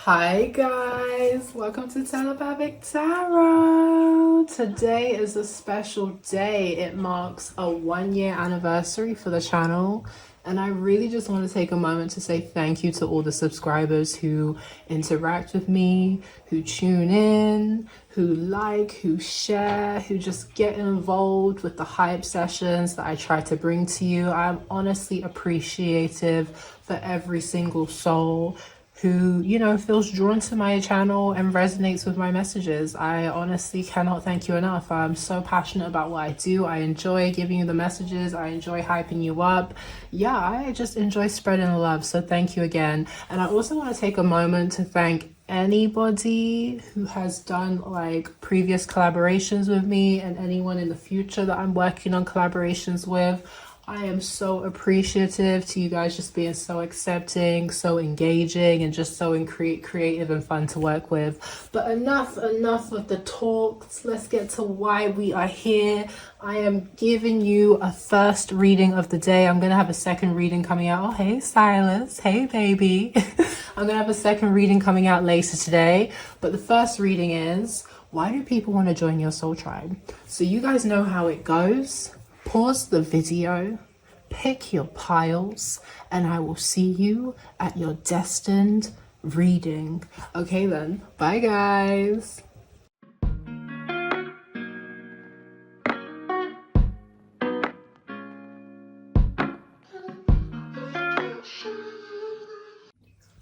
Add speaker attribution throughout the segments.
Speaker 1: Hi guys, welcome to Telepathic Tarot. Today is a special day. It marks a 1 year anniversary for the channel, and I really just want to take a moment to say thank you to all the subscribers who interact with me, who tune in, who like, who share, who just get involved with the hype sessions that I try to bring to you. I'm honestly appreciative for every single soul who, feels drawn to my channel and resonates with my messages. I honestly cannot thank you enough. I'm so passionate about what I do. I enjoy giving you the messages. I enjoy hyping you up. Yeah, I just enjoy spreading the love. So thank you again. And I also want to take a moment to thank anybody who has done like previous collaborations with me and anyone in the future that I'm working on collaborations with. I am so appreciative to you guys just being so accepting, so engaging, and just so creative and fun to work with. But enough of the talks. Let's get to why we are here. I am giving you a first reading of the day. I'm going to have a second reading coming out. Oh, hey, Silas. Hey, baby. I'm going to have a second reading coming out later today. But the first reading is, why do people want to join your soul tribe? So you guys know how it goes. Pause the video, pick your piles, and I will see you at your destined reading. Okay then, bye guys.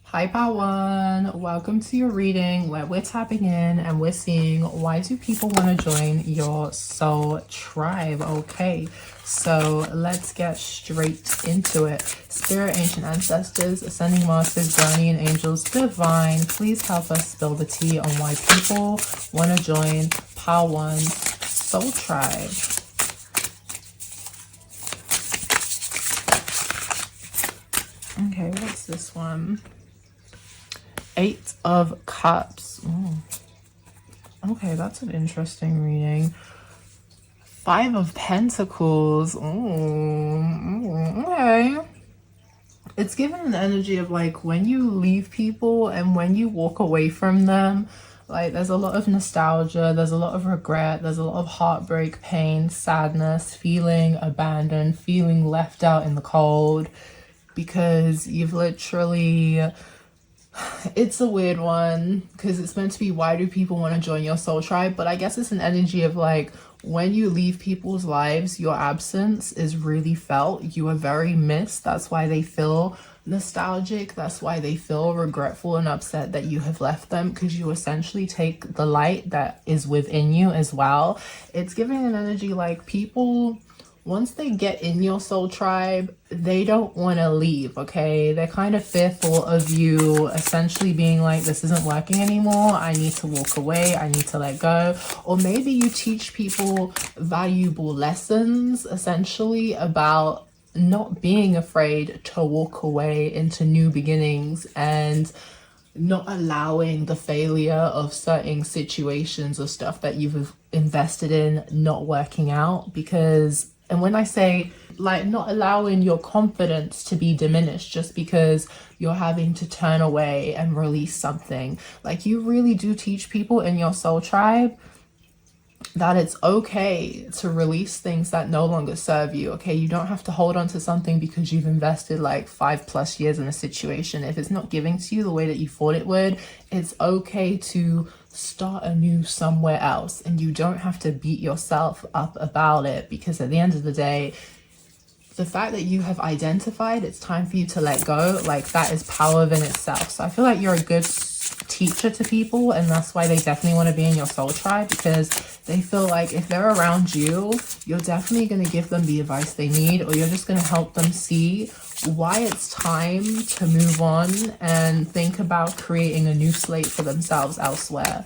Speaker 1: Hi Part 1, welcome to your reading where we're tapping in and we're seeing why do people want to join your soul tribe. Okay, so let's get straight into it. Spirit, ancient ancestors, ascending masters, guardian angels, divine, please help us spill the tea on why people want to join Part 1 soul tribe. Okay, what's this one? 8 of Cups. Ooh. Okay, that's an interesting reading. 5 of Pentacles. Ooh. Okay. It's given an energy of like when you leave people and when you walk away from them, like there's a lot of nostalgia, there's a lot of regret, there's a lot of heartbreak, pain, sadness, feeling abandoned, feeling left out in the cold because you've literally... It's a weird one because it's meant to be why do people want to join your soul tribe, but I guess it's an energy of like when you leave people's lives, your absence is really felt. You are very missed. That's why they feel nostalgic. That's why they feel regretful and upset that you have left them, because you essentially take the light that is within you as well. It's giving an energy like people, once they get in your soul tribe, they don't want to leave, okay? They're kind of fearful of you essentially being like, this isn't working anymore. I need to walk away. I need to let go. Or maybe you teach people valuable lessons, essentially, about not being afraid to walk away into new beginnings and not allowing the failure of certain situations or stuff that you've invested in not working out. Because, and when I say like not allowing your confidence to be diminished just because you're having to turn away and release something, like you really do teach people in your soul tribe that it's okay to release things that no longer serve you. Okay, you don't have to hold on to something because you've invested like 5+ years in a situation. If it's not giving to you the way that you thought it would, it's okay to start anew somewhere else, and you don't have to beat yourself up about it, because at the end of the day, the fact that you have identified it's time for you to let go, like that is power within itself. So I feel like you're a good teacher to people, and that's why they definitely want to be in your soul tribe, because they feel like if they're around you, you're definitely going to give them the advice they need, or you're just going to help them see why it's time to move on and think about creating a new slate for themselves elsewhere.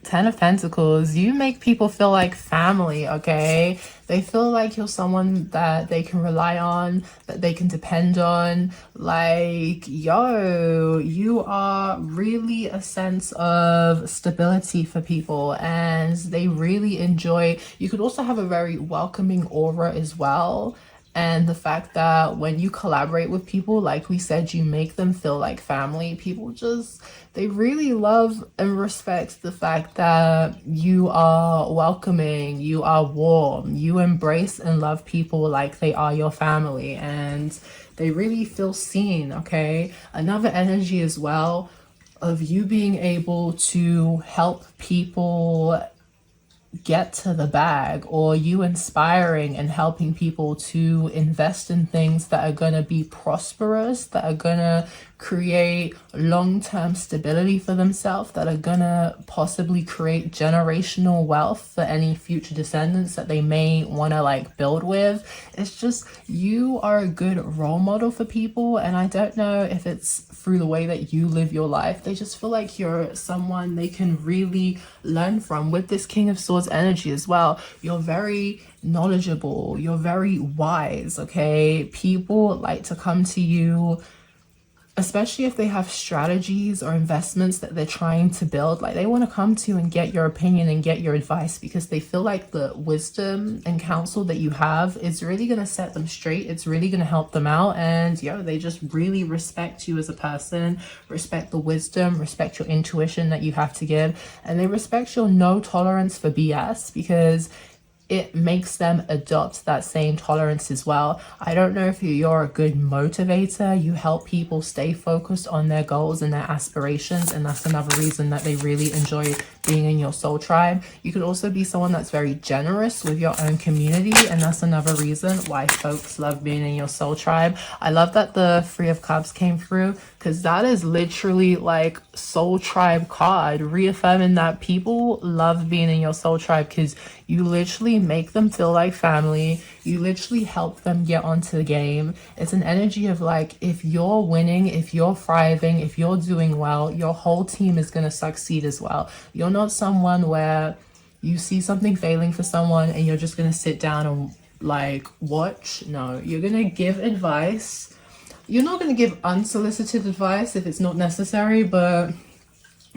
Speaker 1: Ten of Pentacles, you make people feel like family, okay? They feel like you're someone that they can rely on, that they can depend on. Like, yo, you are really a sense of stability for people, and they really enjoy. You could also have a very welcoming aura as well. And the fact that when you collaborate with people, like we said, you make them feel like family. People just, they really love and respect the fact that you are welcoming, you are warm, you embrace and love people like they are your family, and they really feel seen, okay? Another energy as well of you being able to help people get to the bag, or you inspiring and helping people to invest in things that are going to be prosperous, that are going to create long-term stability for themselves, that are going to possibly create generational wealth for any future descendants that they may want to like build with. It's just, you are a good role model for people, and I don't know if it's through the way that you live your life, they just feel like you're someone they can really learn from. With this King of Swords energy as well, you're very knowledgeable, you're very wise, okay? People like to come to you, especially if they have strategies or investments that they're trying to build. Like, they want to come to you and get your opinion and get your advice, because they feel like the wisdom and counsel that you have is really going to set them straight. It's really going to help them out. And they just really respect you as a person, respect the wisdom, respect your intuition that you have to give, and they respect your no tolerance for BS, because it makes them adopt that same tolerance as well. I don't know if you're a good motivator. You help people stay focused on their goals and their aspirations, and that's another reason that they really enjoy being in your soul tribe. You could also be someone that's very generous with your own community, and that's another reason why folks love being in your soul tribe. I love that the Three of Cups came through, because that is literally like soul tribe card, reaffirming that people love being in your soul tribe, because you literally make them feel like family. You literally help them get onto the game. It's an energy of like, if you're winning, if you're thriving, if you're doing well, your whole team is going to succeed as well. You're not someone where you see something failing for someone and you're just going to sit down and like watch. No, you're going to give advice. You're not going to give unsolicited advice if it's not necessary, but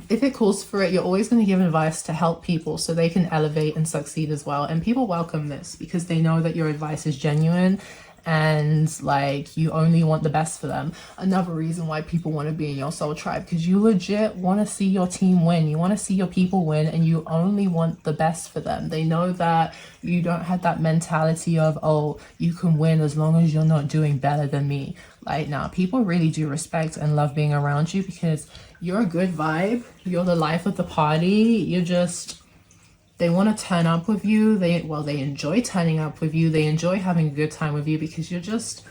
Speaker 1: if it calls for it, you're always going to give advice to help people so they can elevate and succeed as well. And people welcome this because they know that your advice is genuine and like you only want the best for them. Another reason why people want to be in your soul tribe, because you legit want to see your team win, you want to see your people win, and you only want the best for them. They know that you don't have that mentality of, oh, you can win as long as you're not doing better than me. Like, now people really do respect and love being around you because you're a good vibe, you're the life of the party. You're just, they want to turn up with you. They enjoy turning up with you. They enjoy having a good time with you because you're just,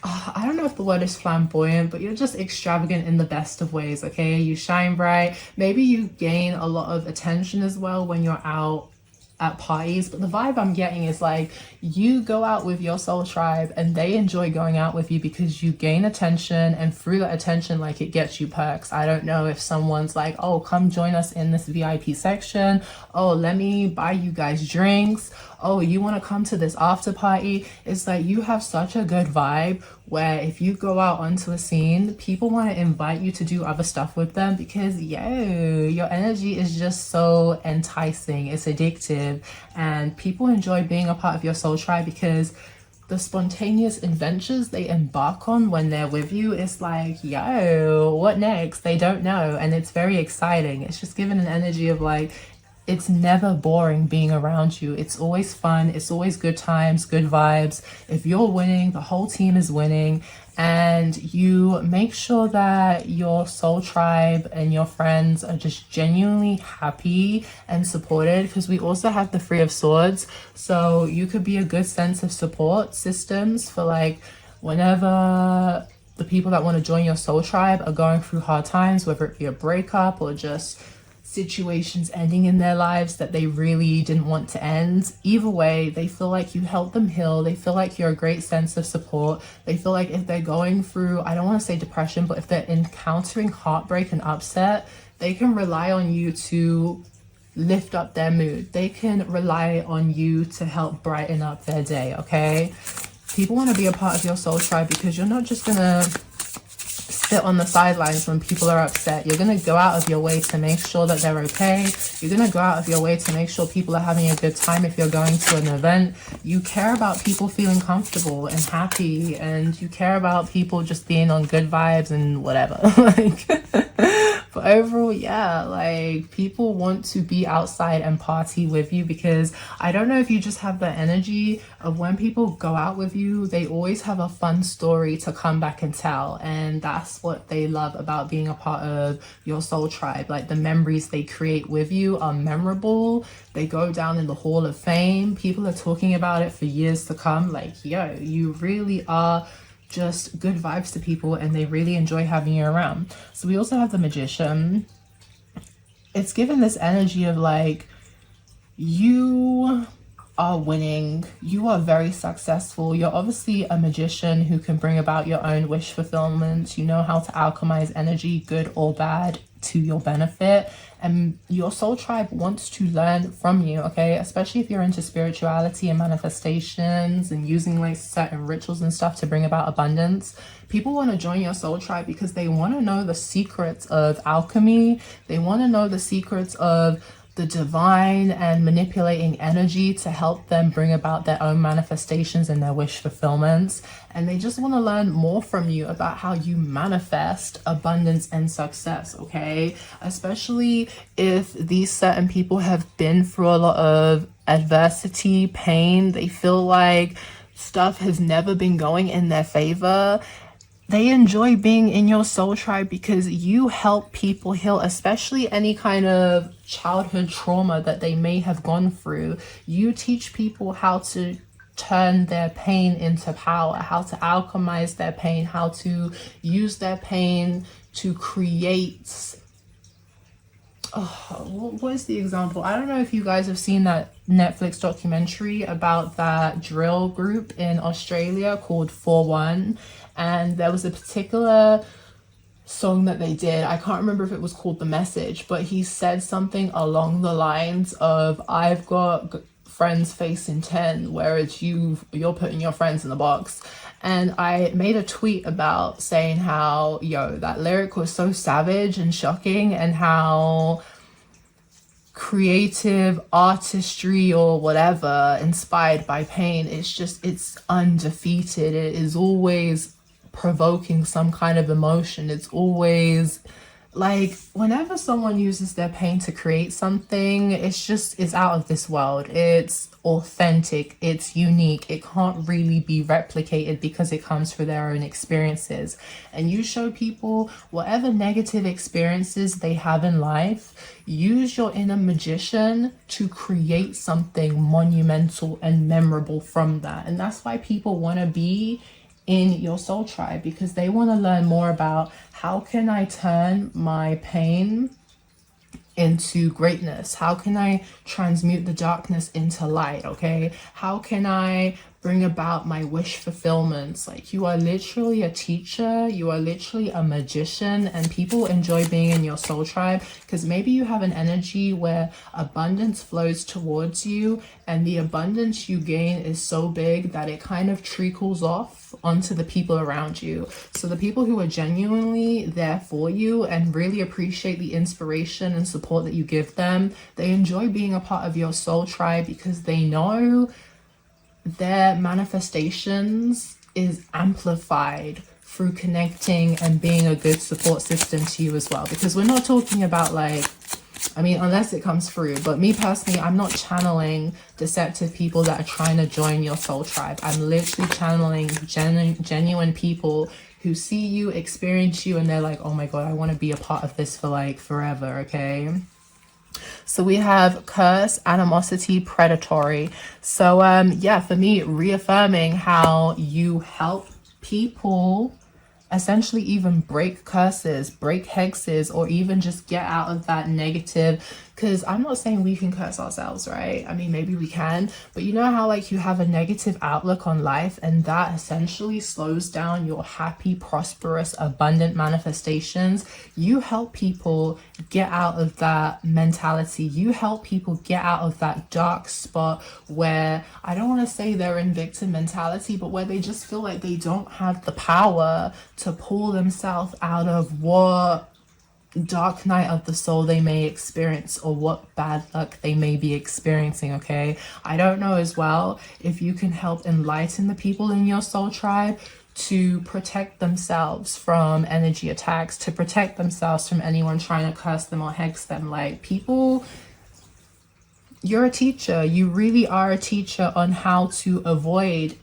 Speaker 1: I don't know if the word is flamboyant, but you're just extravagant in the best of ways, okay? You shine bright. Maybe you gain a lot of attention as well when you're out at parties, but the vibe I'm getting is like you go out with your soul tribe and they enjoy going out with you because you gain attention, and through that attention, like, it gets you perks. I don't know if someone's like, oh, come join us in this VIP section, oh, let me buy you guys drinks, oh, you want to come to this after party. It's like you have such a good vibe where if you go out onto a scene, people want to invite you to do other stuff with them because your energy is just so enticing. It's addictive, and people enjoy being a part of your soul tribe because the spontaneous adventures they embark on when they're with you is like, what next? They don't know, and it's very exciting. It's just given an energy of like, it's never boring being around you. It's always fun. It's always good times, good vibes. If you're winning, the whole team is winning, and you make sure that your soul tribe and your friends are just genuinely happy and supported, because we also have the Three of Swords. So you could be a good sense of support systems for like whenever the people that want to join your soul tribe are going through hard times, whether it be a breakup or just situations ending in their lives that they really didn't want to end. Either way, they feel like you help them heal. They feel like you're a great sense of support. They feel like if they're going through, I don't want to say depression, but if they're encountering heartbreak and upset, they can rely on you to lift up their mood. They can rely on you to help brighten up their day, okay? People want to be a part of your soul tribe because you're not just gonna sit on the sidelines when people are upset. You're going to go out of your way to make sure that they're okay. You're going to go out of your way to make sure people are having a good time if you're going to an event. You care about people feeling comfortable and happy, and you care about people just being on good vibes and whatever. Like, but overall, yeah, like, people want to be outside and party with you, because I don't know if you just have the energy of when people go out with you, they always have a fun story to come back and tell. And that's what they love about being a part of your soul tribe. Like, the memories they create with you are memorable. They go down in the Hall of Fame. People are talking about it for years to come. Like, yo, you really are just good vibes to people, and they really enjoy having you around. So we also have the Magician. It's given this energy of like, you are winning, you are very successful, you're obviously a magician who can bring about your own wish fulfillment. You know how to alchemize energy, good or bad, to your benefit, and your soul tribe wants to learn from you, okay? Especially if you're into spirituality and manifestations and using like certain rituals and stuff to bring about abundance. People want to join your soul tribe because they want to know the secrets of alchemy. They want to know the secrets of the divine and manipulating energy to help them bring about their own manifestations and their wish fulfillments. And they just want to learn more from you about how you manifest abundance and success, okay? Especially if these certain people have been through a lot of adversity, pain, they feel like stuff has never been going in their favor. They enjoy being in your soul tribe because you help people heal, especially any kind of childhood trauma that they may have gone through. You teach people how to turn their pain into power, how to alchemize their pain, how to use their pain to create. Oh, what is the example? I don't know if you guys have seen that Netflix documentary about that drill group in Australia called 4-1. And there was a particular song that they did. I can't remember if it was called The Message, but he said something along the lines of, I've got friends facing 10, whereas you're putting your friends in the box. And I made a tweet about saying how, yo, that lyric was so savage and shocking, and how creative artistry or whatever inspired by pain, it's undefeated. It is always provoking some kind of emotion. It's always like, whenever someone uses their pain to create something, it's out of this world. It's authentic, it's unique, it can't really be replicated because it comes through their own experiences. And you show people whatever negative experiences they have in life, use your inner magician to create something monumental and memorable from that. And that's why people want to be in your soul tribe, because they want to learn more about, how can I turn my pain into greatness? How can I transmute the darkness into light? Okay, how can I bring about my wish fulfillments? Like, you are literally a teacher, you are literally a magician, and people enjoy being in your soul tribe because maybe you have an energy where abundance flows towards you, and the abundance you gain is so big that it kind of trickles off onto the people around you. So the people who are genuinely there for you and really appreciate the inspiration and support that you give them, they enjoy being a part of your soul tribe because they know their manifestations is amplified through connecting and being a good support system to you as well. Because we're not talking about, like, I mean, unless it comes through, but me personally, I'm not channeling deceptive people that are trying to join your soul tribe. I'm literally channeling genuine people who see you, experience you, and they're like, oh my god, I want to be a part of this for like forever. Okay, so we have curse, animosity, predatory. So yeah, for me, reaffirming how you help people essentially even break curses, break hexes, or even just get out of that negative. Because I'm not saying we can curse ourselves, right? I mean, maybe we can, but you know how like you have a negative outlook on life, and that essentially slows down your happy, prosperous, abundant manifestations. You help people get out of that mentality. You help people get out of that dark spot where, I don't want to say they're in victim mentality, but where they just feel like they don't have the power to pull themselves out of what dark night of the soul they may experience, or what bad luck they may be experiencing. Okay, I don't know as well if you can help enlighten the people in your soul tribe to protect themselves from energy attacks, to protect themselves from anyone trying to curse them or hex them. Like, people, you're a teacher. You really are a teacher on how to avoid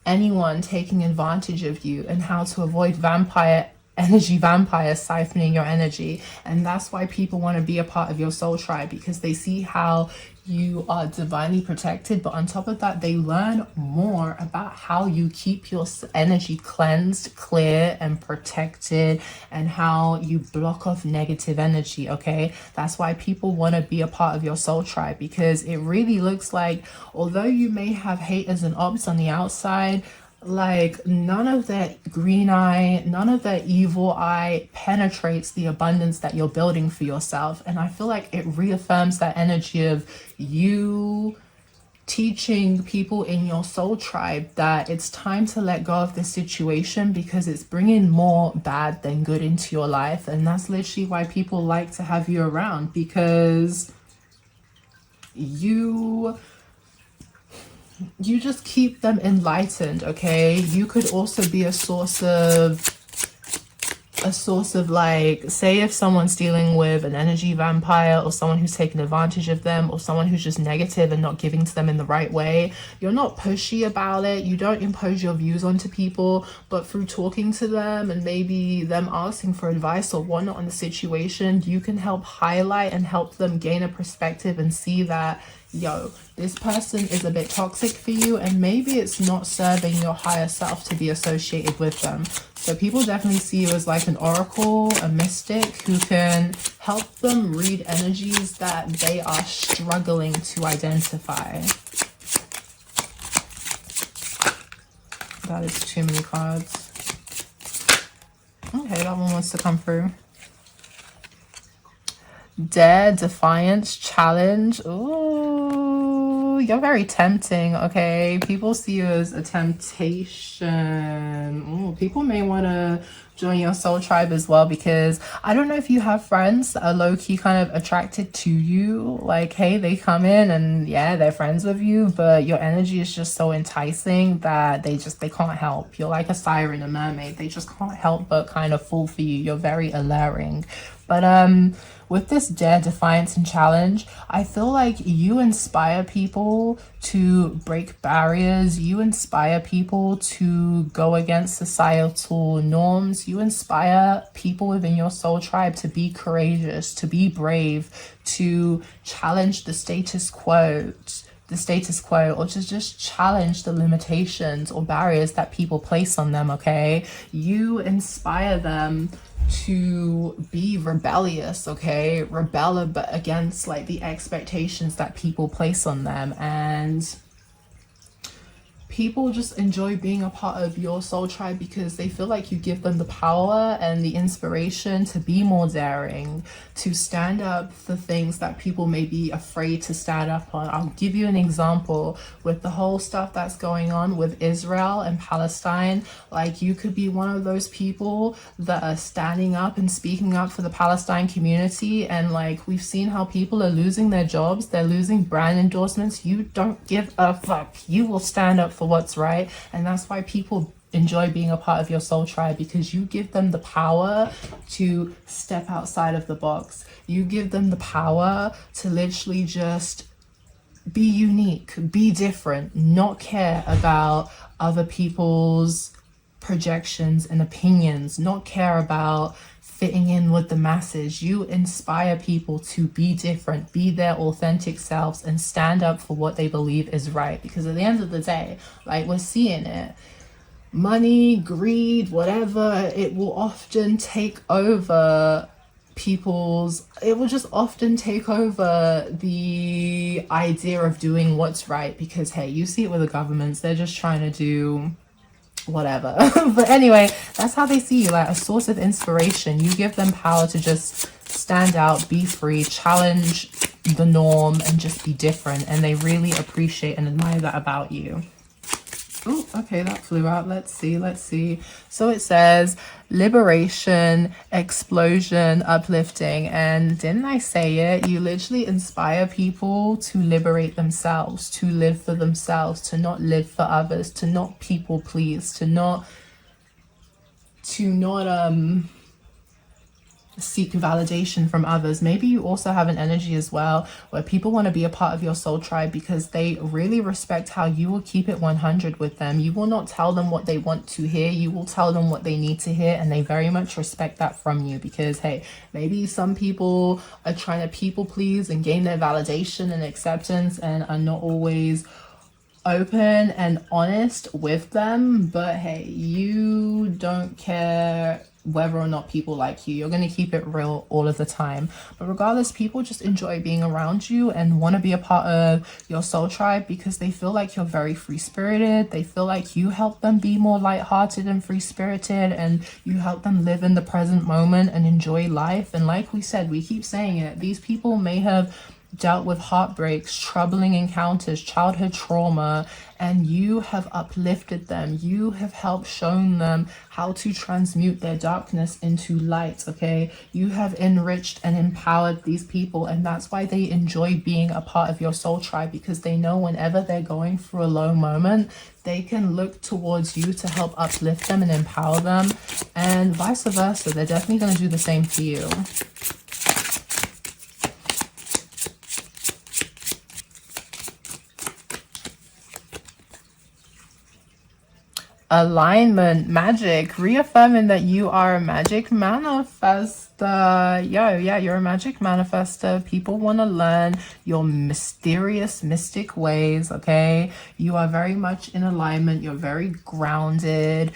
Speaker 1: anyone taking advantage of you, and how to avoid vampires siphoning your energy. And that's why people want to be a part of your soul tribe, because they see how you are divinely protected, but on top of that, they learn more about how you keep your energy cleansed, clear, and protected, and how you block off negative energy. Okay, that's why people want to be a part of your soul tribe, because it really looks like, although you may have haters and ops on the outside, like, none of that green eye, none of that evil eye penetrates the abundance that you're building for yourself. And I feel like it reaffirms that energy of you teaching people in your soul tribe that it's time to let go of this situation, because it's bringing more bad than good into your life. And that's literally why people like to have you around, because you just keep them enlightened. Okay, you could also be a source of like, say if someone's dealing with an energy vampire, or someone who's taking advantage of them, or someone who's just negative and not giving to them in the right way, you're not pushy about it. You don't impose your views onto people, but through talking to them and maybe them asking for advice or whatnot on the situation, you can help highlight and help them gain a perspective and see that, yo, this person is a bit toxic for you, and maybe it's not serving your higher self to be associated with them. So people definitely see you as like an oracle, a mystic, who can help them read energies that they are struggling to identify. That is too many cards. Okay, that one wants to come through. Dare, defiance, challenge. Ooh, you're very tempting. Okay, people see you as a temptation. Ooh, people may want to join your soul tribe as well, because I don't know if you have friends that are low-key kind of attracted to you. Like, hey, they come in and yeah, they're friends with you, but your energy is just so enticing that they can't help. You're like a siren, a mermaid. They just can't help but kind of fall for you. You're very alluring. But with this dare, defiance, and challenge, I feel like you inspire people to break barriers. You inspire people to go against societal norms. You inspire people within your soul tribe to be courageous, to be brave, to challenge the status quo, or to just challenge the limitations or barriers that people place on them. Okay, you inspire them to be rebellious. Okay, rebel against like the expectations that people place on them, and people just enjoy being a part of your soul tribe because they feel like you give them the power and the inspiration to be more daring, to stand up for things that people may be afraid to stand up on. I'll give you an example with the whole stuff that's going on with Israel and Palestine. Like, you could be one of those people that are standing up and speaking up for the Palestine community, and like, we've seen how people are losing their jobs, they're losing brand endorsements. You don't give a fuck. You will stand up for what's right. And that's why people enjoy being a part of your soul tribe, because you give them the power to step outside of the box. You give them the power to literally just be unique, be different, not care about other people's projections and opinions, not care about fitting in with the masses. You inspire people to be different, be their authentic selves, and stand up for what they believe is right. Because at the end of the day, like, we're seeing it, money, greed, whatever, it will often take over it will just often take over the idea of doing what's right. Because hey, you see it with the governments, they're just trying to do whatever. But anyway, that's how they see you, like a source of inspiration. You give them power to just stand out, be free, challenge the norm, and just be different. And they really appreciate and admire that about you. Oh, okay, that flew out. Let's see. So it says liberation, explosion, uplifting. And didn't I say it? You literally inspire people to liberate themselves, to live for themselves, to not live for others, to not people please, to not seek validation from others. Maybe you also have an energy as well where people want to be a part of your soul tribe because they really respect how you will keep it 100 with them. You will not tell them what they want to hear. You will tell them what they need to hear, and they very much respect that from you because, hey, maybe some people are trying to people please and gain their validation and acceptance and are not always open and honest with them, but hey, you don't care whether or not people like you. You're going to keep it real all of the time. But regardless, people just enjoy being around you and want to be a part of your soul tribe because they feel like you're very free-spirited. They feel like you help them be more lighthearted and free-spirited, and you help them live in the present moment and enjoy life. And like we said, we keep saying it, these people may have dealt with heartbreaks, troubling encounters, childhood trauma, and you have uplifted them. You have helped shown them how to transmute their darkness into light, okay? You have enriched and empowered these people, and that's why they enjoy being a part of your soul tribe, because they know whenever they're going through a low moment, they can look towards you to help uplift them and empower them, and vice versa. They're definitely going to do the same for you. Alignment, magic, reaffirming that you are a magic manifester. Yeah, you're a magic manifester. People want to learn your mysterious, mystic ways, okay? You are very much in alignment. You're very grounded.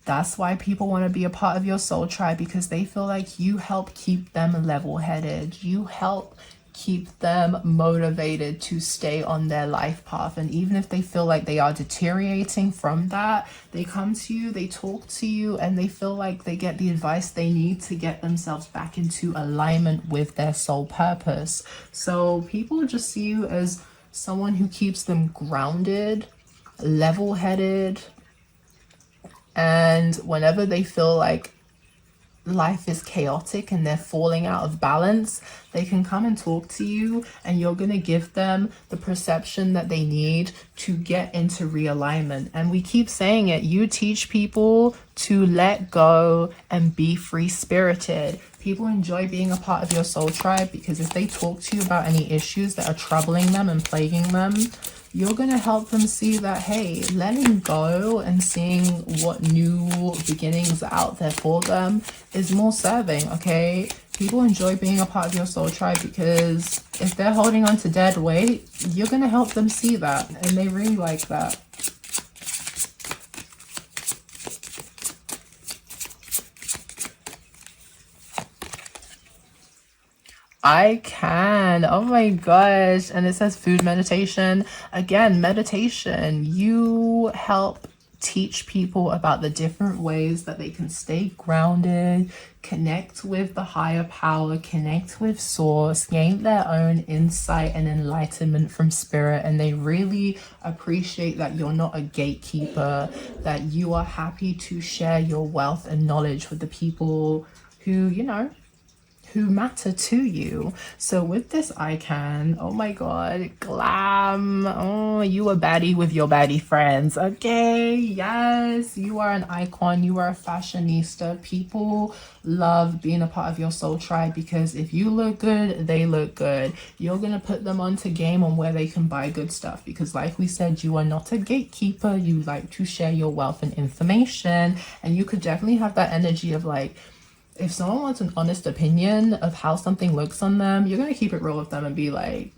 Speaker 1: That's why people want to be a part of your soul tribe, because they feel like you help keep them level-headed. You help keep them motivated to stay on their life path. And even if they feel like they are deteriorating from that, they come to you, they talk to you, and they feel like they get the advice they need to get themselves back into alignment with their soul purpose. So people just see you as someone who keeps them grounded, level-headed, and whenever they feel like life is chaotic and they're falling out of balance, they can come and talk to you, and you're going to give them the perception that they need to get into realignment. And we keep saying it, you teach people to let go and be free-spirited. People enjoy being a part of your soul tribe because if they talk to you about any issues that are troubling them and plaguing them, you're going to help them see that, hey, letting go and seeing what new beginnings are out there for them is more serving, okay? People enjoy being a part of your soul tribe because if they're holding on to dead weight, you're going to help them see that, and they really like that. I can. Oh my gosh. And it says food meditation. Again, meditation. You help teach people about the different ways that they can stay grounded, connect with the higher power, connect with source, gain their own insight and enlightenment from spirit. And they really appreciate that you're not a gatekeeper, that you are happy to share your wealth and knowledge with the people who, you know, who matter to you. So with this icon, oh my god, glam. Oh, you a baddie with your baddie friends. Okay, yes, you are an icon. You are a fashionista. People love being a part of your soul tribe because if you look good, they look good. You're gonna put them onto game on where they can buy good stuff because like we said, you are not a gatekeeper. You like to share your wealth and information, and you could definitely have that energy of like, if someone wants an honest opinion of how something looks on them, you're going to keep it real with them and be like,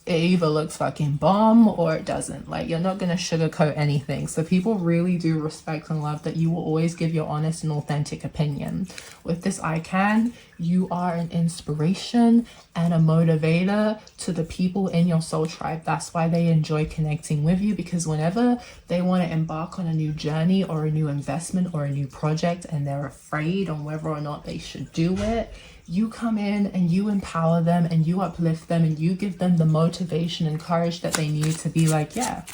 Speaker 1: it either looks fucking bomb or it doesn't. Like, you're not going to sugarcoat anything. So people really do respect and love that you will always give your honest and authentic opinion. With this icon, you are an inspiration and a motivator to the people in your soul tribe. That's why they enjoy connecting with you, because whenever they want to embark on a new journey or a new investment or a new project and they're afraid on whether or not they should do it, you come in and you empower them and you uplift them and you give them the motivation and courage that they need to be like, yeah,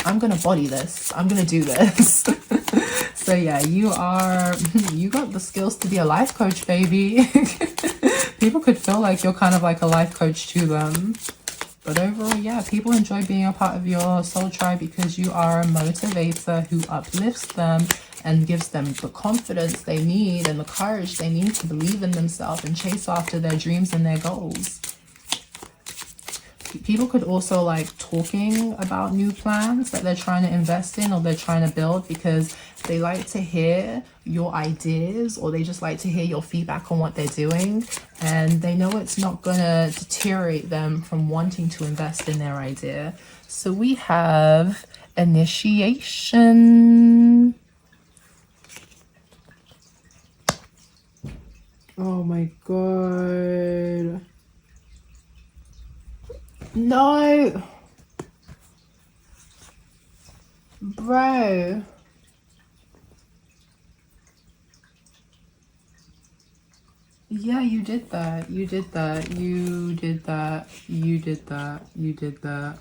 Speaker 1: I'm gonna body this. I'm gonna do this. So yeah, you got the skills to be a life coach, baby. People could feel like you're kind of like a life coach to them. But overall, yeah, people enjoy being a part of your soul tribe because you are a motivator who uplifts them and gives them the confidence they need and the courage they need to believe in themselves and chase after their dreams and their goals. People could also like talking about new plans that they're trying to invest in or they're trying to build because they like to hear your ideas or they just like to hear your feedback on what they're doing, and they know it's not gonna deteriorate them from wanting to invest in their idea. So we have initiation. Oh my god. No, bro. Yeah, you did that. You did that. You did that. You did that. You did that.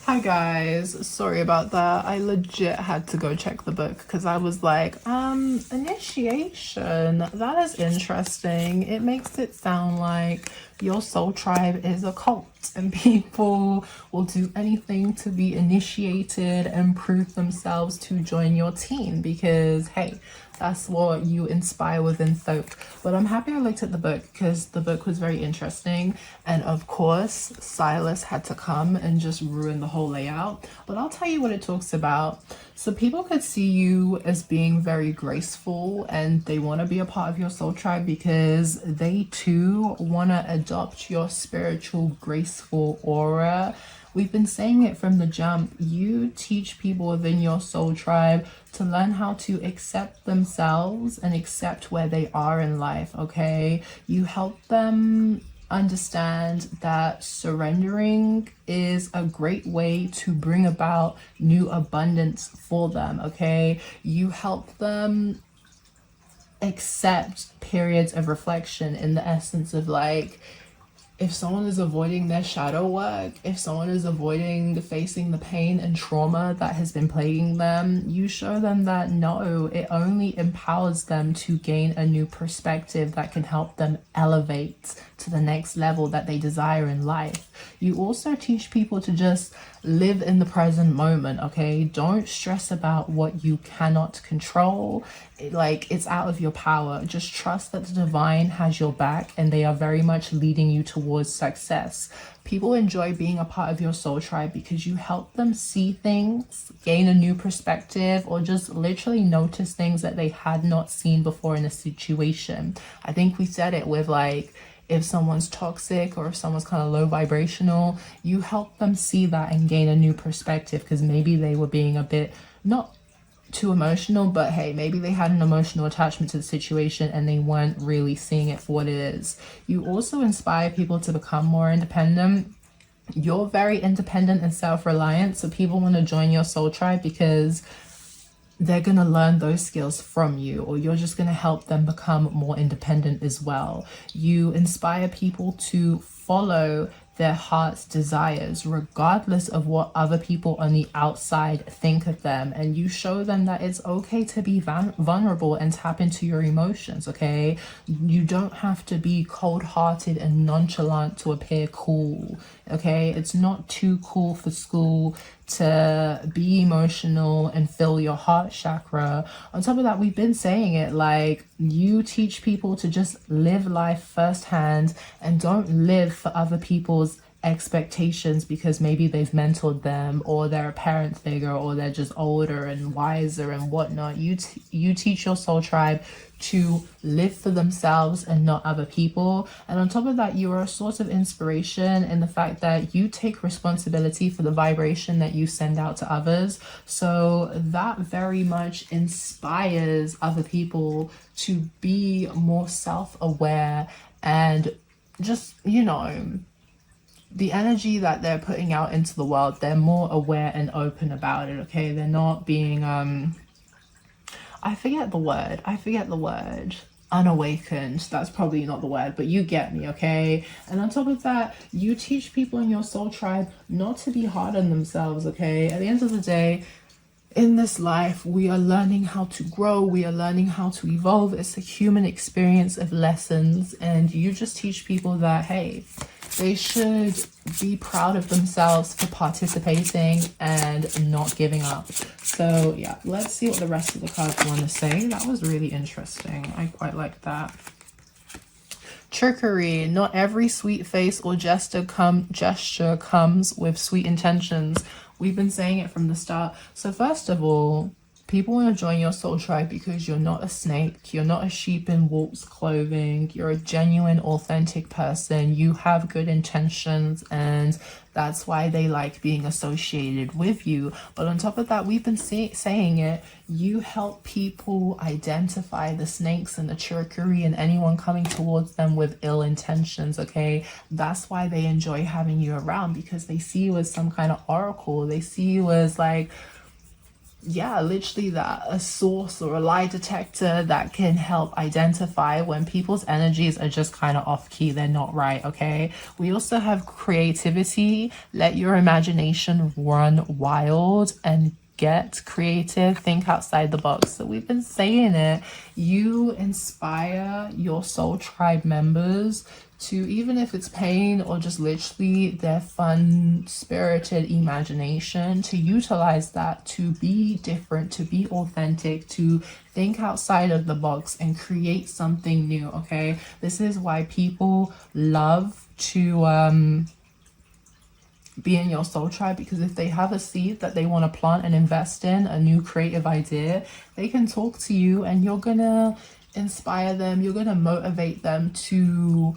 Speaker 1: Hi guys, sorry about that. I legit had to go check the book because I was like, initiation, that is interesting. It makes it sound like your soul tribe is a cult and people will do anything to be initiated and prove themselves to join your team because, hey, that's what you inspire within folk. But I'm happy I looked at the book because the book was very interesting. And of course, Silas had to come and just ruin the whole layout. But I'll tell you what it talks about. So people could see you as being very graceful and they want to be a part of your soul tribe because they too want to adopt your spiritual, graceful aura. We've been saying it from the jump. You teach people within your soul tribe to learn how to accept themselves and accept where they are in life, okay? You help them understand that surrendering is a great way to bring about new abundance for them, okay? You help them accept periods of reflection in the essence of like, if someone is avoiding their shadow work, if someone is avoiding facing the pain and trauma that has been plaguing them, you show them that no, it only empowers them to gain a new perspective that can help them elevate to the next level that they desire in life. You also teach people to just live in the present moment, okay? Don't stress about what you cannot control. It's out of your power. Just trust that the divine has your back and they are very much leading you towards success. People enjoy being a part of your soul tribe because you help them see things, gain a new perspective, or just literally notice things that they had not seen before in a situation. I think we said it with like, if someone's toxic or if someone's kind of low vibrational, you help them see that and gain a new perspective because maybe they were being a bit not too emotional, but hey, maybe they had an emotional attachment to the situation and they weren't really seeing it for what it is. You also inspire people to become more independent. You're very independent and self-reliant, so people want to join your soul tribe because they're going to learn those skills from you, or you're just going to help them become more independent as well. You inspire people to follow their heart's desires regardless of what other people on the outside think of them, and you show them that it's okay to be vulnerable and tap into your emotions, okay? You don't have to be cold-hearted and nonchalant to appear cool, okay? It's not too cool for school to be emotional and fill your heart chakra. On top of that, we've been saying it, like, you teach people to just live life firsthand and don't live for other people's expectations because maybe they've mentored them or they're a parent figure or they're just older and wiser and whatnot. You teach your soul tribe to live for themselves and not other people. And on top of that, you are a source of inspiration in the fact that you take responsibility for the vibration that you send out to others. So that very much inspires other people to be more self-aware and just, you know, the energy that they're putting out into the world, they're more aware and open about it, okay? They're not being I forget the word. unawakened. That's probably not the word, but you get me, okay? And on top of that, you teach people in your soul tribe not to be hard on themselves, okay? At the end of the day, in this life, we are learning how to grow, we are learning how to evolve. It's a human experience of lessons, and you just teach people that, hey, they should be proud of themselves for participating and not giving up. So yeah, let's see what the rest of the cards want to say. That was really interesting. I quite like that. Trickery. Not every sweet face or gesture comes with sweet intentions. We've been saying it from the start. So first of all, people want to join your soul tribe because you're not a snake, you're not a sheep in wolf's clothing, you're a genuine, authentic person, you have good intentions, and that's why they like being associated with you. But on top of that, we've been saying it, you help people identify the snakes and the trickery and anyone coming towards them with ill intentions, okay? That's why they enjoy having you around, because they see you as some kind of oracle. They see you as like, yeah, literally that, a source or a lie detector that can help identify when people's energies are just kind of off key, they're not right, okay? We also have creativity. Let your imagination run wild and get creative, think outside the box. So we've been saying it, you inspire your soul tribe members to, even if it's pain or just literally their fun spirited imagination, to utilize that to be different, to be authentic, to think outside of the box and create something new, okay? This is why people love to be in your soul tribe, because if they have a seed that they want to plant and invest in, a new creative idea, they can talk to you and you're gonna inspire them, you're gonna motivate them to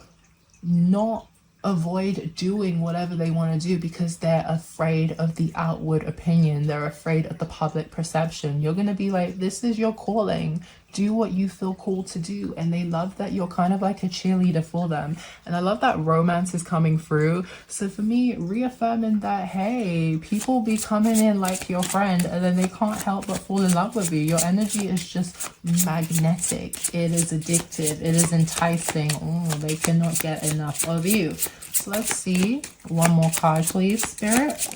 Speaker 1: not avoid doing whatever they want to do because they're afraid of the outward opinion, they're afraid of the public perception. You're going to be like, this is your calling, do what you feel called to do. And they love that you're kind of like a cheerleader for them. And I love that romance is coming through. So for me, reaffirming that, hey, people be coming in like your friend and then they can't help but fall in love with you. Your energy is just magnetic, it is addictive, it is enticing. Oh, they cannot get enough of you. So let's see one more card, please, Spirit.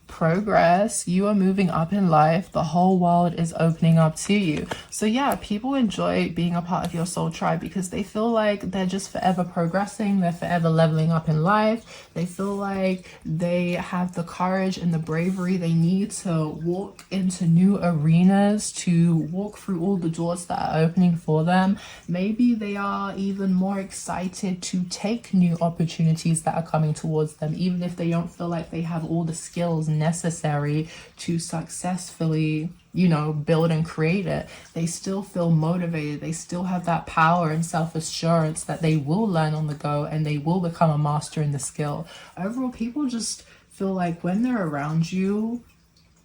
Speaker 1: Progress. You are moving up in life. The whole world is opening up to you. So yeah, people enjoy being a part of your soul tribe because they feel like they're just forever progressing, they're forever leveling up in life. They feel like they have the courage and the bravery they need to walk into new arenas, to walk through all the doors that are opening for them. Maybe they are even more excited to take new opportunities that are coming towards them, even if they don't feel like they have all the skills necessary to successfully, you know, build and create it. They still feel motivated, they still have that power and self-assurance that they will learn on the go and they will become a master in the skill. Overall, people just feel like when they're around you,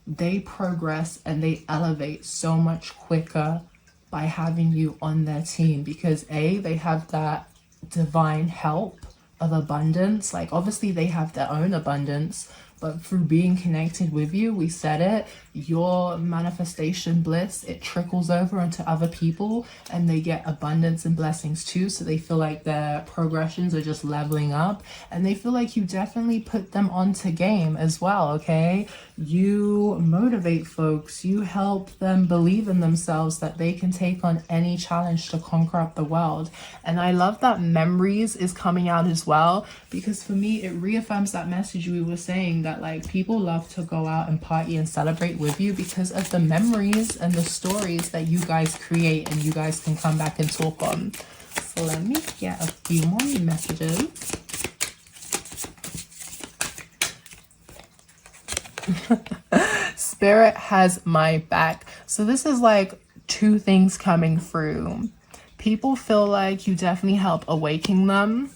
Speaker 1: they progress and they elevate so much quicker by having you on their team, because they have that divine help of abundance. Like obviously they have their own abundance, but through being connected with you, we said it, your manifestation bliss, it trickles over into other people and they get abundance and blessings too. So they feel like their progressions are just leveling up and they feel like you definitely put them onto game as well, okay? You motivate folks, you help them believe in themselves that they can take on any challenge to conquer up the world. And I love that memories is coming out as well, because for me, it reaffirms that message we were saying, that like people love to go out and party and celebrate with you because of the memories and the stories that you guys create and you guys can come back and talk on. So let me get a few more messages. Spirit has my back. So this is like two things coming through. People feel like you definitely help awaken them.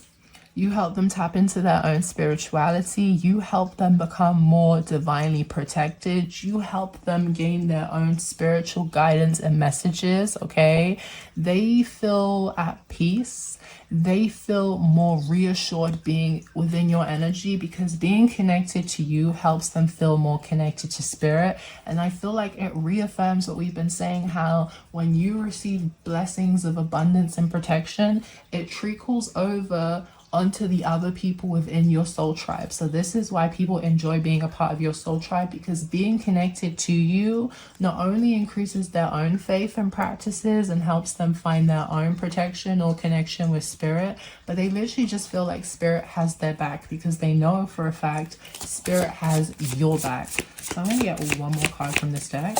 Speaker 1: You help them tap into their own spirituality. You help them become more divinely protected. You help them gain their own spiritual guidance and messages, okay? They feel at peace. They feel more reassured being within your energy, because being connected to you helps them feel more connected to spirit. And I feel like it reaffirms what we've been saying, how when you receive blessings of abundance and protection, it trickles over onto the other people within your soul tribe. So this is why people enjoy being a part of your soul tribe, because being connected to you not only increases their own faith and practices and helps them find their own protection or connection with spirit, but they literally just feel like spirit has their back, because they know for a fact spirit has your back. So I'm gonna get one more card from this deck.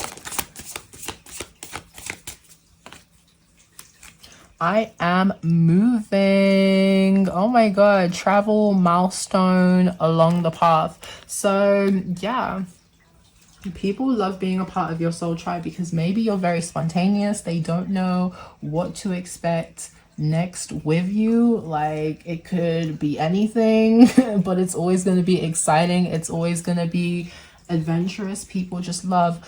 Speaker 1: I am moving. Oh my god, travel milestone along the path. So yeah, people love being a part of your soul tribe because maybe you're very spontaneous. They don't know what to expect next with you. Like, it could be anything, but it's always going to be exciting. It's always going to be adventurous. People just love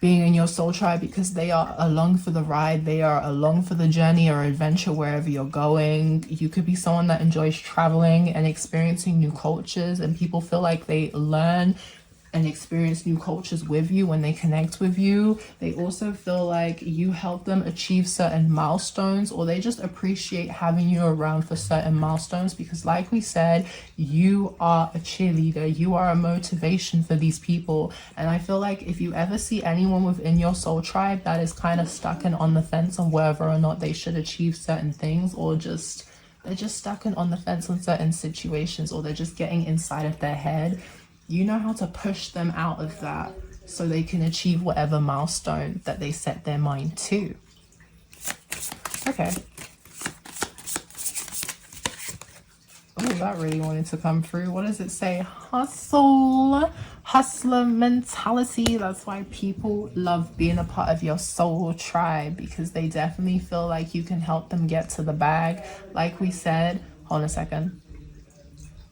Speaker 1: being in your soul tribe because they are along for the ride. They are along for the journey or adventure wherever you're going. You could be someone that enjoys traveling and experiencing new cultures, and people feel like they learn and experience new cultures with you when they connect with you. They also feel like you help them achieve certain milestones, or they just appreciate having you around for certain milestones, because like we said, you are a cheerleader, you are a motivation for these people. And I feel like if you ever see anyone within your soul tribe that is kind of stuck and on the fence on whether or not they should achieve certain things, or just they're just stuck and on the fence on certain situations, or they're just getting inside of their head, you know how to push them out of that so they can achieve whatever milestone that they set their mind to. Okay. Oh, that really wanted to come through. What does it say? Hustler mentality. That's why people love being a part of your soul tribe, because they definitely feel like you can help them get to the bag. Like we said, hold on a second.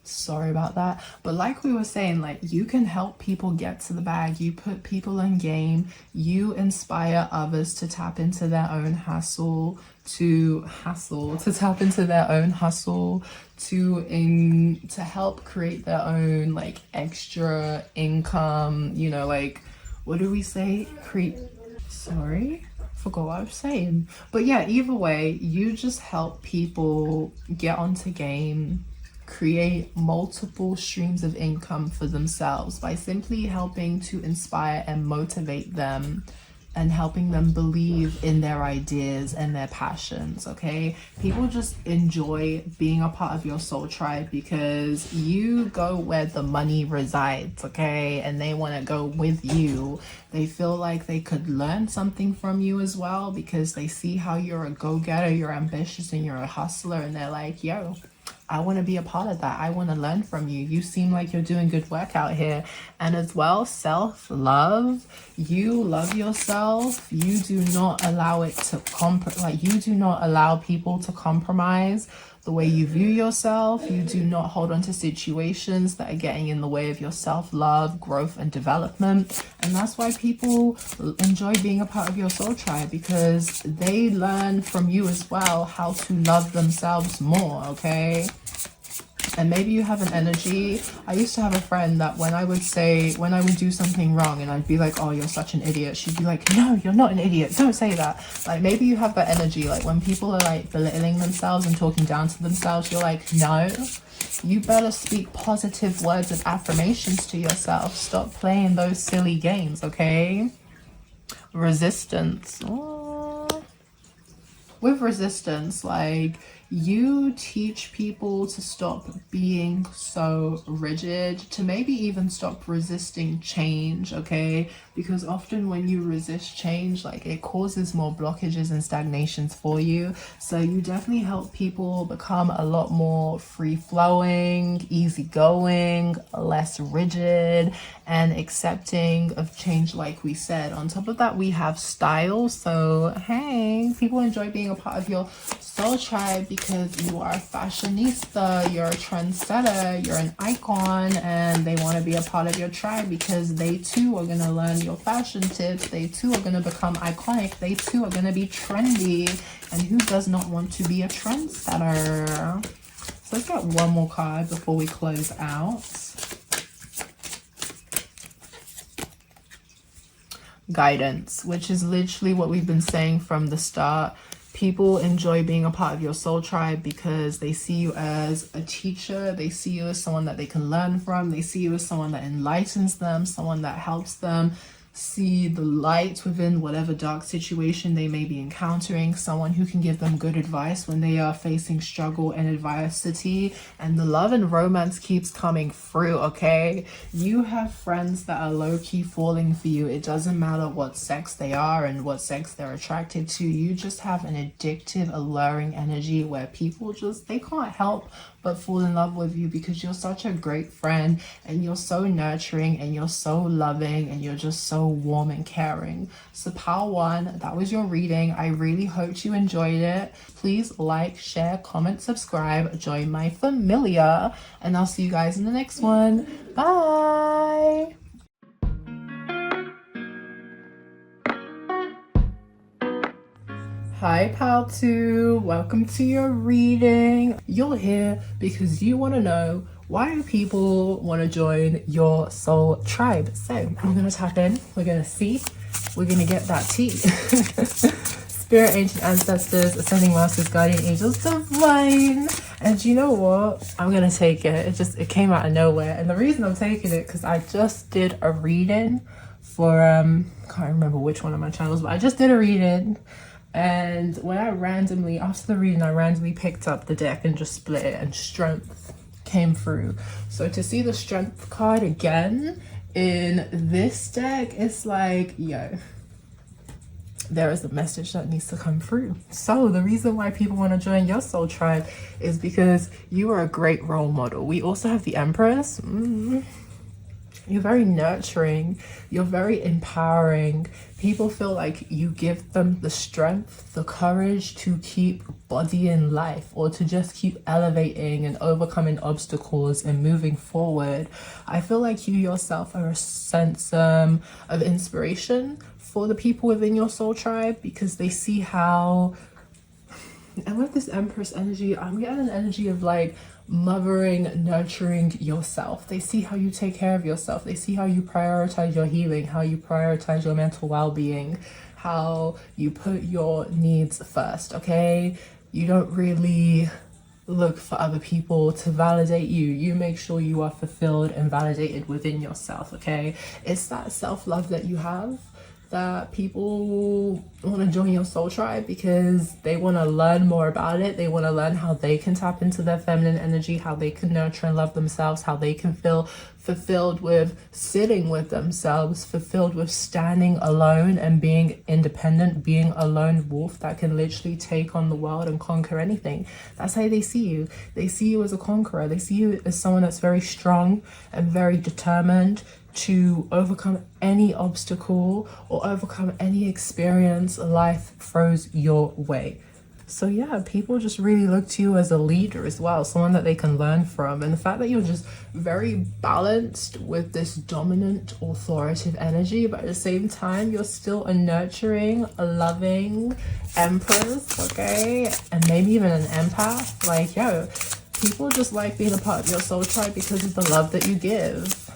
Speaker 1: Sorry about that. But like we were saying, like, you can help people get to the bag. You put people in game. You inspire others to tap into their own to tap into their own hustle, to help create their own like extra income, you know, like, what do we say? Forgot what I was saying. But yeah, either way, you just help people get onto game, create multiple streams of income for themselves by simply helping to inspire and motivate them and helping them believe in their ideas and their passions. Okay, people just enjoy being a part of your soul tribe because you go where the money resides. Okay, and they want to go with you. They feel like they could learn something from you as well, because they see how you're a go-getter, you're ambitious, and you're a hustler, and they're like, yo, I want to be a part of that. I want to learn from you. You seem like you're doing good work out here. And as well, self-love. You love yourself. You do not allow it to you do not allow people to compromise the way you view yourself. You do not hold on to situations that are getting in the way of your self-love, growth, and development. And that's why people enjoy being a part of your soul tribe, because they learn from you as well how to love themselves more. Okay, and maybe you have an energy. I used to have a friend that when I would do something wrong and I'd be like, oh, you're such an idiot, she'd be like, no, you're not an idiot, don't say that. Like, maybe you have that energy, like when people are like belittling themselves and talking down to themselves, you're like, no, you better speak positive words of affirmations to yourself. Stop playing those silly games. Okay, resistance. With resistance, like, you teach people to stop being so rigid, to maybe even stop resisting change. Okay, because often when you resist change, like, it causes more blockages and stagnations for you. So you definitely help people become a lot more free-flowing, easygoing, less rigid, and accepting of change, like we said. On top of that, we have style. So hey, people enjoy being a part of your soul tribe because you are a fashionista, you're a trendsetter, you're an icon, and they want to be a part of your tribe because they too are going to learn your fashion tips. They too are going to become iconic. They too are going to be trendy. And who does not want to be a trendsetter? So let's get one more card before we close out. Guidance, which is literally what we've been saying from the start. People enjoy being a part of your soul tribe because they see you as a teacher. They see you as someone that they can learn from. They see you as someone that enlightens them, someone that helps them see the light within whatever dark situation they may be encountering, someone who can give them good advice when they are facing struggle and adversity. And the love and romance keeps coming through, okay? You have friends that are low-key falling for you. It doesn't matter what sex they are and what sex they're attracted to. You just have an addictive, alluring energy where people just, they can't help but fall in love with you because you're such a great friend and you're so nurturing and you're so loving and you're just so warm and caring. So pile 1, that was your reading. I really hope you enjoyed it. Please like, share, comment, subscribe, join my familia, and I'll see you guys in the next one. Bye. Hi pal 2, welcome to your reading. You're here because you want to know why do people want to join your soul tribe. So I'm going to tap in, we're going to see, we're going to get that tea. Spirit, ancient ancestors, ascending masters, guardian angels, divine. And you know what, I'm going to take it. It came out of nowhere. And the reason I'm taking it because I just did a reading for can't remember which one of my channels, but I just did a reading. And when after the reading, I randomly picked up the deck and just split it, and strength came through. So to see the strength card again in this deck, it's like, yo, there is a message that needs to come through. So the reason why people want to join your soul tribe is because you are a great role model. We also have the Empress. You're very nurturing, you're very empowering. People feel like you give them the strength, the courage to keep bodying life, or to just keep elevating and overcoming obstacles and moving forward. I feel like you yourself are a sense of inspiration for the people within your soul tribe, because they see how, and with this Empress energy, I'm getting an energy of like mothering, nurturing yourself. They see how you take care of yourself. They see how you prioritize your healing, how you prioritize your mental well-being, how you put your needs first, okay? You don't really look for other people to validate you. You make sure you are fulfilled and validated within yourself, okay? It's that self-love that you have that people want to join your soul tribe because they want to learn more about it. They want to learn how they can tap into their feminine energy, how they can nurture and love themselves, how they can feel fulfilled with sitting with themselves, fulfilled with standing alone and being independent, being a lone wolf that can literally take on the world and conquer anything. That's how they see you. They see you as a conqueror. They see you as someone that's very strong and very determined to overcome any obstacle or overcome any experience life throws your way. So yeah, people just really look to you as a leader as well, someone that they can learn from. And the fact that you're just very balanced with this dominant, authoritative energy, but at the same time, you're still a nurturing, a loving Empress, okay? And maybe even an empath. Like, yo, people just like being a part of your soul tribe because of the love that you give.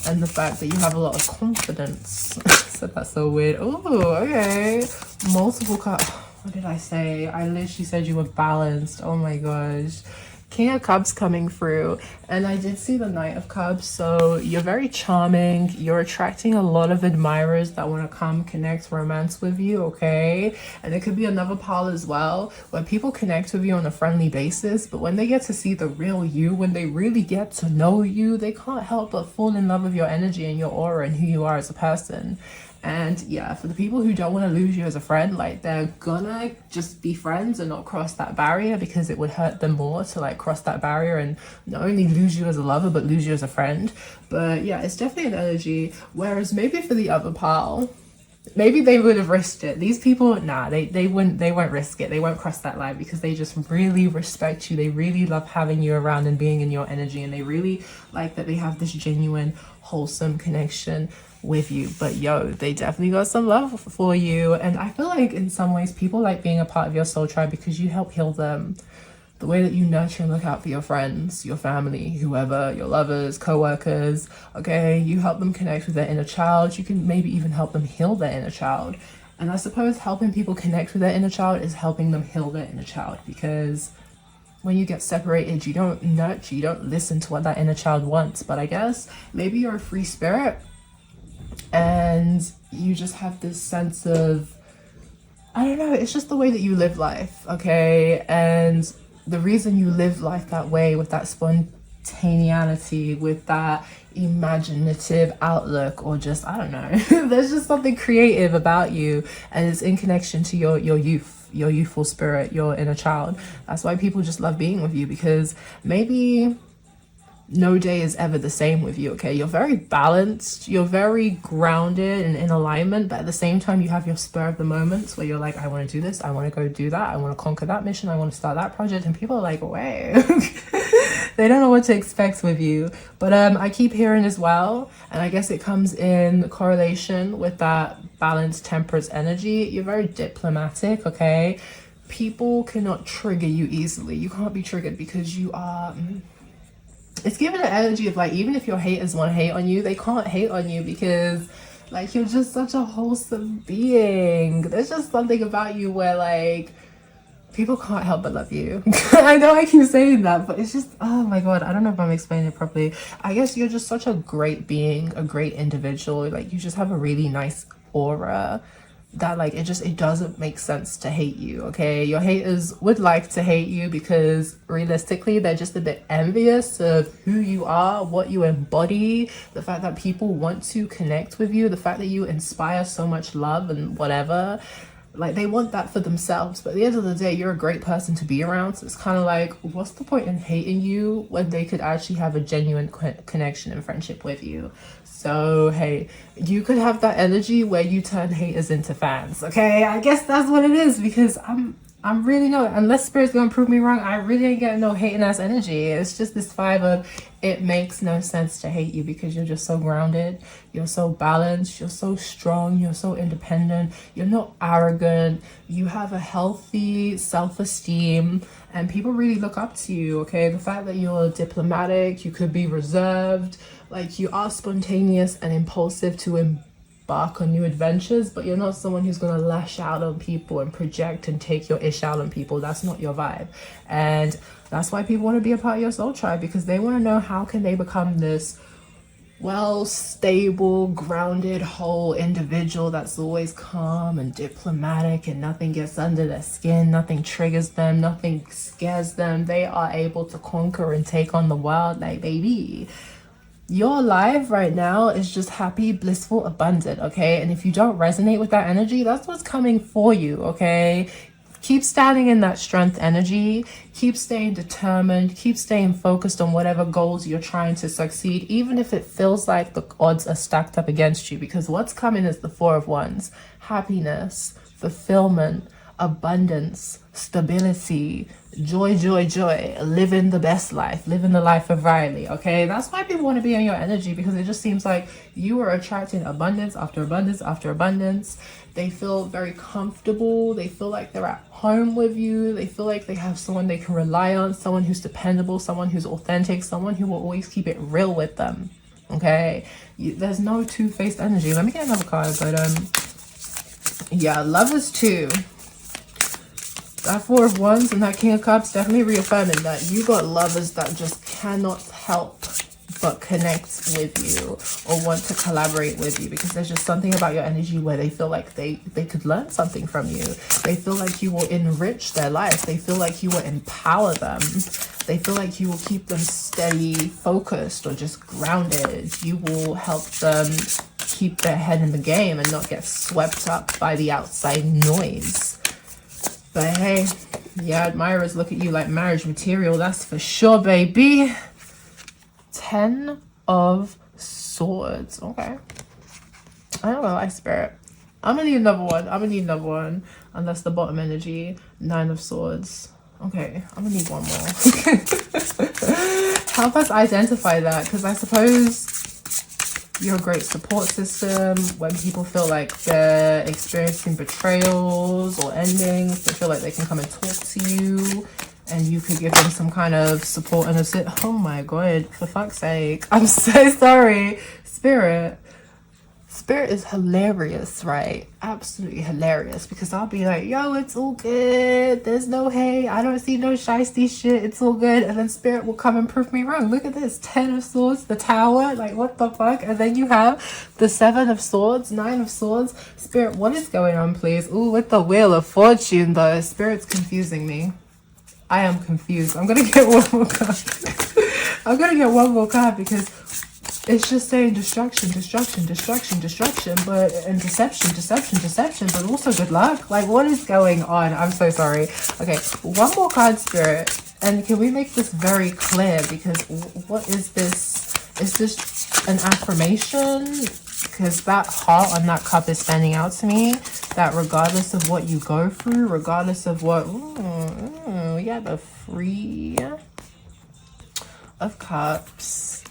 Speaker 1: And the fact that you have a lot of confidence. So that's so weird. Oh, okay. Multiple cards. What did I say? I literally said you were balanced. Oh my gosh. King of Cups coming through, and I did see the Knight of Cups. So you're very charming, you're attracting a lot of admirers that want to come connect romance with you, okay? And it could be another pile as well where people connect with you on a friendly basis, but when they get to see the real you, when they really get to know you, they can't help but fall in love with your energy and your aura and who you are as a person. And yeah, for the people who don't want to lose you as a friend, like they're gonna just be friends and not cross that barrier, because it would hurt them more to like cross that barrier and not only lose you as a lover but lose you as a friend. But yeah, it's definitely an energy. Whereas maybe for the other pile, maybe they would have risked it. These people, nah, they won't risk it. They won't cross that line because they just really respect you. They really love having you around and being in your energy, and they really like that they have this genuine, wholesome connection with you. But yo, they definitely got some love for you. And I feel like in some ways people like being a part of your soul tribe because you help heal them. The way that you nurture and look out for your friends, your family, whoever, your lovers, co-workers, okay? You help them connect with their inner child. You can maybe even help them heal their inner child. And I suppose helping people connect with their inner child is helping them heal their inner child, because when you get separated, you don't nurture, you don't listen to what that inner child wants. But I guess maybe you're a free spirit and you just have this sense of, I don't know, it's just the way that you live life, okay? And the reason you live life that way, with that spontaneity, with that imaginative outlook, or just, I don't know, there's just something creative about you, and it's in connection to your youth, your youthful spirit, your inner child. That's why people just love being with you, because maybe no day is ever the same with you, okay? You're very balanced, you're very grounded and in alignment, but at the same time you have your spur of the moments where you're like, I want to do this, I want to go do that, I want to conquer that mission, I want to start that project, and people are like, wait. They don't know what to expect with you. But I keep hearing as well, and I guess it comes in correlation with that balanced temperance energy. You're very diplomatic, okay? People cannot trigger you easily. You can't be triggered because you are, it's given an energy of like, even if your haters want to hate on you, they can't hate on you because like you're just such a wholesome being. There's just something about you where like people can't help but love you. I know I keep saying that, but it's just, oh my god, I don't know if I'm explaining it properly. I guess you're just such a great being, a great individual. Like you just have a really nice aura that like it doesn't make sense to hate you, okay? Your haters would like to hate you because realistically they're just a bit envious of who you are, what you embody, the fact that people want to connect with you, the fact that you inspire so much love and whatever. Like they want that for themselves, but at the end of the day you're a great person to be around. So it's kind of like, what's the point in hating you when they could actually have a genuine connection and friendship with you? So hey, you could have that energy where you turn haters into fans, okay? I guess that's what it is, because I'm really not, unless spirit's gonna prove me wrong, I really ain't getting no hating ass energy. It's just this vibe of, it makes no sense to hate you because you're just so grounded, you're so balanced, you're so strong, you're so independent, you're not arrogant, you have a healthy self-esteem, and people really look up to you, okay? The fact that you're diplomatic, you could be reserved, like you are spontaneous and impulsive to embark on new adventures, but you're not someone who's gonna lash out on people and project and take your ish out on people. That's not your vibe. And that's why people want to be a part of your soul tribe, because they want to know how can they become this well, stable, grounded, whole individual that's always calm and diplomatic, and nothing gets under their skin, nothing triggers them, nothing scares them. They are able to conquer and take on the world. Like, baby, your life right now is just happy, blissful, abundant, okay? And if you don't resonate with that energy, that's what's coming for you, okay? Keep standing in that strength energy, keep staying determined, keep staying focused on whatever goals you're trying to succeed, even if it feels like the odds are stacked up against you, because what's coming is the Four of Wands: happiness, fulfillment, abundance, stability, joy, joy, joy, living the best life, living the life of Riley, okay? That's why people want to be in your energy, because it just seems like you are attracting abundance after abundance after abundance. They feel very comfortable, they feel like they're at home with you, they feel like they have someone they can rely on, someone who's dependable, someone who's authentic, someone who will always keep it real with them, okay? There's no two-faced energy. Let me get another card, but yeah, Lovers too. That Four of Wands and that King of Cups definitely reaffirming that you got lovers that just cannot help but connect with you or want to collaborate with you, because there's just something about your energy where they feel like they could learn something from you. They feel like you will enrich their life. They feel like you will empower them. They feel like you will keep them steady, focused, or just grounded. You will help them keep their head in the game and not get swept up by the outside noise. But hey, yeah, admirers look at you like marriage material, that's for sure, baby. 10 of Swords. Okay. I don't know, I spirit. I'm gonna need another one. I'm gonna need another one. Unless the bottom energy, 9 of Swords. Okay, I'm gonna need one more. Help us identify that, because I suppose you're a great support system when people feel like they're experiencing betrayals or endings. They feel like they can come and talk to you and you could give them some kind of support and assist. Oh my god, for fuck's sake. I'm so sorry. Spirit is hilarious, right? Absolutely hilarious, because I'll be like, yo, it's all good, there's no hate, I don't see no shiesty shit, it's all good, and then Spirit will come and prove me wrong. Look at this, 10 of Swords, the Tower, like what the fuck? And then you have the 7 of Swords, 9 of Swords. Spirit, what is going on, please? Ooh, with the Wheel of Fortune though, Spirit's confusing me. I am confused. I'm gonna get one more card. I'm gonna get one more card, because it's just saying destruction, destruction, destruction, destruction, but and deception, deception, deception, but also good luck. Like, what is going on? I'm so sorry. Okay, one more card, Spirit, and can we make this very clear? Because what is this? Is this an affirmation? Because that heart on that cup is standing out to me. That regardless of what you go through, regardless of what, we got the 3 of Cups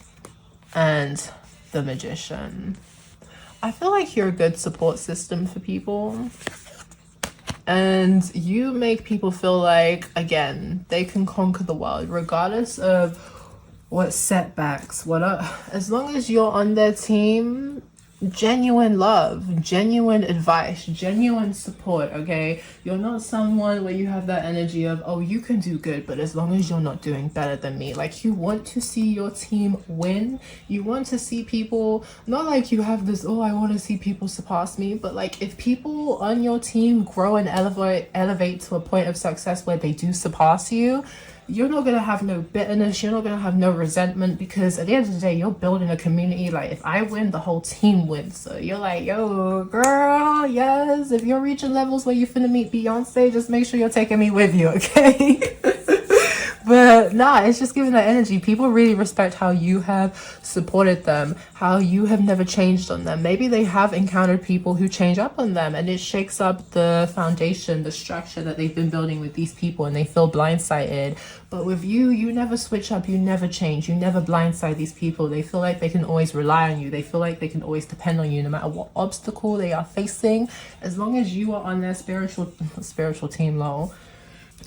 Speaker 1: and the Magician. I feel like you're a good support system for people, and you make people feel like, again, they can conquer the world regardless of what setbacks, as long as you're on their team. Genuine love, genuine advice, genuine support. Okay, you're not someone where you have that energy of, oh, you can do good, but as long as you're not doing better than me. Like, you want to see your team win. You want to see people, not like you have this, oh, I want to see people surpass me, but like, if people on your team grow and elevate to a point of success where they do surpass you, you're not gonna have no bitterness, you're not gonna have no resentment, because at the end of the day, you're building a community. Like, if I win, the whole team wins. So you're like, yo, girl, yes, if you're reaching levels where you're finna meet Beyonce, just make sure you're taking me with you, okay? But nah, it's just giving that energy. People really respect how you have supported them, how you have never changed on them. Maybe they have encountered people who change up on them, and it shakes up the foundation, the structure that they've been building with these people, and they feel blindsided. But with you, you never switch up, you never change, you never blindside these people. They feel like they can always rely on you. They feel like they can always depend on you, no matter what obstacle they are facing. As long as you are on their spiritual team, lol.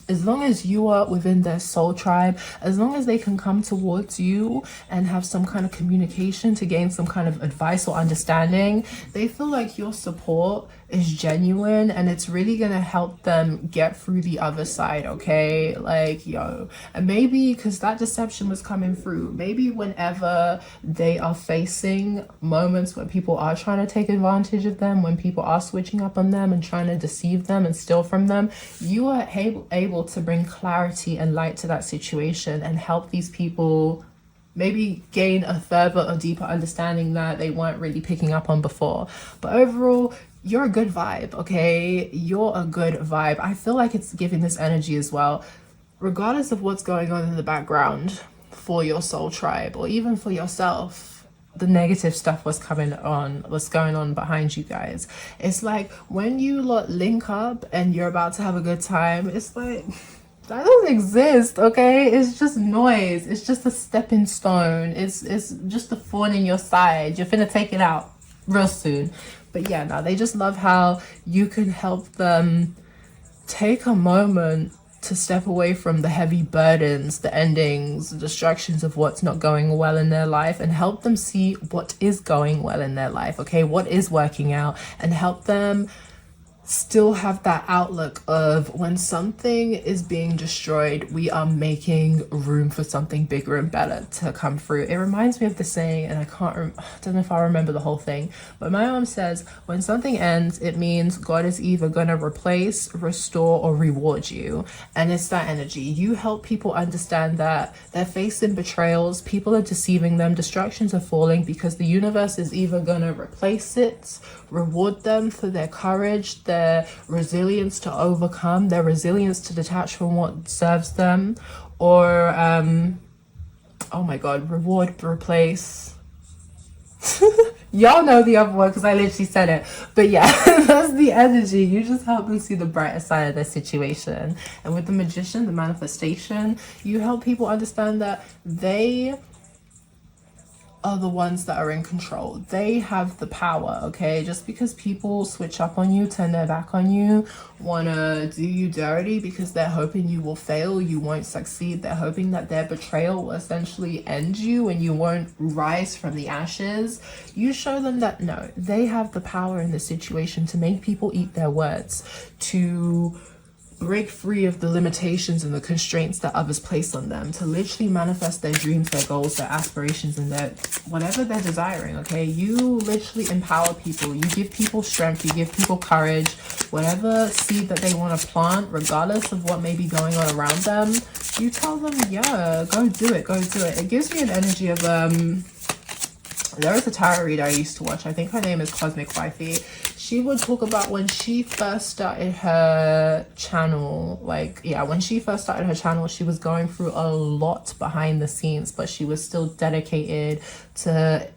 Speaker 1: As long as you are within their soul tribe, as long as they can come towards you and have some kind of communication to gain some kind of advice or understanding, they feel like your support is genuine, and it's really gonna help them get through the other side, okay? Like, yo, and maybe because that deception was coming through, maybe whenever they are facing moments where people are trying to take advantage of them, when people are switching up on them and trying to deceive them and steal from them, you are able to bring clarity and light to that situation and help these people maybe gain a further or deeper understanding that they weren't really picking up on before. But overall, you're a good vibe, okay? You're a good vibe. I feel like it's giving this energy as well, regardless of what's going on in the background for your soul tribe, or even for yourself. The negative stuff was going on behind you guys. It's like when you lot link up and you're about to have a good time, it's like, that doesn't exist, okay? It's just noise. It's just a stepping stone. It's just a thorn in your side. You're finna take it out real soon. But yeah, no, they just love how you can help them take a moment to step away from the heavy burdens, the endings, the distractions of what's not going well in their life, and help them see what is going well in their life, okay? What is working out, and help them still have that outlook of, when something is being destroyed, we are making room for something bigger and better to come through. It reminds me of the saying, and I don't know if I remember the whole thing, but my mom says, when something ends, it means God is either gonna replace, restore, or reward you. And it's that energy. You help people understand that they're facing betrayals, people are deceiving them, distractions are falling, because the universe is either gonna replace it, reward them for their courage, their resilience to overcome, their resilience to detach from what serves them, or oh my god, reward, replace. Y'all know the other one because I literally said it. But yeah, that's the energy. You just help them see the brighter side of their situation. And with the magician, the manifestation, you help people understand that they are the ones that are in control. They have the power, okay? Just because people switch up on you, turn their back on you, want to do you dirty because they're hoping you will fail, you won't succeed, they're hoping that their betrayal will essentially end you and you won't rise from the ashes, you show them that no, they have the power in the situation to make people eat their words, to break free of the limitations and the constraints that others place on them, to literally manifest their dreams, their goals, their aspirations, and their whatever they're desiring. Okay, you literally empower people, you give people strength, you give people courage. Whatever seed that they want to plant, regardless of what may be going on around them, you tell them, yeah, go do it, go do it. It gives me an energy of there was a tarot reader I used to watch, I think her name is Cosmic Wifey. She would talk about when she first started her channel, when she first started her channel, she was going through a lot behind the scenes, but she was still dedicated to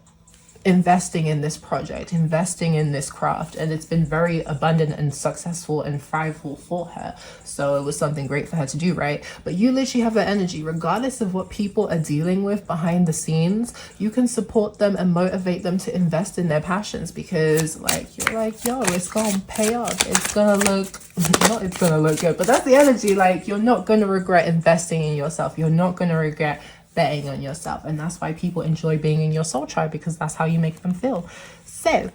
Speaker 1: investing in this project, investing in this craft, and it's been very abundant and successful and thriveful for her. So it was something great for her to do, right? But you literally have that energy, regardless of what people are dealing with behind the scenes, you can support them and motivate them to invest in their passions, because you're like, yo, it's gonna pay off, it's gonna look not it's gonna look good, but that's the energy. You're not gonna regret investing in yourself, you're not gonna regret betting on yourself, and that's why people enjoy being in your soul tribe, because that's how you make them feel. So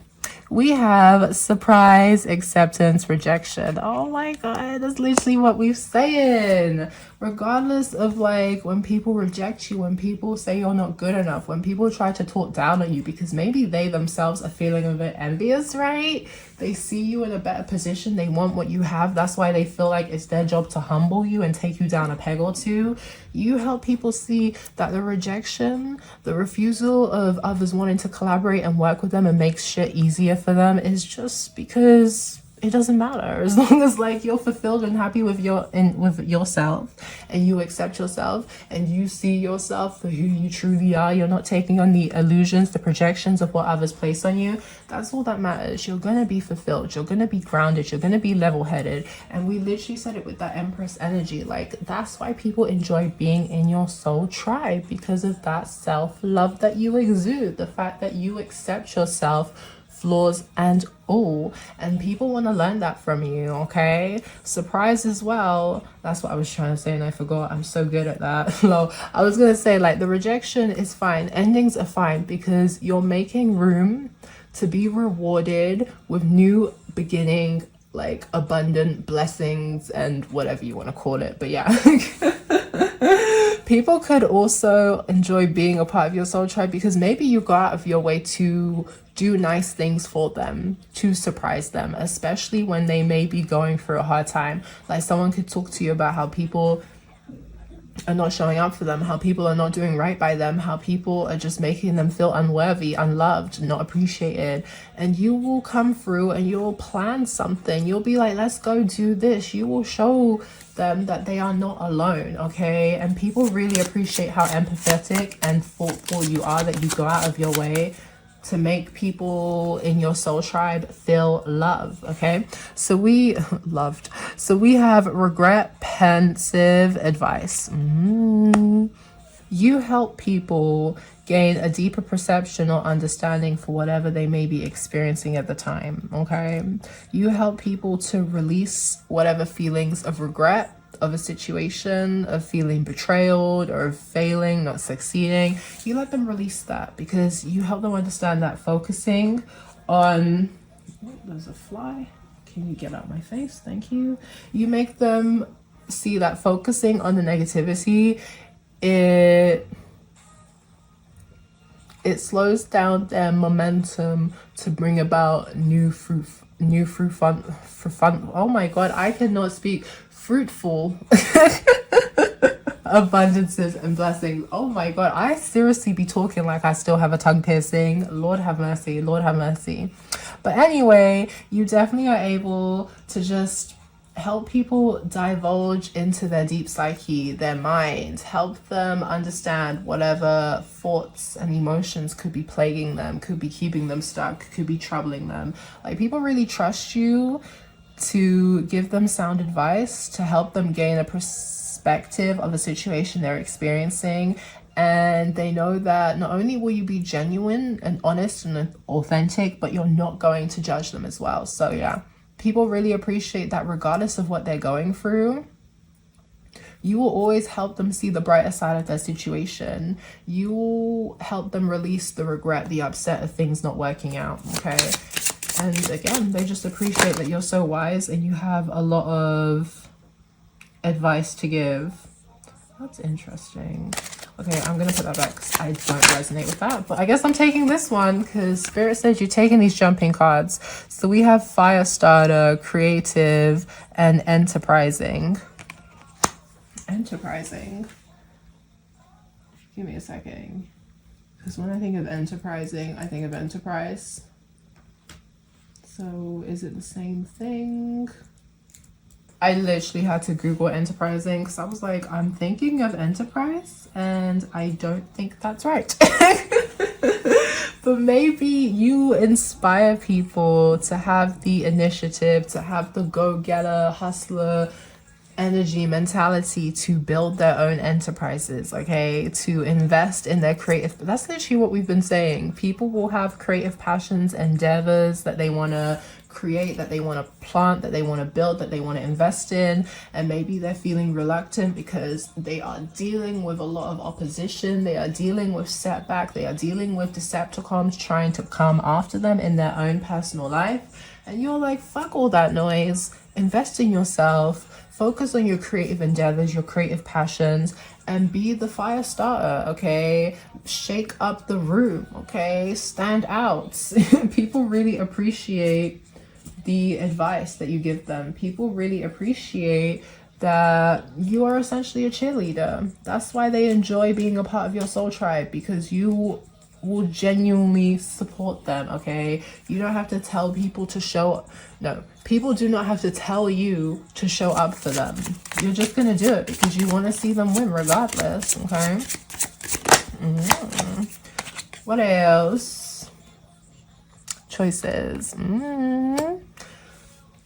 Speaker 1: we have surprise, acceptance, rejection. Oh my god, that's literally what we're saying. Regardless of when people reject you, when people say you're not good enough, when people try to talk down on you because maybe they themselves are feeling a bit envious, right? They see you in a better position, they want what you have, that's why they feel like it's their job to humble you and take you down a peg or two. You help people see that the rejection, the refusal of others wanting to collaborate and work with them and make shit easier for them is just because it doesn't matter, as long as you're fulfilled and happy with yourself, and you accept yourself and you see yourself for who you truly are. You're not taking on the illusions, the projections of what others place on you. That's all that matters. You're gonna be fulfilled, you're gonna be grounded, you're gonna be level-headed. And we literally said it with that Empress energy. That's why people enjoy being in your soul tribe, because of that self-love that you exude, the fact that you accept yourself, flaws and all, and people want to learn that from you. Okay, surprise as well, that's what I was trying to say and I forgot. I'm so good at that. No, I was gonna say the rejection is fine, endings are fine, because you're making room to be rewarded with new beginning, abundant blessings and whatever you want to call it. But yeah, people could also enjoy being a part of your soul tribe because maybe you go out of your way to do nice things for them, to surprise them, especially when they may be going through a hard time. Someone could talk to you about how people are not showing up for them, how people are not doing right by them, how people are just making them feel unworthy, unloved, not appreciated. And you will come through and you'll plan something. You'll be like, let's go do this. You will show them that they are not alone, okay? And people really appreciate how empathetic and thoughtful you are, that you go out of your way to make people in your soul tribe feel love. Okay, so we have regret, pensive, advice. You help people gain a deeper perception or understanding for whatever they may be experiencing at the time. Okay, you help people to release whatever feelings of regret of a situation, of feeling betrayed or of failing, not succeeding. You let them release that, because you help them understand that focusing on, there's a fly, can you get out my face, thank you. You make them see that focusing on the negativity, it slows down their momentum to bring about new fruit fun. Oh my god, I cannot speak. Fruitful abundances and blessings. Oh my god, I seriously be talking like I still have a tongue piercing. Lord have mercy, Lord have mercy. But anyway, you definitely are able to just help people divulge into their deep psyche, their mind, help them understand whatever thoughts and emotions could be plaguing them, could be keeping them stuck, could be troubling them. Like, people really trust you to give them sound advice, to help them gain a perspective of the situation they're experiencing. And they know that not only will you be genuine and honest and authentic, but you're not going to judge them as well. So yeah, people really appreciate that regardless of what they're going through. You will always help them see the brighter side of their situation. You will help them release the regret, the upset of things not working out, okay? And again, they just appreciate that you're so wise and you have a lot of advice to give. That's interesting. Okay, I'm gonna put that back because I don't resonate with that. But I guess I'm taking this one because Spirit says you're taking these jumping cards. So we have fire starter, creative, and enterprising. Enterprising. Give me a second. Because when I think of enterprising, I think of enterprise. So is it the same thing? I literally had to Google enterprising because I was like, I'm thinking of enterprise and I don't think that's right. But maybe you inspire people to have the initiative, to have the go-getter, hustler energy, mentality to build their own enterprises, okay? To invest in their creative. That's literally what we've been saying. People will have creative passions, endeavors that they want to create, that they want to plant, that they want to build, that they want to invest in, and maybe they're feeling reluctant because they are dealing with a lot of opposition, they are dealing with setback, they are dealing with Decepticons trying to come after them in their own personal life, and you're like, fuck all that noise, invest in yourself, focus on your creative endeavors, your creative passions, and be the fire starter, okay? Shake up the room, okay? Stand out. People really appreciate the advice that you give them. People really appreciate that you are essentially a cheerleader. That's why they enjoy being a part of your soul tribe, because you will genuinely support them, okay? You don't have to tell people to show, no, people do not have to tell you to show up for them. You're just gonna do it because you want to see them win regardless, okay? What else? Choices.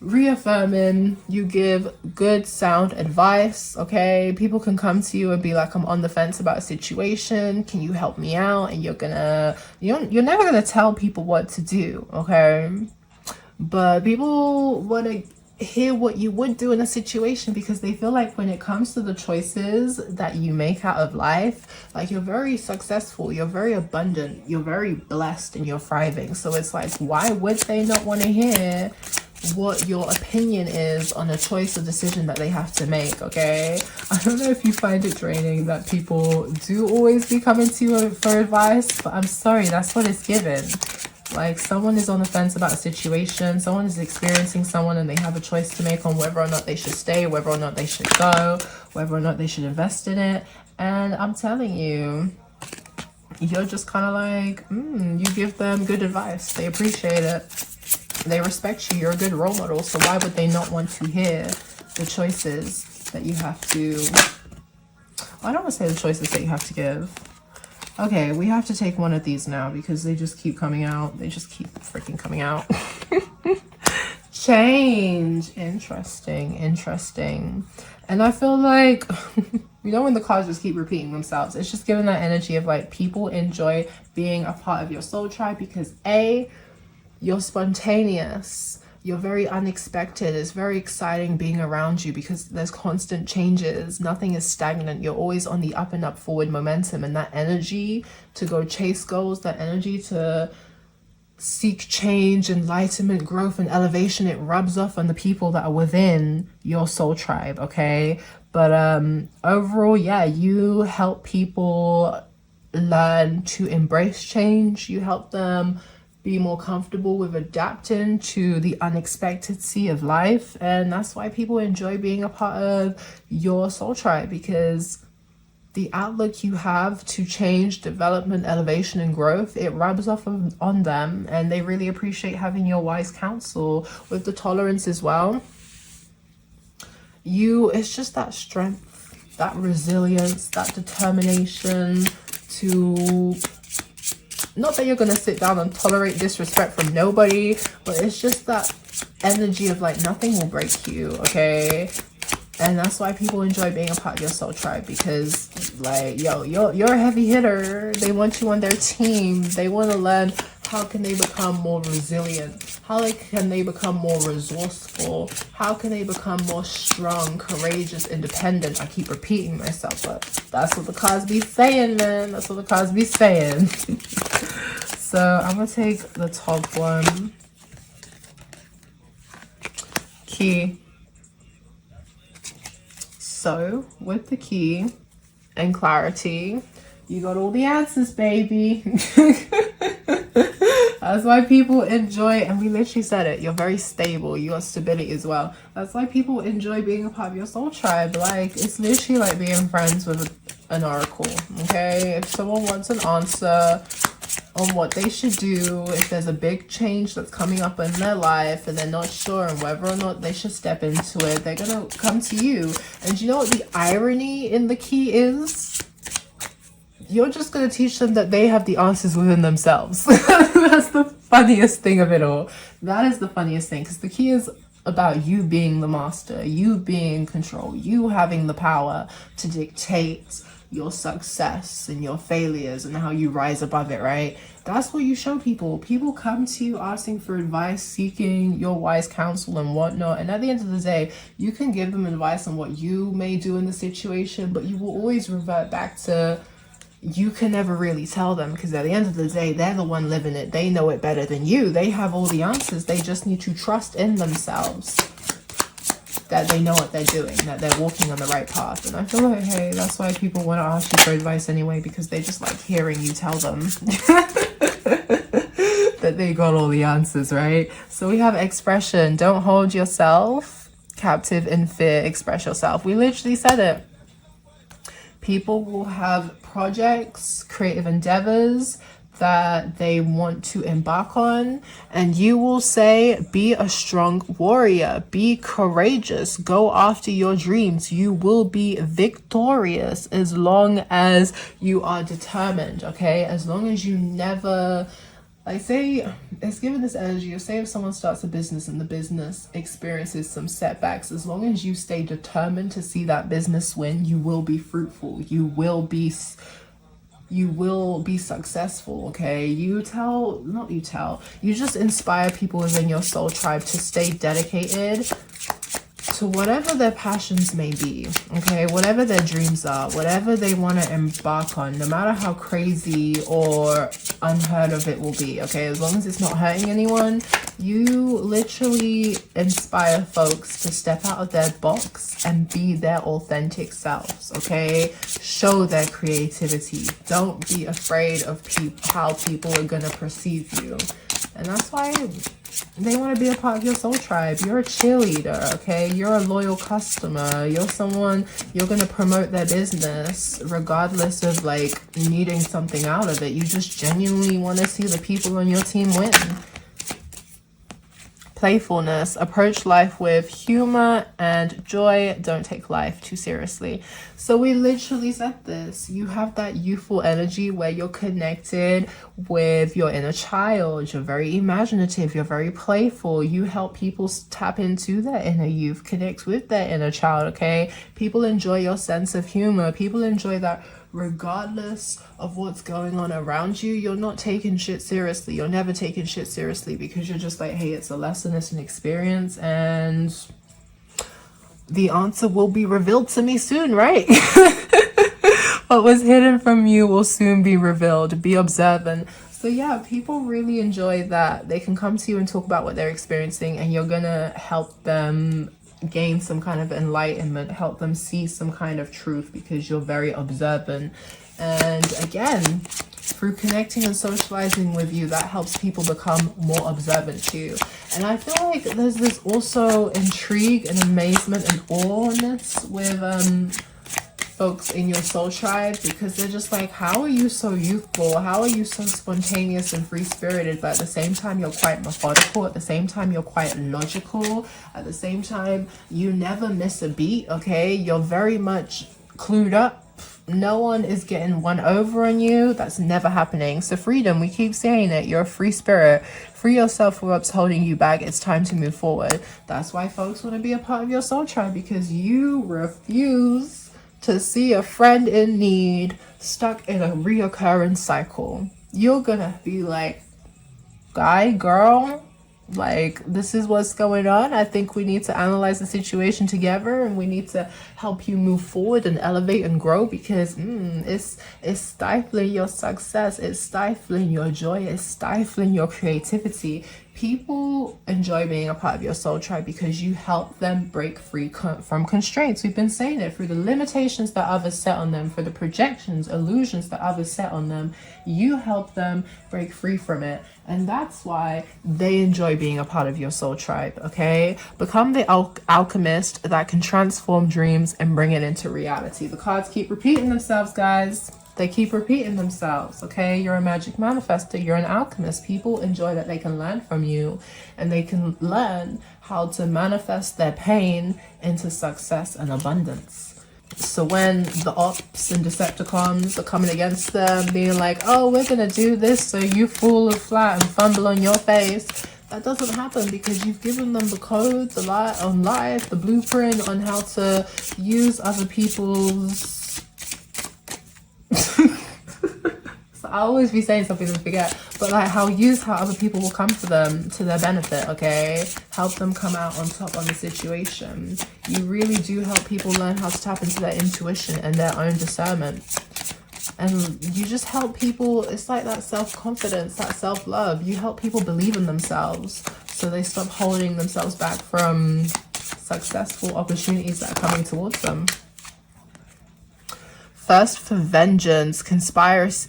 Speaker 1: Reaffirming, you give good sound advice, okay? People can come to you and be like, I'm on the fence about a situation, can you help me out? And you're never gonna tell people what to do, okay? But people want to hear what you would do in a situation because they feel like when it comes to the choices that you make out of life, like, you're very successful, you're very abundant, you're very blessed, and you're thriving. So it's like, why would they not want to hear what your opinion is on a choice or decision that they have to make, okay? I don't know if you find it draining that people do always be coming to you for advice, but I'm sorry, that's what it's given. Like, someone is on the fence about a situation, someone is experiencing someone, and they have a choice to make on whether or not they should stay, whether or not they should go, whether or not they should invest in it. And I'm telling you, you're just kind of like, you give them good advice. They appreciate it. They respect you. You're a good role model. So why would they not want to hear the choices that you have to... I don't want to say the choices that you have to give. Okay, we have to take one of these now because they just keep coming out. They just keep freaking coming out. Change. Interesting. Interesting. And I feel like, you know, when the cards just keep repeating themselves, it's just giving that energy of like, people enjoy being a part of your soul tribe because A, you're spontaneous. You're very unexpected. It's very exciting being around you because there's constant changes. Nothing is stagnant. You're always on the up and up forward momentum, and that energy to go chase goals, that energy to seek change, enlightenment, growth, and elevation, it rubs off on the people that are within your soul tribe, okay? But overall, yeah, you help people learn to embrace change. You help them be more comfortable with adapting to the unexpectedcy of life. And that's why people enjoy being a part of your soul tribe, because the outlook you have to change, development, elevation, and growth, it rubs off on them, and they really appreciate having your wise counsel with the tolerance as well. it's just that strength, that resilience, that determination to, not that you're gonna sit down and tolerate disrespect from nobody, but it's just that energy of like, nothing will break you, okay? And that's why people enjoy being a part of your soul tribe, because like, yo, you're a heavy hitter. They want you on their team. They want to learn how can they become more resilient, how can they become more resourceful, how can they become more strong, courageous, independent. I keep repeating myself, but that's what the cards be saying, man. That's what the cards be saying. So I'm gonna take the top one, key. So with the key and clarity, you got all the answers, baby. That's why people enjoy, and we literally said it, you're very stable, you got stability as well. That's why people enjoy being a part of your soul tribe. Like, it's literally like being friends with an oracle, okay? If someone wants an answer on what they should do, if there's a big change that's coming up in their life and they're not sure on whether or not they should step into it, they're gonna come to you. And you know what the irony in the key is? You're just gonna teach them that they have the answers within themselves. That's the funniest thing of it all. That is the funniest thing, because the key is about you being the master, you being in control, you having the power to dictate your success and your failures and how you rise above it, right? That's what you show people. People come to you asking for advice, seeking your wise counsel and whatnot. And at the end of the day, you can give them advice on what you may do in the situation, but you will always revert back to, you can never really tell them, because at the end of the day, they're the one living it. They know it better than you. They have all the answers. They just need to trust in themselves that they know what they're doing, that they're walking on the right path. And I feel like, hey, that's why people want to ask you for advice anyway, because they just like hearing you tell them that they got all the answers, right? So we have expression. Don't hold yourself captive in fear. Express yourself. We literally said it. People will have projects, creative endeavors that they want to embark on, and you will say, be a strong warrior, be courageous, go after your dreams. You will be victorious as long as you are determined, okay? As long as you never, like, say, it's given this energy, or say if someone starts a business and the business experiences some setbacks, as long as you stay determined to see that business win, you will be fruitful, you will be successful, okay? You just inspire people within your soul tribe to stay dedicated to whatever their passions may be, okay? Whatever their dreams are, whatever they want to embark on, no matter how crazy or unheard of it will be, okay? As long as it's not hurting anyone, you literally inspire folks to step out of their box and be their authentic selves, okay? Show their creativity. Don't be afraid of how people are gonna perceive you. And that's why they want to be a part of your soul tribe. You're a cheerleader, okay? You're a loyal customer. You're someone, you're going to promote their business regardless of like needing something out of it. You just genuinely want to see the people on your team win. Playfulness. Approach life with humor and joy. Don't take life too seriously. So we literally said this. You have that youthful energy where you're connected with your inner child. You're very imaginative. You're very playful. You help people tap into their inner youth, connect with their inner child, okay? People enjoy your sense of humor. People enjoy that regardless of what's going on around you. You're not taking shit seriously. You're never taking shit seriously, because you're just like, hey, it's a lesson, it's an experience, and the answer will be revealed to me soon, right? What was hidden from you will soon be revealed. Be observant. So yeah, people really enjoy that. They can come to you and talk about what they're experiencing, and you're gonna help them gain some kind of enlightenment, help them see some kind of truth, because you're very observant. And again, through connecting and socializing with you, that helps people become more observant too. And I feel like there's this also intrigue and amazement and awe-ness with folks in your soul tribe, because they're just like, how are you so youthful? How are you so spontaneous and free-spirited, but at the same time you're quite methodical, at the same time you're quite logical, at the same time you never miss a beat, okay? You're very much clued up. No one is getting one over on you. That's never happening. So freedom, we keep saying it. You're a free spirit. Free yourself from what's holding you back. It's time to move forward. That's why folks want to be a part of your soul tribe, because you refuse to see a friend in need stuck in a reoccurring cycle. You're gonna be like, guy, girl, like, this is what's going on. I think we need to analyze the situation together, and we need to help you move forward and elevate and grow, because it's stifling your success, it's stifling your joy, it's stifling your creativity. People enjoy being a part of your soul tribe because you help them break free from constraints. We've been saying it, through the limitations that others set on them, for the projections, illusions that others set on them. You help them break free from it. And that's why they enjoy being a part of your soul tribe, okay? Become the alchemist that can transform dreams and bring it into reality. The cards keep repeating themselves, guys. They keep repeating themselves, okay? You're a magic manifester. You're an alchemist. People enjoy that they can learn from you, and they can learn how to manifest their pain into success and abundance. So when the ops and Decepticons are coming against them, being like, oh, we're going to do this so you fall flat and fumble on your face, that doesn't happen, because you've given them the codes, a lot on life, the blueprint on how to use other people's... So I'll always be saying something and forget, but like how other people will come to them to their benefit, okay? Help them come out on top on the situation. You really do help people learn how to tap into their intuition and their own discernment. And you just help people, it's like that self-confidence, that self-love. You help people believe in themselves, so they stop holding themselves back from successful opportunities that are coming towards them. Thirst for vengeance, conspiracy,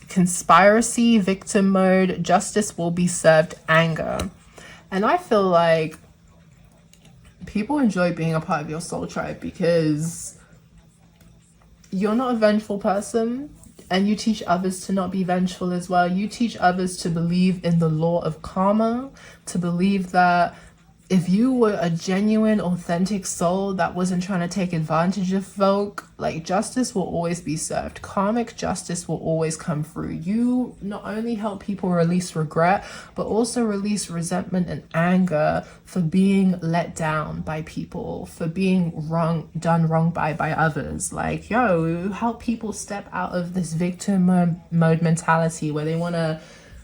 Speaker 1: victim mode, justice will be served, anger. And I feel like people enjoy being a part of your soul tribe because you're not a vengeful person, and you teach others to not be vengeful as well. You teach others to believe in the law of karma, to believe that if you were a genuine, authentic soul that wasn't trying to take advantage of folk, like, justice will always be served. Karmic justice will always come through. You not only help people release regret, but also release resentment and anger for being let down by people, for being done wrong by others. Like, yo, help people step out of this victim mode mentality where they want to,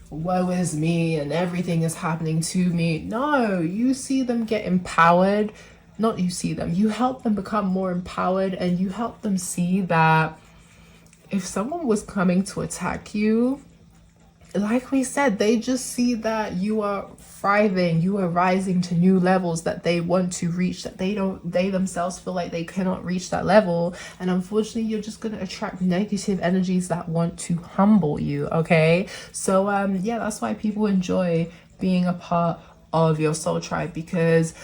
Speaker 1: woe is me and everything is happening to me. No, you see them get empowered. Not you see them, you help them become more empowered, and you help them see that if someone was coming to attack you, like we said, they just see that you are thriving, you are rising to new levels that they want to reach, that they themselves feel like they cannot reach that level. And unfortunately, you're just going to attract negative energies that want to humble you, okay? So yeah, that's why people enjoy being a part of your soul tribe, because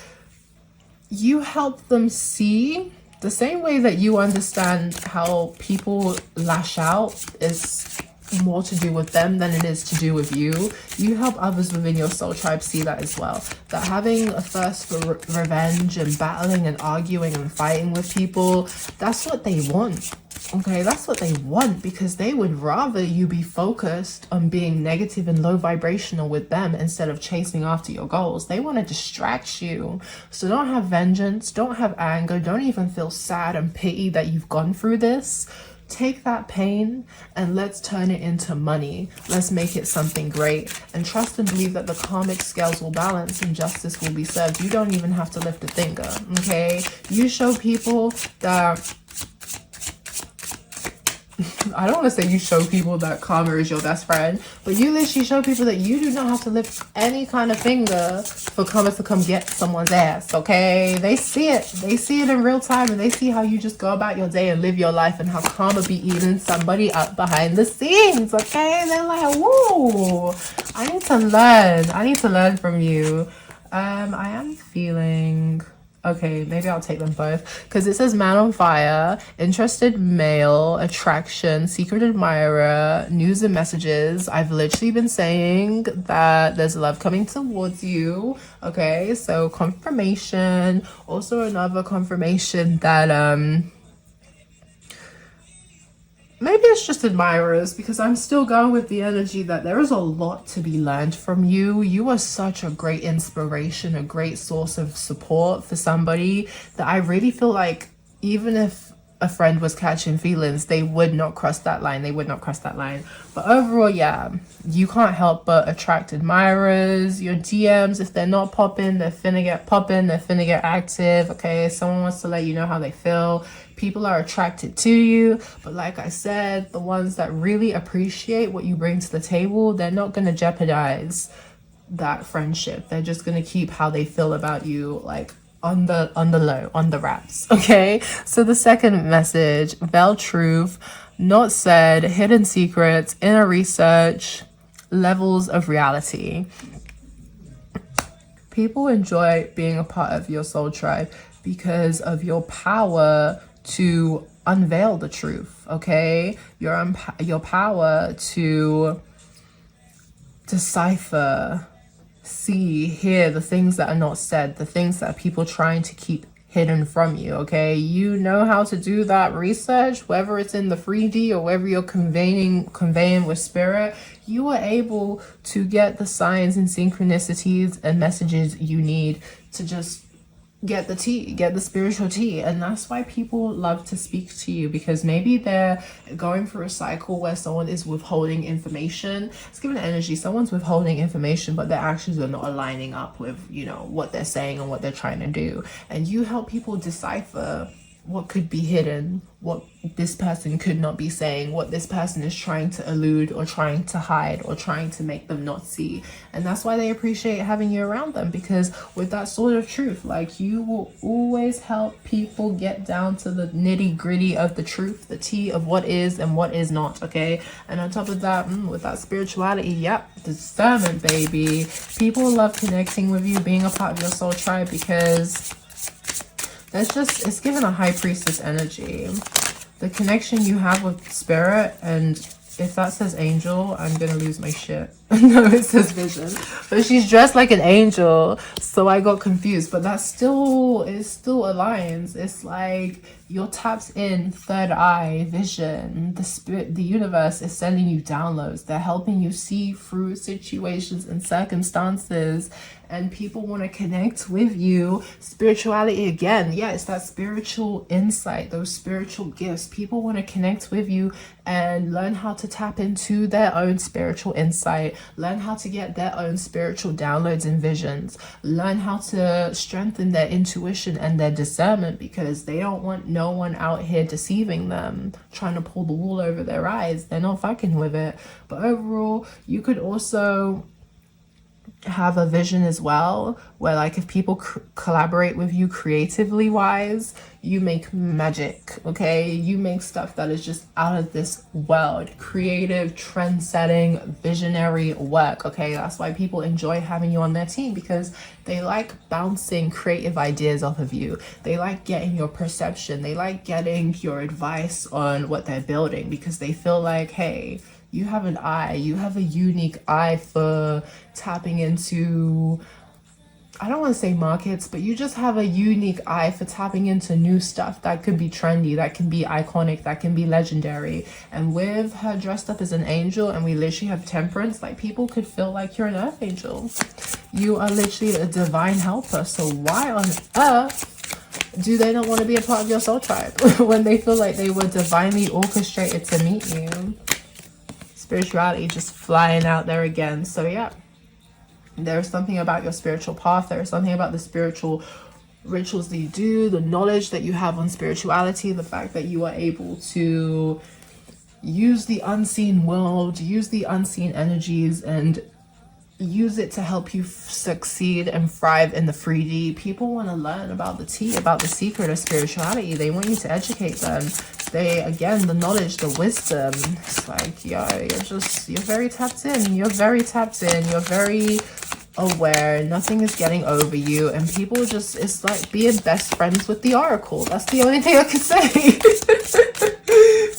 Speaker 1: you help them see the same way that you understand how people lash out is more to do with them than it is to do with you. You help others within your soul tribe see that as well, that having a thirst for revenge and battling and arguing and fighting with people, that's what they want, okay? That's what they want, because they would rather you be focused on being negative and low vibrational with them instead of chasing after your goals. They want to distract you. So don't have vengeance, don't have anger, don't even feel sad and pity that you've gone through this. Take that pain and let's turn it into money. Let's make it something great, and trust and believe that the karmic scales will balance and justice will be served. You don't even have to lift a finger, okay? You show people that I don't want to say you show people that karma is your best friend, but you literally show people that you do not have to lift any kind of finger for karma to come get someone's ass, okay? They see it. They see it in real time, and they see how you just go about your day and live your life, and how karma be eating somebody up behind the scenes, okay? They're like, whoa, I need to learn. I need to learn from you. I am feeling Okay, maybe I'll take them both because it says man on fire, interested male, attraction, secret admirer, news and messages. I've literally been saying that there's love coming towards you. Okay, so confirmation. Also another confirmation that maybe it's just admirers, because I'm still going with the energy that there is a lot to be learned from you. You are such a great inspiration, a great source of support for somebody that I really feel like even if a friend was catching feelings, they would not cross that line. They would not cross that line. But overall, yeah, you can't help but attract admirers. Your DMs, if they're not popping, they're finna get popping, they're finna get active. Okay, someone wants to let you know how they feel. People are attracted to you, but like I said, the ones that really appreciate what you bring to the table, they're not going to jeopardize that friendship. They're just going to keep how they feel about you, like on the low, on the wraps. Okay, so the second message: veiled truth, not said, hidden secrets, inner research, levels of reality. People enjoy being a part of your soul tribe because of your power to unveil the truth. Okay, your power to decipher, see, hear the things that are not said, the things that people trying to keep hidden from you. Okay, you know how to do that research, whether it's in the 3D or whether you're conveying with spirit. You are able to get the signs and synchronicities and messages you need to just get the tea, get the spiritual tea. And that's why people love to speak to you, because maybe they're going through a cycle where someone is withholding information. It's given energy, someone's withholding information, but their actions are not aligning up with, you know, what they're saying and what they're trying to do. And you help people decipher what could be hidden, what this person could not be saying, what this person is trying to elude or trying to hide or trying to make them not see. And that's why they appreciate having you around them, because with that sort of truth, like, you will always help people get down to the nitty gritty of the truth, the tea of what is and what is not. Okay, and on top of that, with that spirituality, yep, discernment, baby. People love connecting with you, being a part of your soul tribe, because it's given a high priestess energy. The connection you have with spirit, and if that says angel, I'm gonna lose my shit. No, it says vision, but she's dressed like an angel, so I got confused. But that still aligns. It's like you're tapped in, third eye vision. The spirit, the universe is sending you downloads. They're helping you see through situations and circumstances, and people want to connect with you. Spirituality again, yeah, it's that spiritual insight, those spiritual gifts. People want to connect with you and learn how to tap into their own spiritual insight, learn how to get their own spiritual downloads and visions, learn how to strengthen their intuition and their discernment, because they don't want no one out here deceiving them, trying to pull the wool over their eyes. They're not fucking with it. But overall, you could also have a vision as well, where like if people collaborate with you creatively wise, you make magic. Okay, you make stuff that is just out of this world, creative, trend-setting, visionary work. Okay, that's why people enjoy having you on their team, because they like bouncing creative ideas off of you. They like getting your perception, they like getting your advice on what they're building, because they feel like, hey, you have an eye, you have a unique eye for tapping into, I don't want to say markets, but you just have a unique eye for tapping into new stuff that could be trendy, that can be iconic, that can be legendary. And with her dressed up as an angel, and we literally have temperance, like, people could feel like you're an earth angel. You are literally a divine helper. So why on earth do they not want to be a part of your soul tribe when they feel like they were divinely orchestrated to meet you? Spirituality just flying out there again. So yeah, there's something about your spiritual path. There's something about the spiritual rituals that you do, the knowledge that you have on spirituality, the fact that you are able to use the unseen world, use the unseen energies, and use it to help you succeed and thrive in the 3D. People want to learn about the tea, about the secret of spirituality. They want you to educate them. They, again, the knowledge, the wisdom. It's like, yo, you're very tapped in. You're very tapped in. You're very aware, nothing is getting over you, and people just, it's like being best friends with the oracle. That's the only thing I can say.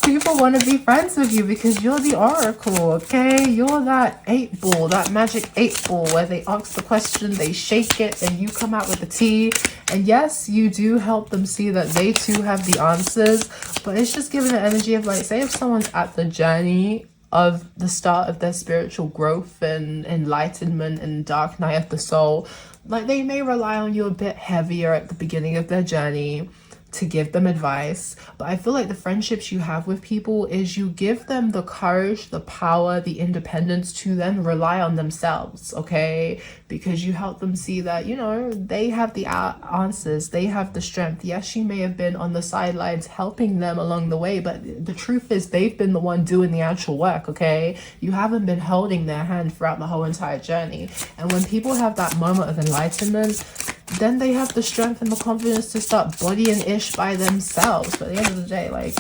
Speaker 1: People want to be friends with you because you're the oracle, okay? You're that 8-ball, that magic 8-ball where they ask the question, they shake it, and you come out with the tea. And yes, you do help them see that they too have the answers, but it's just giving the energy of like, say if someone's at the journey of the start of their spiritual growth and enlightenment and dark night of the soul, like they may rely on you a bit heavier at the beginning of their journey to give them advice. But I feel like the friendships you have with people is you give them the courage, the power, the independence to then rely on themselves, okay? Because you help them see that, you know, they have the answers, they have the strength. Yes, you may have been on the sidelines helping them along the way, but the truth is they've been the one doing the actual work, okay? You haven't been holding their hand throughout the whole entire journey. And when people have that moment of enlightenment, then they have the strength and the confidence to start bodying ish by themselves. But at the end of the day, like,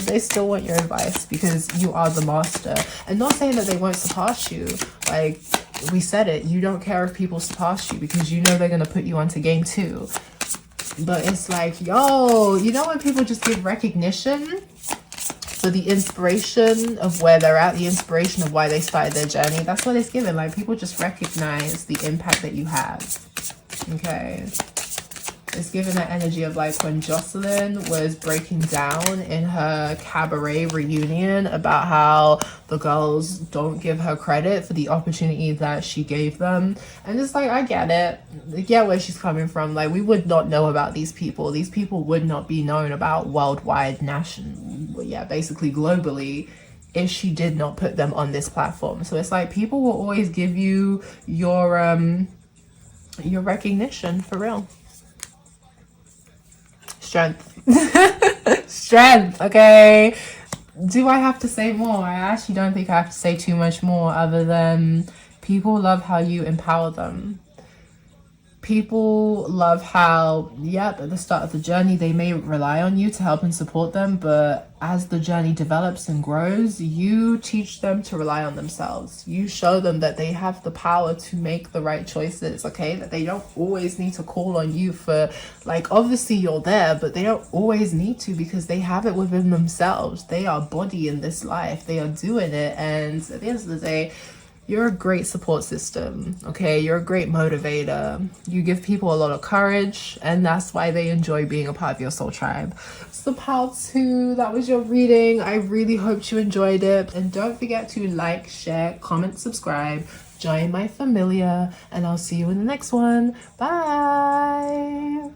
Speaker 1: they still want your advice because you are the master. And not saying that they won't surpass you. Like, we said it, you don't care if people surpass you because you know they're going to put you onto game 2. But it's like, yo, you know when people just give recognition for the inspiration of where they're at, the inspiration of why they started their journey? That's what it's given. Like, people just recognize the impact that you have. Okay, it's given that energy of like when Jocelyn was breaking down in her cabaret reunion about how the girls don't give her credit for the opportunity that she gave them. And it's like, I get it. I get where she's coming from. Like, we would not know about these people. These people would not be known about worldwide, national, yeah, basically globally, if she did not put them on this platform. So it's like people will always give you your recognition, for real. Strength. Strength, okay? Do I have to say more? I actually don't think I have to say too much more other than people love how you empower them. People love how, yep, at the start of the journey, they may rely on you to help and support them, but as the journey develops and grows, you teach them to rely on themselves. You show them that they have the power to make the right choices, okay? That they don't always need to call on you for, like, obviously you're there, but they don't always need to because they have it within themselves. They are body in this life. They are doing it. And at the end of the day, you're a great support system, okay? You're a great motivator. You give people a lot of courage, and that's why they enjoy being a part of your soul tribe. So part 2, that was your reading. I really hoped you enjoyed it. And don't forget to like, share, comment, subscribe, join my familia, and I'll see you in the next one. Bye!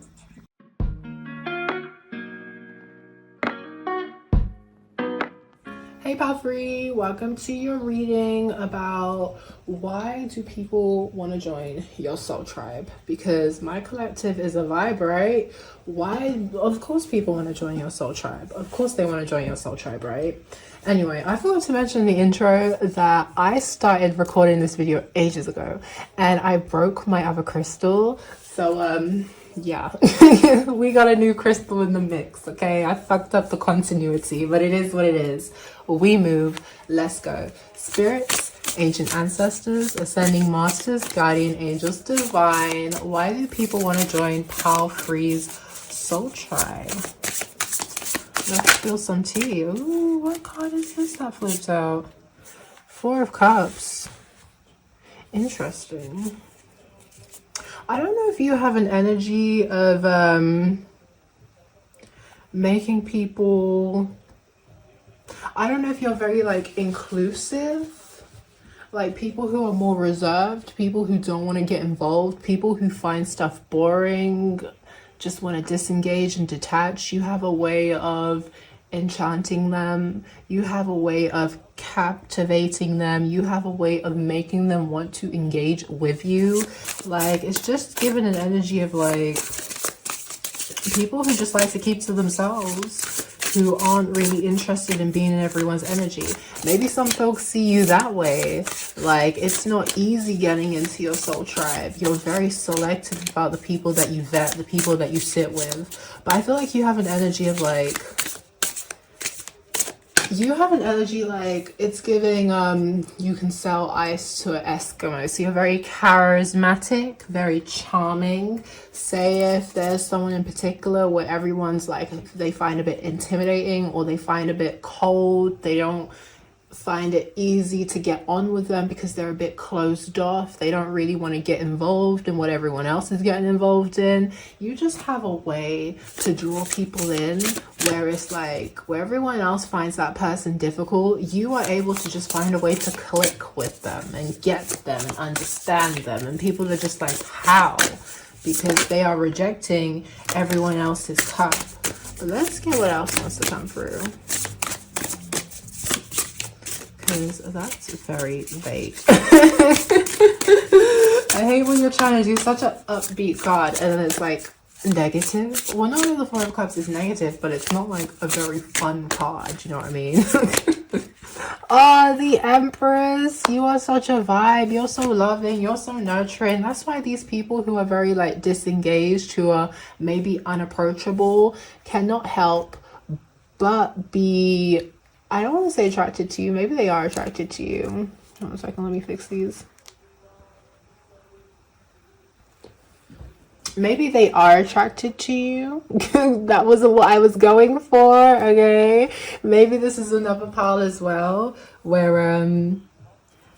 Speaker 1: Hey Palfrey, welcome to your reading about why do people want to join your soul tribe? Because my collective is a vibe, right? Why? Of course people want to join your soul tribe. Of course they want to join your soul tribe, right? Anyway, I forgot to mention in the intro that I started recording this video ages ago and I broke my other crystal. So, yeah, we got a new crystal in the mix, okay? I fucked up the continuity, but it is what it is. We move, let's go. Spirits, ancient ancestors, ascending masters, guardian angels, divine. Why do people want to join Palfrey's soul tribe? Let's spill some tea. Ooh, what card is this that flipped out? 4 of Cups. Interesting. I don't know if you have an energy of making people, I don't know if you're very like inclusive, like people who are more reserved, people who don't want to get involved, people who find stuff boring, just want to disengage and detach. You have a way of enchanting them. You have a way of captivating them. You have a way of making them want to engage with you. Like, it's just given an energy of like people who just like to keep to themselves, who aren't really interested in being in everyone's energy. Maybe some folks see you that way. Like, it's not easy getting into your soul tribe. You're very selective about the people that you vet, the people that you sit with. But I feel like you have an energy of like You have an energy like it's giving you can sell ice to an Eskimo. So you're very charismatic, very charming. Say if there's someone in particular where everyone's like they find a bit intimidating or they find a bit cold, they don't find it easy to get on with them because they're a bit closed off, they don't really want to get involved in what everyone else is getting involved in. You just have a way to draw people in where it's like where everyone else finds that person difficult, you are able to just find a way to click with them and get them and understand them, and people are just like, how? Because they are rejecting everyone else's cup. But let's get what else wants to come through, because that's very vague. I hate when you're trying to do such an upbeat card and then it's like negative. Well, not only the Four of Cups is negative, but it's not like a very fun card, you know what I mean? Oh, the Empress, you are such a vibe. You're so loving, you're so nurturing. That's why these people who are very like disengaged, who are maybe unapproachable, cannot help but be, I don't want to say attracted to you, maybe they are attracted to you. Hold on a second, let me fix these. Maybe they are attracted to you. That wasn't what I was going for, okay? Maybe this is another pile as well, where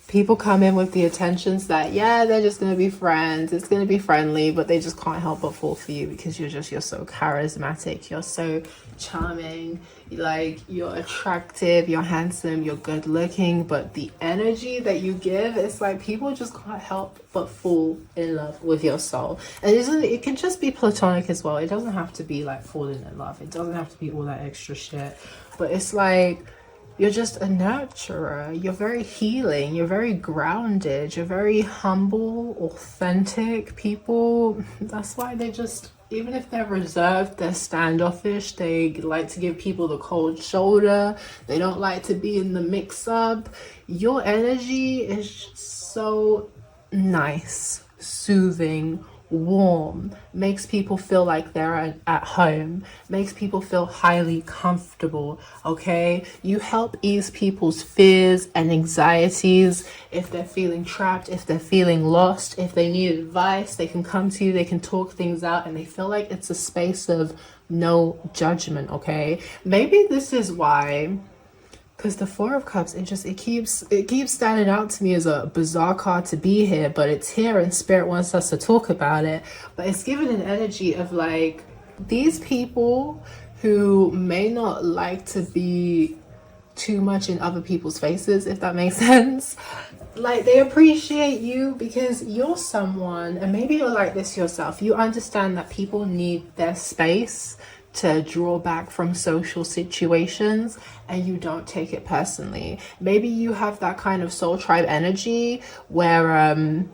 Speaker 1: people come in with the intentions that, yeah, they're just going to be friends, it's going to be friendly, but they just can't help but fall for you because you're so charismatic, you're so charming, like you're attractive, you're handsome, you're good looking, but the energy that you give, it's like people just can't help but fall in love with your soul. And it can just be platonic as well. It doesn't have to be like falling in love, it doesn't have to be all that extra shit, but it's like you're just a nurturer, you're very healing, you're very grounded, you're very humble, authentic people. That's why they just, even if they're reserved, they're standoffish, they like to give people the cold shoulder, they don't like to be in the mix-up. Your energy is just so nice, soothing, warm, makes people feel like they're at home, makes people feel highly comfortable, okay? You help ease people's fears and anxieties. If they're feeling trapped, if they're feeling lost, if they need advice, they can come to you, they can talk things out, and they feel like it's a space of no judgment, okay? Maybe this is why, because the Four of Cups, it keeps standing out to me as a bizarre card to be here, but it's here and Spirit wants us to talk about it. But it's given an energy of like these people who may not like to be too much in other people's faces, if that makes sense. Like they appreciate you because you're someone, and maybe you're like this yourself, you understand that people need their space to draw back from social situations, and you don't take it personally. Maybe you have that kind of soul tribe energy where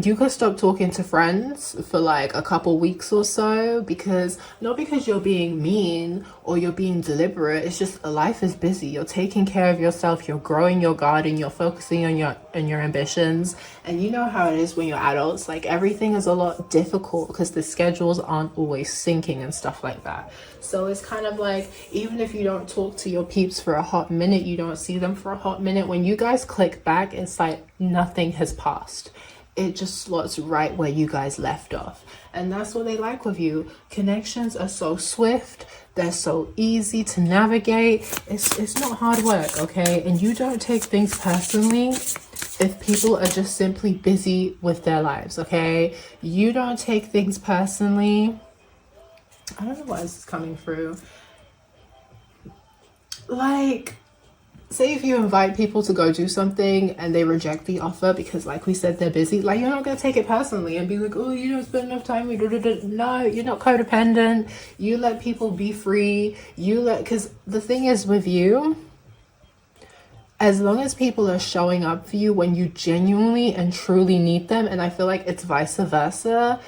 Speaker 1: you could stop talking to friends for like a couple weeks or so, because not because you're being mean or you're being deliberate, it's just life is busy, you're taking care of yourself, you're growing your garden, you're focusing on your ambitions. And you know how it is when you're adults, like everything is a lot difficult because the schedules aren't always syncing and stuff like that. So it's kind of like, even if you don't talk to your peeps for a hot minute, you don't see them for a hot minute, when you guys click back, it's like nothing has passed. It just slots right where you guys left off. And that's what they like with you. Connections are so swift, they're so easy to navigate. It's not hard work, okay? And you don't take things personally if people are just simply busy with their lives, okay? You don't take things personally. I don't know why this is coming through. Like, say if you invite people to go do something and they reject the offer because, like we said, they're busy, like, you're not going to take it personally and be like, oh, you don't spend enough time with me. No, you're not codependent. You let people be free. Because the thing is with you, as long as people are showing up for you when you genuinely and truly need them, and I feel like it's vice versa,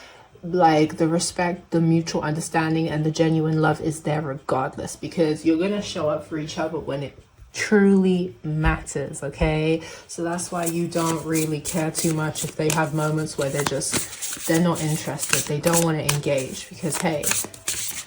Speaker 1: like the respect, the mutual understanding, and the genuine love is there regardless, because you're going to show up for each other when it truly matters, okay? So that's why you don't really care too much if they have moments where they're not interested, they don't want to engage, because hey,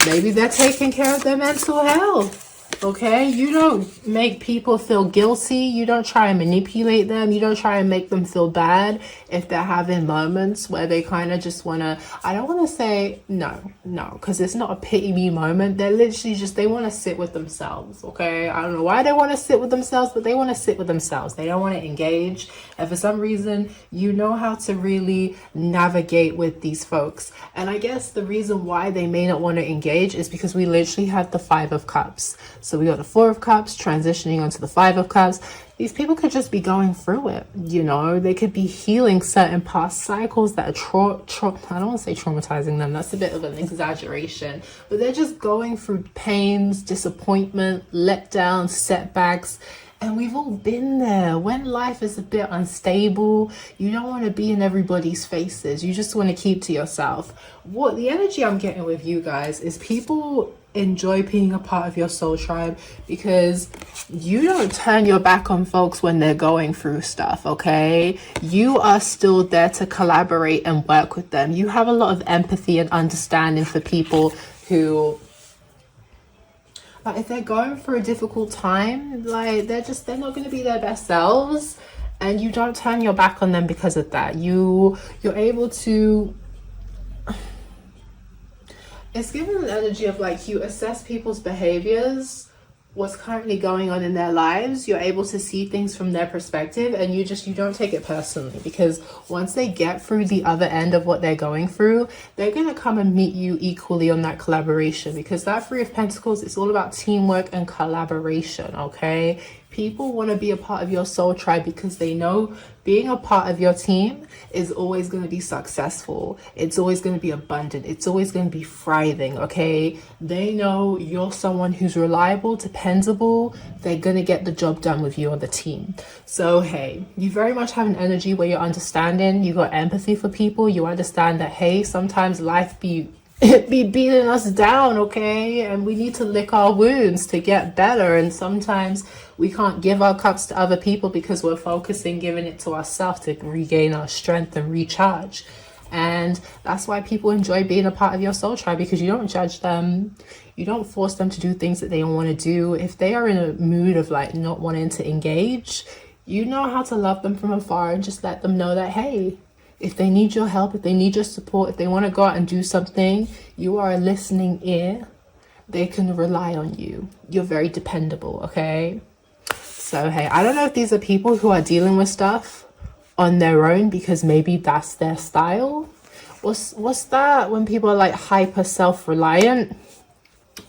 Speaker 1: maybe they're taking care of their mental health. Okay, you don't make people feel guilty. You don't try and manipulate them. You don't try and make them feel bad if they're having moments where they kind of just want to, I don't want to say no, because it's not a pity me moment. They're literally just, they want to sit with themselves. Okay, I don't know why they want to sit with themselves, but they want to sit with themselves. They don't want to engage. And for some reason, you know how to really navigate with these folks. And I guess the reason why they may not want to engage is because we literally have the Five of Cups. So we got the Four of Cups transitioning onto the Five of Cups. These people could just be going through it, you know. They could be healing certain past cycles that are I don't want to say traumatizing them. That's a bit of an exaggeration. But they're just going through pains, disappointment, letdowns, setbacks. And we've all been there. When life is a bit unstable, you don't want to be in everybody's faces. You just want to keep to yourself. What the energy I'm getting with you guys is people enjoy being a part of your soul tribe because you don't turn your back on folks when they're going through stuff, okay? You are still there to collaborate and work with them. You have a lot of empathy and understanding for people who, like, if they're going through a difficult time, like, they're not going to be their best selves, and you don't turn your back on them because of that. You're able to, it's given an energy of like you assess people's behaviors, what's currently going on in their lives. You're able to see things from their perspective, and you don't take it personally, because once they get through the other end of what they're going through, they're going to come and meet you equally on that collaboration, because that Three of Pentacles is all about teamwork and collaboration. Okay, people want to be a part of your soul tribe because they know being a part of your team is always going to be successful. It's always going to be abundant. It's always going to be thriving, okay? They know you're someone who's reliable, dependable. They're going to get the job done with you on the team. So, hey, you very much have an energy where you're understanding. You got empathy for people. You understand that, hey, sometimes life be beating us down, okay? And we need to lick our wounds to get better. And sometimes we can't give our cups to other people because we're focusing giving it to ourselves to regain our strength and recharge. And that's why people enjoy being a part of your soul tribe, because you don't judge them. You don't force them to do things that they don't want to do. If they are in a mood of like not wanting to engage, you know how to love them from afar and just let them know that, hey, if they need your help, if they need your support, if they want to go out and do something, you are a listening ear. They can rely on you. You're very dependable, okay? So, hey, I don't know if these are people who are dealing with stuff on their own because maybe that's their style. What's that when people are like hyper self-reliant?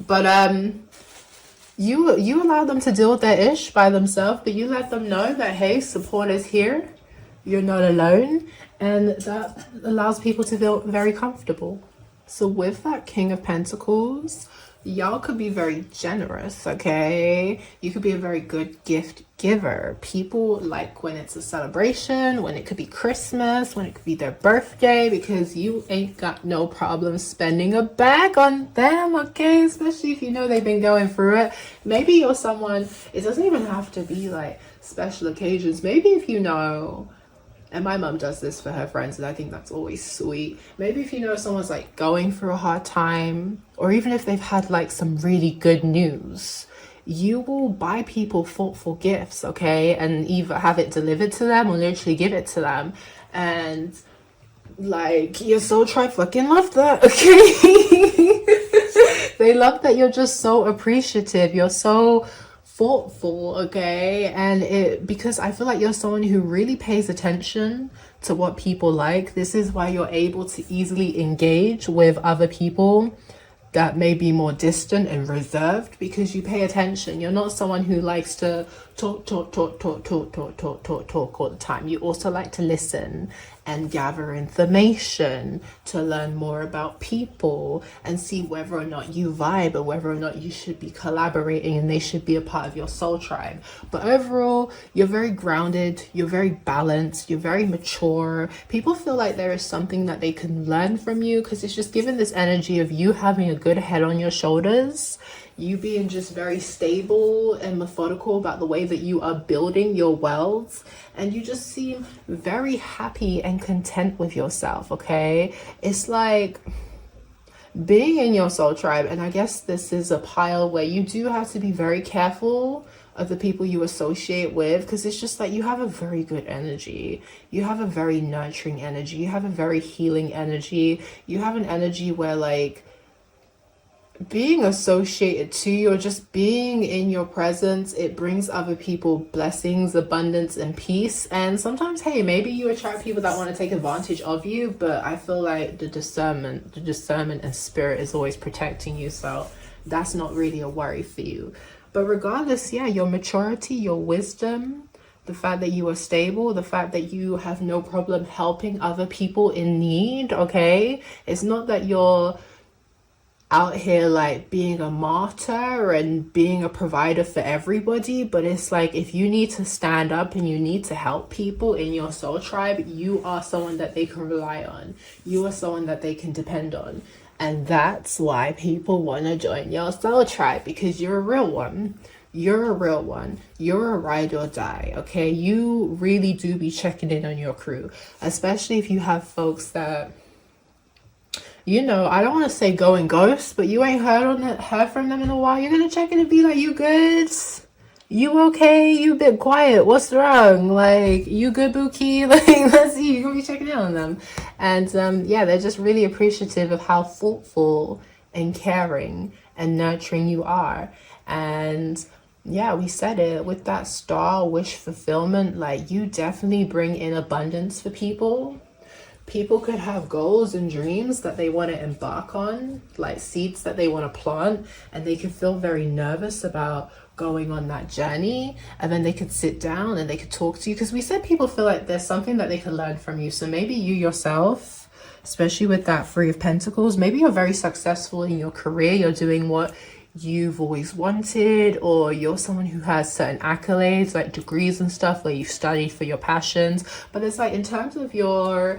Speaker 1: But you allow them to deal with their ish by themselves, but you let them know that, hey, support is here. You're not alone. And that allows people to feel very comfortable. So with that King of Pentacles, y'all could be very generous, okay? You could be a very good gift giver. People like when it's a celebration, when it could be Christmas, when it could be their birthday, because you ain't got no problem spending a bag on them, okay? Especially if you know they've been going through it. Maybe you're someone, it doesn't even have to be like special occasions. Maybe if you know, and my mom does this for her friends, and I think that's always sweet. Maybe if you know someone's like going through a hard time, or even if they've had like some really good news, you will buy people thoughtful gifts, okay? And either have it delivered to them or literally give it to them. And like, your soul tribe fucking love that, okay? They love that you're just so appreciative. You're so thoughtful, okay? And because I feel like you're someone who really pays attention to what people like. This is why you're able to easily engage with other people that may be more distant and reserved, because you pay attention. You're not someone who likes to talk all the time. You also like to listen and gather information to learn more about people and see whether or not you vibe or whether or not you should be collaborating and they should be a part of your soul tribe. But overall, you're very grounded, you're very balanced, you're very mature. People feel like there is something that they can learn from you, because it's just given this energy of you having a good head on your shoulders, you being just very stable and methodical about the way that you are building your worlds, and you just seem very happy and content with yourself, okay? It's like being in your soul tribe, and I guess this is a pile where you do have to be very careful of the people you associate with, because it's just like you have a very good energy, you have a very nurturing energy, you have a very healing energy, you have an energy where like being associated to you or just being in your presence, it brings other people blessings, abundance, and peace. And sometimes, hey, maybe you attract people that want to take advantage of you, but I feel like the discernment and spirit is always protecting you, so that's not really a worry for you. But regardless, yeah, your maturity, your wisdom, the fact that you are stable, the fact that you have no problem helping other people in need, okay? It's not that you're out here like being a martyr and being a provider for everybody, but it's like if you need to stand up and you need to help people in your soul tribe, you are someone that they can rely on, you are someone that they can depend on. And that's why people want to join your soul tribe, because you're a real one. You're a real one. You're a ride or die, okay? You really do be checking in on your crew, especially if you have folks that, you know, I don't want to say go and ghost, but you ain't heard from them in a while. You're gonna check in and be like, you good? You okay? You a bit quiet. What's wrong? Like, you good, Bookie? Like, let's see. You're gonna be checking in on them. And yeah, they're just really appreciative of how thoughtful and caring and nurturing you are. And yeah, we said it with that star wish fulfillment, like you definitely bring in abundance for people. People could have goals and dreams that they want to embark on, like seeds that they want to plant, and they could feel very nervous about going on that journey. And then they could sit down and they could talk to you, because we said people feel like there's something that they could learn from you. So maybe you yourself, especially with that Three of Pentacles, maybe you're very successful in your career, you're doing what you've always wanted, or you're someone who has certain accolades like degrees and stuff where you've studied for your passions. But it's like in terms of your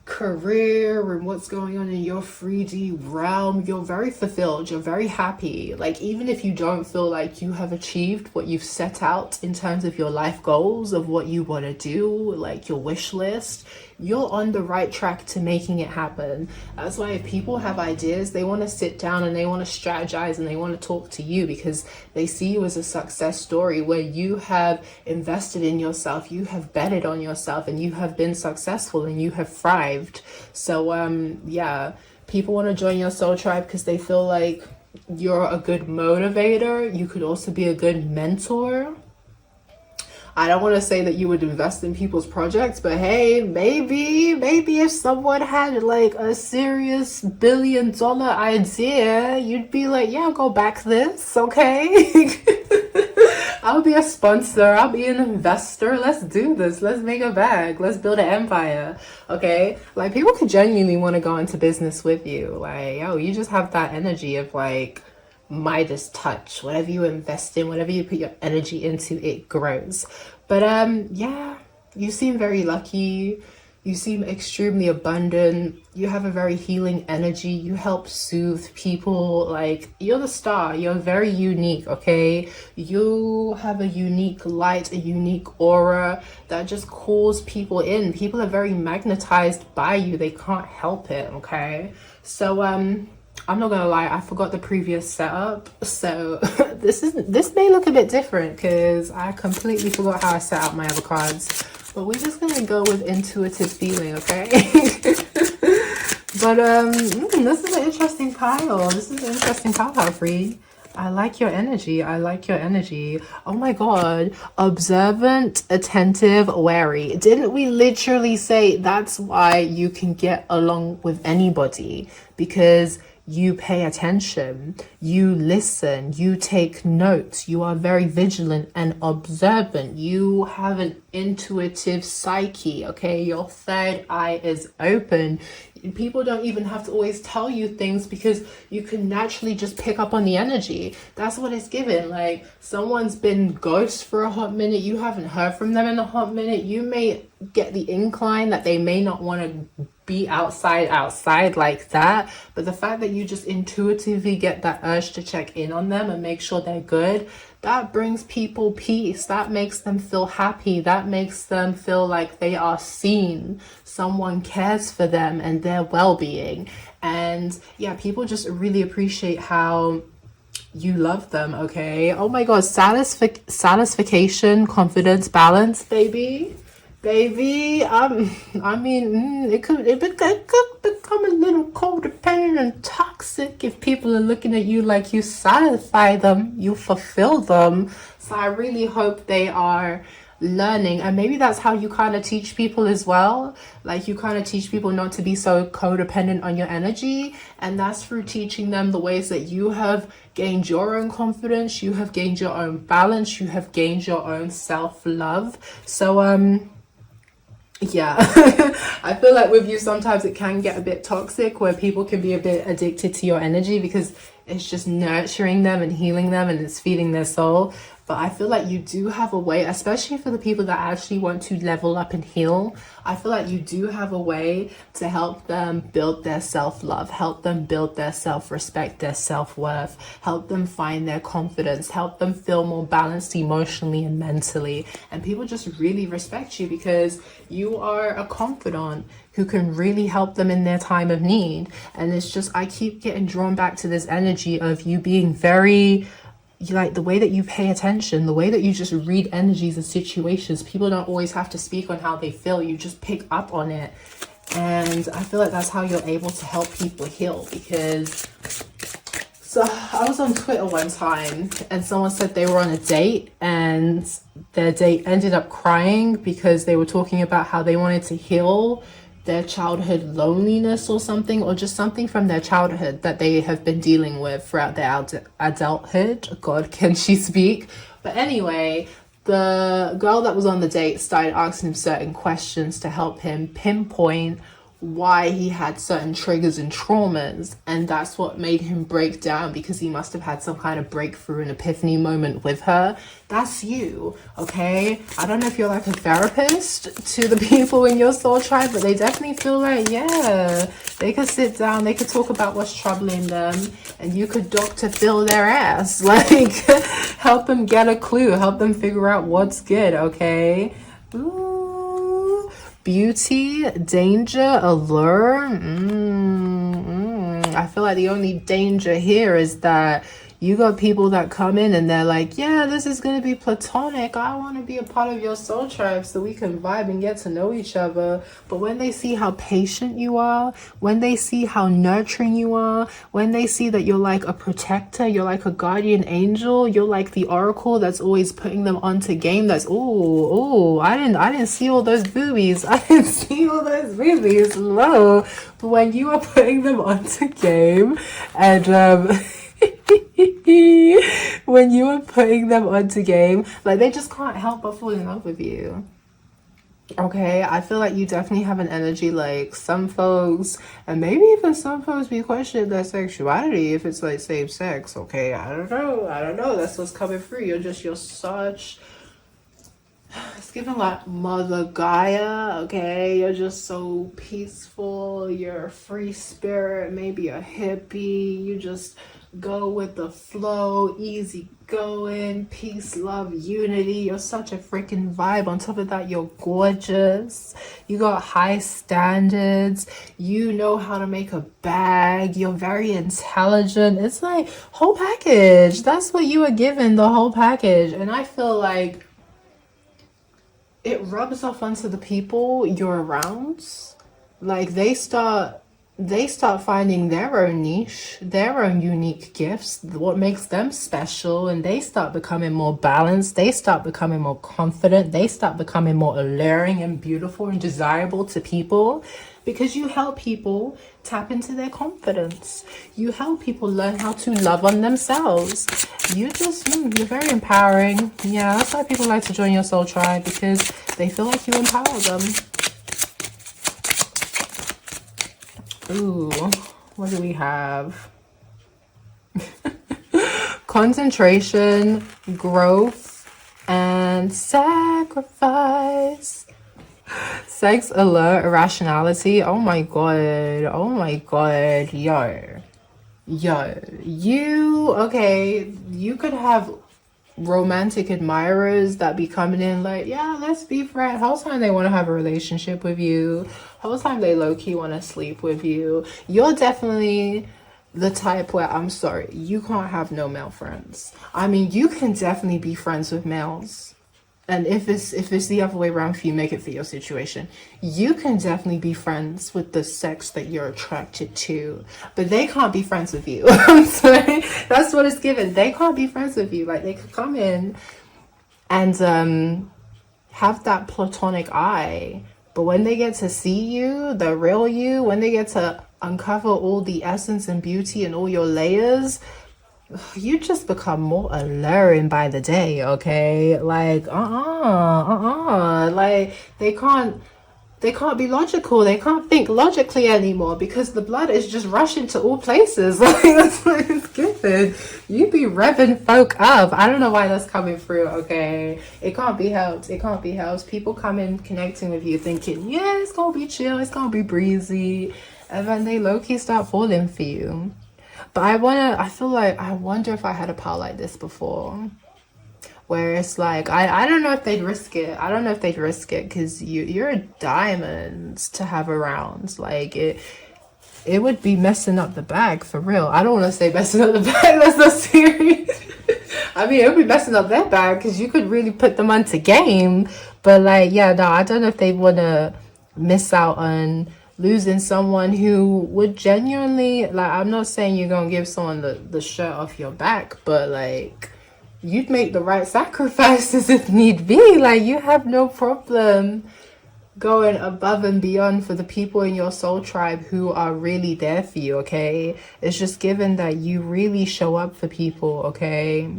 Speaker 1: career and what's going on in your 3D realm, you're very fulfilled, you're very happy. Like even if you don't feel like you have achieved what you've set out in terms of your life goals of what you want to do, like your wish list, you're on the right track to making it happen. That's why if people have ideas, they want to sit down and they want to strategize and they want to talk to you, because they see you as a success story where you have invested in yourself, you have betted on yourself, and you have been successful and you have thrived. So yeah, people want to join your soul tribe because they feel like you're a good motivator. You could also be a good mentor. I don't want to say that you would invest in people's projects, but hey, maybe if someone had like a serious $1 billion idea, you'd be like, yeah, I'll go back this, okay? I'll be a sponsor, I'll be an investor, let's do this, let's make a bag, let's build an empire, okay? Like people could genuinely want to go into business with you. Like, yo, you just have that energy of like Midas touch. Whatever you invest in, whatever you put your energy into, it grows. But yeah, you seem very lucky, you seem extremely abundant, you have a very healing energy, you help soothe people. Like you're the star, you're very unique, okay? You have a unique light, a unique aura that just calls people in. People are very magnetized by you, they can't help it, okay? So I'm not gonna lie, I forgot the previous setup, so this may look a bit different because I completely forgot how I set out my other cards, but we're just gonna go with intuitive feeling, okay? But this is an interesting pile. This is an interesting pile, Free. I like your energy. I like your energy. Oh my God. Observant, attentive, wary. Didn't we literally say that's why you can get along with anybody? Because you pay attention, you listen, you take notes, you are very vigilant and observant, you have an intuitive psyche, okay? Your third eye is open. People don't even have to always tell you things because you can naturally just pick up on the energy. That's what it's given. Like someone's been ghost for a hot minute, you haven't heard from them in a hot minute, you may get the incline that they may not want to be outside like that, but the fact that you just intuitively get that urge to check in on them and make sure they're good, that brings people peace, that makes them feel happy, that makes them feel like they are seen, someone cares for them and their well-being. And yeah, people just really appreciate how you love them. Okay, oh my god, satisfaction, confidence, balance, baby. I mean, it could become a little codependent and toxic if people are looking at you like you satisfy them, you fulfill them. So I really hope they are learning, and maybe that's how you kind of teach people as well. Like, you kind of teach people not to be so codependent on your energy, and that's through teaching them the ways that you have gained your own confidence, you have gained your own balance, you have gained your own self-love. So yeah, I feel like with you sometimes it can get a bit toxic, where people can be a bit addicted to your energy because it's just nurturing them and healing them and it's feeding their soul. But I feel like you do have a way, especially for the people that actually want to level up and heal. I feel like you do have a way to help them build their self-love, help them build their self-respect, their self-worth, help them find their confidence, help them feel more balanced emotionally and mentally. And people just really respect you because you are a confidant who can really help them in their time of need. And it's just, I keep getting drawn back to this energy of you being very, like, the way that you pay attention, the way that you just read energies and situations. People don't always have to speak on how they feel, you just pick up on it. And I feel like that's how you're able to help people heal. Because so I was on Twitter one time and someone said they were on a date and their date ended up crying because they were talking about how they wanted to heal their childhood loneliness or something, or just something from their childhood that they have been dealing with throughout their adulthood. God, can she speak? But anyway, the girl that was on the date started asking him certain questions to help him pinpoint why he had certain triggers and traumas, and that's what made him break down, because he must have had some kind of breakthrough and epiphany moment with her. That's you, okay? I don't know if you're like a therapist to the people in your soul tribe, but they definitely feel like, yeah, they could sit down, they could talk about what's troubling them, and you could Dr. Phil their ass, like help them get a clue, help them figure out what's good, okay? Ooh. Beauty, danger, allure. I feel like the only danger here is that you got people that come in and they're like, yeah, this is going to be platonic. I want to be a part of your soul tribe so we can vibe and get to know each other. But when they see how patient you are, when they see how nurturing you are, when they see that you're like a protector, you're like a guardian angel, you're like the oracle that's always putting them onto game. That's, oh, I didn't see all those boobies. I didn't see all those boobies. Low. But when you are putting them onto game and when you are putting them onto game, like, they just can't help but fall in love with you. Okay, I feel like you definitely have an energy like some folks, and maybe even some folks be questioning their sexuality if it's like same sex. Okay, I don't know, that's what's coming through. You're such, it's giving like Mother Gaia. Okay, you're just so peaceful, you're a free spirit, maybe a hippie. You just go with the flow, easy going, peace, love, unity. You're such a freaking vibe. On top of that, you're gorgeous, you got high standards, you know how to make a bag, you're very intelligent. It's like whole package. That's what you are given, the whole package. And I feel like it rubs off onto the people you're around. Like, they start finding their own niche, their own unique gifts, what makes them special, and they start becoming more balanced, they start becoming more confident, they start becoming more alluring and beautiful and desirable to people, because you help people tap into their confidence. You help people learn how to love on themselves. You just, you're very empowering. Yeah, that's why people like to join your soul tribe, because they feel like you empower them. Ooh, what do we have? Concentration, growth, and sacrifice. Sex, alert, irrationality. Oh my god. Oh my god. Yo, you, okay, you could have romantic admirers that be coming in like, yeah, let's be friends. Whole time they want to have a relationship with you. Whole time they low-key want to sleep with you. You're definitely the type where, I'm sorry, you can't have no male friends. I mean, you can definitely be friends with males. And if it's the other way around for you, make it for your situation. You can definitely be friends with the sex that you're attracted to, but they can't be friends with you. I'm sorry. That's what it's given. They can't be friends with you. Like, they could come in and have that platonic eye, but when they get to see you, the real you, when they get to uncover all the essence and beauty and all your layers, you just become more alluring by the day, okay? Like, like they can't be logical. They can't think logically anymore because the blood is just rushing to all places. Like, that's what it's given. You be revving folk up. I don't know why that's coming through, okay? It can't be helped. It can't be helped. People come in connecting with you thinking, yeah, it's gonna be chill, it's gonna be breezy, and then they low-key start falling for you. But I wonder if I had a pal like this before, where it's like, I don't know if they'd risk it. I don't know if they'd risk it because you're a diamond to have around. Like, it would be messing up the bag for real. I don't want to say messing up the bag. That's not serious. I mean, it would be messing up their bag because you could really put them onto game. But like, yeah, no, I don't know if they want to miss out on losing someone who would genuinely, like, I'm not saying you're gonna give someone the shirt off your back, but like, you'd make the right sacrifices if need be. Like, you have no problem going above and beyond for the people in your soul tribe who are really there for you, okay? It's just given that you really show up for people, okay?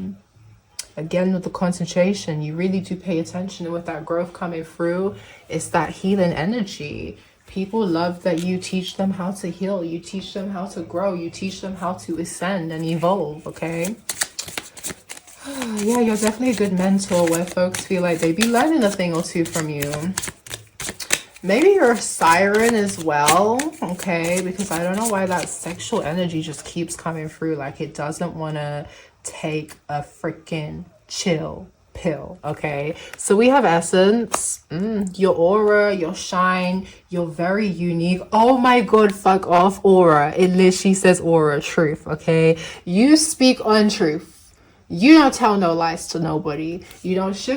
Speaker 1: Again, with the concentration, you really do pay attention, and with that growth coming through, it's that healing energy. People love that you teach them how to heal, you teach them how to grow, you teach them how to ascend and evolve, okay? Yeah, you're definitely a good mentor where folks feel like they be learning a thing or two from you. Maybe you're a siren as well, okay? Because I don't know why that sexual energy just keeps coming through. Like, it doesn't want to take a freaking chill pill, okay? So we have essence, your aura, your shine, you're very unique. Oh my god, fuck off, aura. It literally says aura, truth, okay? You speak on truth. You don't tell no lies to nobody. You don't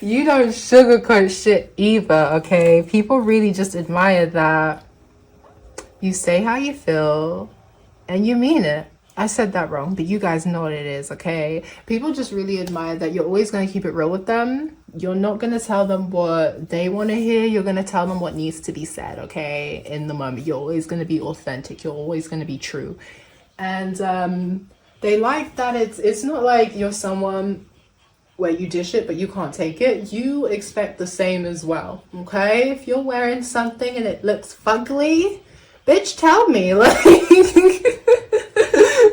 Speaker 1: you don't sugarcoat shit either, okay? People really just admire that you say how you feel and you mean it. I said that wrong, but you guys know what it is, okay? People just really admire that you're always going to keep it real with them. You're not going to tell them what they want to hear. You're going to tell them what needs to be said, okay? In the moment, you're always going to be authentic. You're always going to be true. And they like that it's not like you're someone where you dish it but you can't take it. You expect the same as well, okay? If you're wearing something and it looks fugly, bitch, tell me. Like,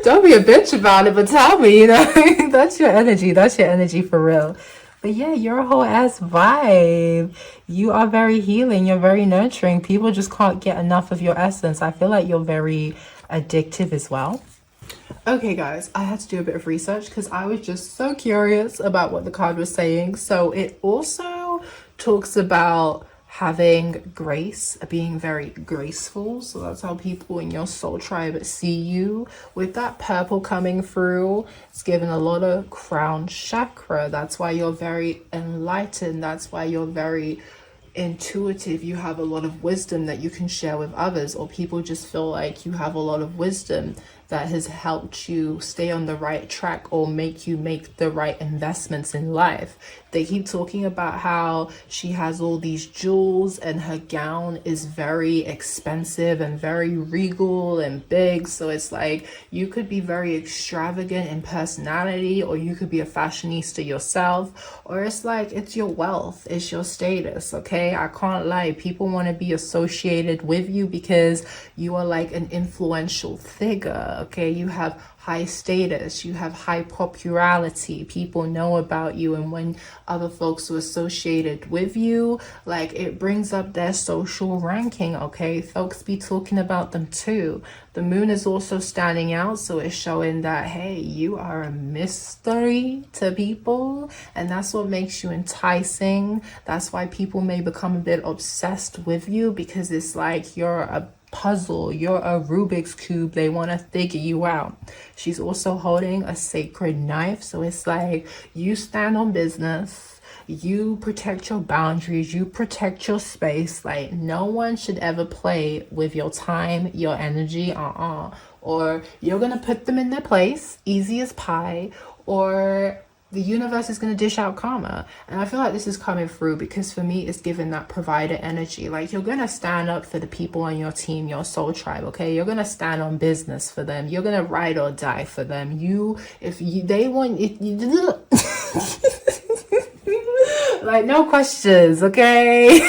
Speaker 1: don't be a bitch about it, but tell me, you know? That's your energy. That's your energy for real. But yeah, you're a whole ass vibe. You are very healing. You're very nurturing. People just can't get enough of your essence. I feel like you're very addictive as well. Okay, guys, I had to do a bit of research because I was just so curious about what the card was saying. So it also talks about having grace, being very graceful. So that's how people in your soul tribe see you. With that purple coming through, it's given a lot of crown chakra. That's why you're very enlightened. That's why you're very intuitive. You have a lot of wisdom that you can share with others, or people just feel like you have a lot of wisdom that has helped you stay on the right track or make you make the right investments in life. They keep talking about how she has all these jewels and her gown is very expensive and very regal and big. So it's like you could be very extravagant in personality, or you could be a fashionista yourself, or it's like it's your wealth, it's your status, okay? I can't lie. People want to be associated with you because you are like an influential figure, okay? You have high status, you have high popularity, people know about you, and when other folks are associated with you, like, it brings up their social ranking, okay? Folks be talking about them too. The moon is also standing out, so it's showing that, hey, you are a mystery to people, and that's what makes you enticing. That's why people may become a bit obsessed with you, because it's like you're a puzzle, you're a Rubik's cube. They want to figure you out. She's also holding a sacred knife, so it's like you stand on business, you protect your boundaries, you protect your space. Like, no one should ever play with your time, your energy, or you're gonna put them in their place, easy as pie, or the universe is going to dish out karma. And I feel like this is coming through, because for me, it's given that provider energy. Like, you're going to stand up for the people on your team, your soul tribe, okay? You're going to stand on business for them. You're going to ride or die for them. They want like, no questions, okay?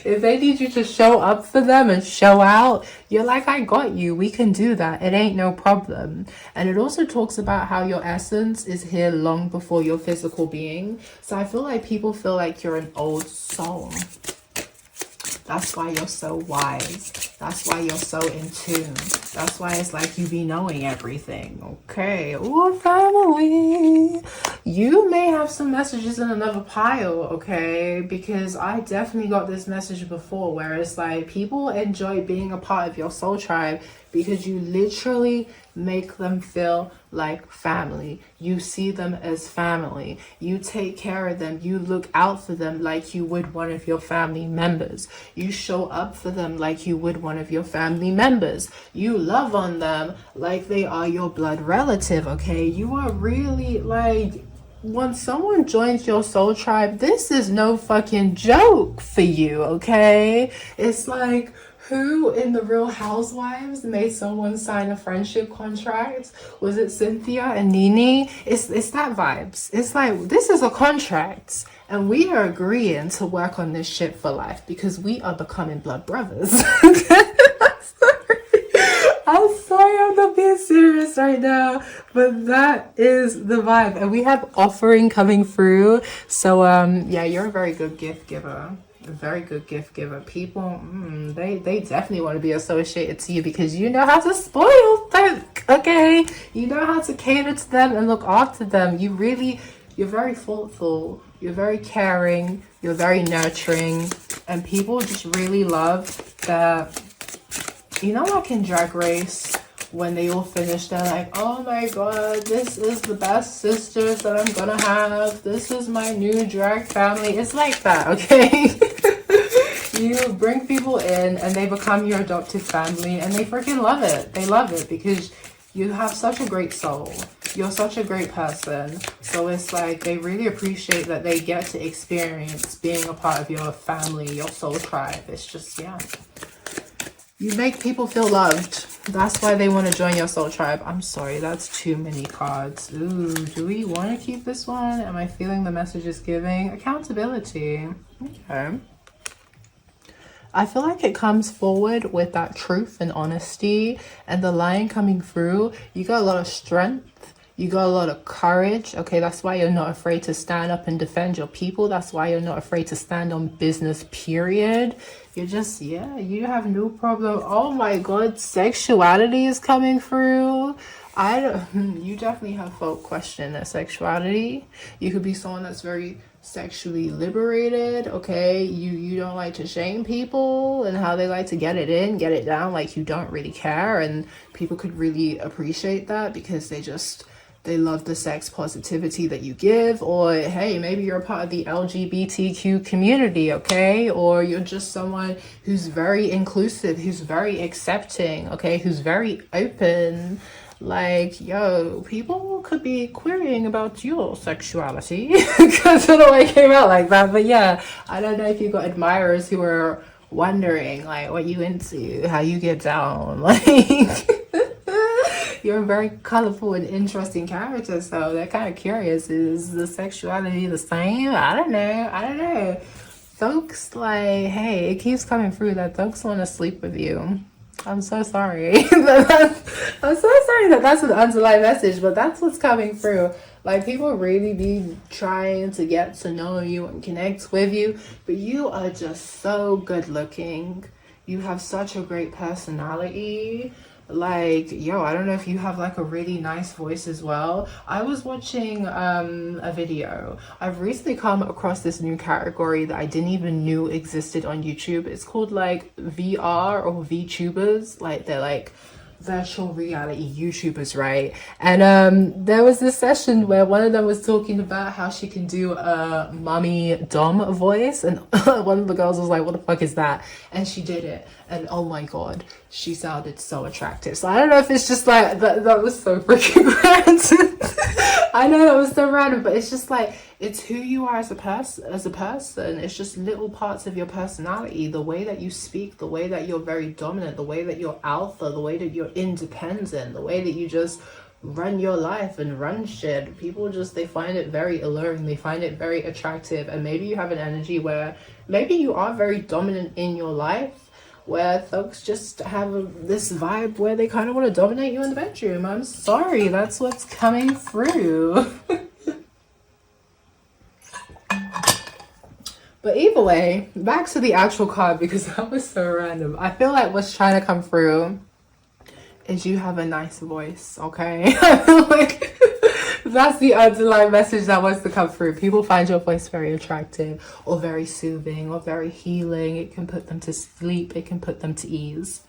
Speaker 1: If they need you to show up for them and show out, you're like, I got you. We can do that. It ain't no problem. And it also talks about how your essence is here long before your physical being. So I feel like people feel like you're an old soul. That's why you're so wise. That's why you're so in tune. That's why it's like you be knowing everything. Okay. Ooh, family. You may have some messages in another pile, okay? Because I definitely got this message before, where it's like people enjoy being a part of your soul tribe because you literally make them feel like family. You see them as family. You take care of them. You look out for them like you would one of your family members. You show up for them like you would one of your family members. You love on them like they are your blood relative, okay? You are really like, when someone joins your soul tribe, this is no fucking joke for you, okay? It's like, who in the Real Housewives made someone sign a friendship contract? Was it Cynthia and Nene? It's that vibes. It's like, this is a contract, and we are agreeing to work on this shit for life because we are becoming blood brothers. I'm sorry, I'm not being serious right now, but that is the vibe. And we have offering coming through. So yeah, you're a very good gift giver. A very good gift giver. People, they definitely want to be associated to you because you know how to spoil them, okay? You know how to cater to them and look after them. You're very thoughtful, you're very caring, you're very nurturing, and people just really love that. You know, like in Drag Race, when they all finish, they're like, oh my god, this is the best sisters that I'm gonna have. This is my new drag family. It's like that, okay? You bring people in and they become your adopted family, and they freaking love it. They love it because you have such a great soul. You're such a great person. So it's like they really appreciate that they get to experience being a part of your family, your soul tribe. It's just, yeah. You make people feel loved. That's why they want to join your soul tribe. I'm sorry, that's too many cards. Ooh, do we want to keep this one? Am I feeling the message is giving? Accountability. Okay. I feel like it comes forward with that truth and honesty, and the line coming through. You got a lot of strength. You got a lot of courage. Okay, that's why you're not afraid to stand up and defend your people. That's why you're not afraid to stand on business, period. You're just, yeah, you have no problem. Oh my god, sexuality is coming through. You definitely have folk question their sexuality. You could be someone that's very sexually liberated, okay? You don't like to shame people and how they like to get it in, get it down, like you don't really care, and people could really appreciate that because they love the sex positivity that you give. Or hey, maybe you're a part of the LGBTQ community, okay? Or you're just someone who's very inclusive, who's very accepting, okay? Who's very open. Like, yo, people could be querying about your sexuality because of the way it came out like that. But yeah, I don't know if you got admirers who are wondering like what you into, how you get down, like you're a very colorful and interesting character, so they're kind of curious. Is the sexuality the same? I don't know. Folks, like, hey, it keeps coming through that folks want to sleep with you. I'm so sorry. I'm so sorry that that's an underlying message, but that's what's coming through. Like, people really be trying to get to know you and connect with you, but you are just so good looking. You have such a great personality. Like, yo, I don't know if you have like a really nice voice as well. I was watching a video. I've recently come across this new category that I didn't even knew existed on YouTube. It's called like VR or VTubers. Like, they're like virtual reality YouTubers, right? And there was this session where one of them was talking about how she can do a mommy dom voice, and one of the girls was like, what the fuck is that? And she did it, and oh my god, she sounded so attractive. So I don't know if it's just like that was so freaking random. I know that was so random, but it's just like, it's who you are as a person. It's just little parts of your personality, the way that you speak, the way that you're very dominant, the way that you're alpha, the way that you're independent, the way that you just run your life and run shit. People just, they find it very alluring, they find it very attractive. And maybe you have an energy where maybe you are very dominant in your life, where folks just have this vibe where they kind of want to dominate you in the bedroom. I'm sorry, that's what's coming through. But either way, back to the actual card, because that was so random. I feel like what's trying to come through is you have a nice voice, okay? I feel like that's the underlying message that wants to come through. People find your voice very attractive or very soothing or very healing. It can put them to sleep. It can put them to ease.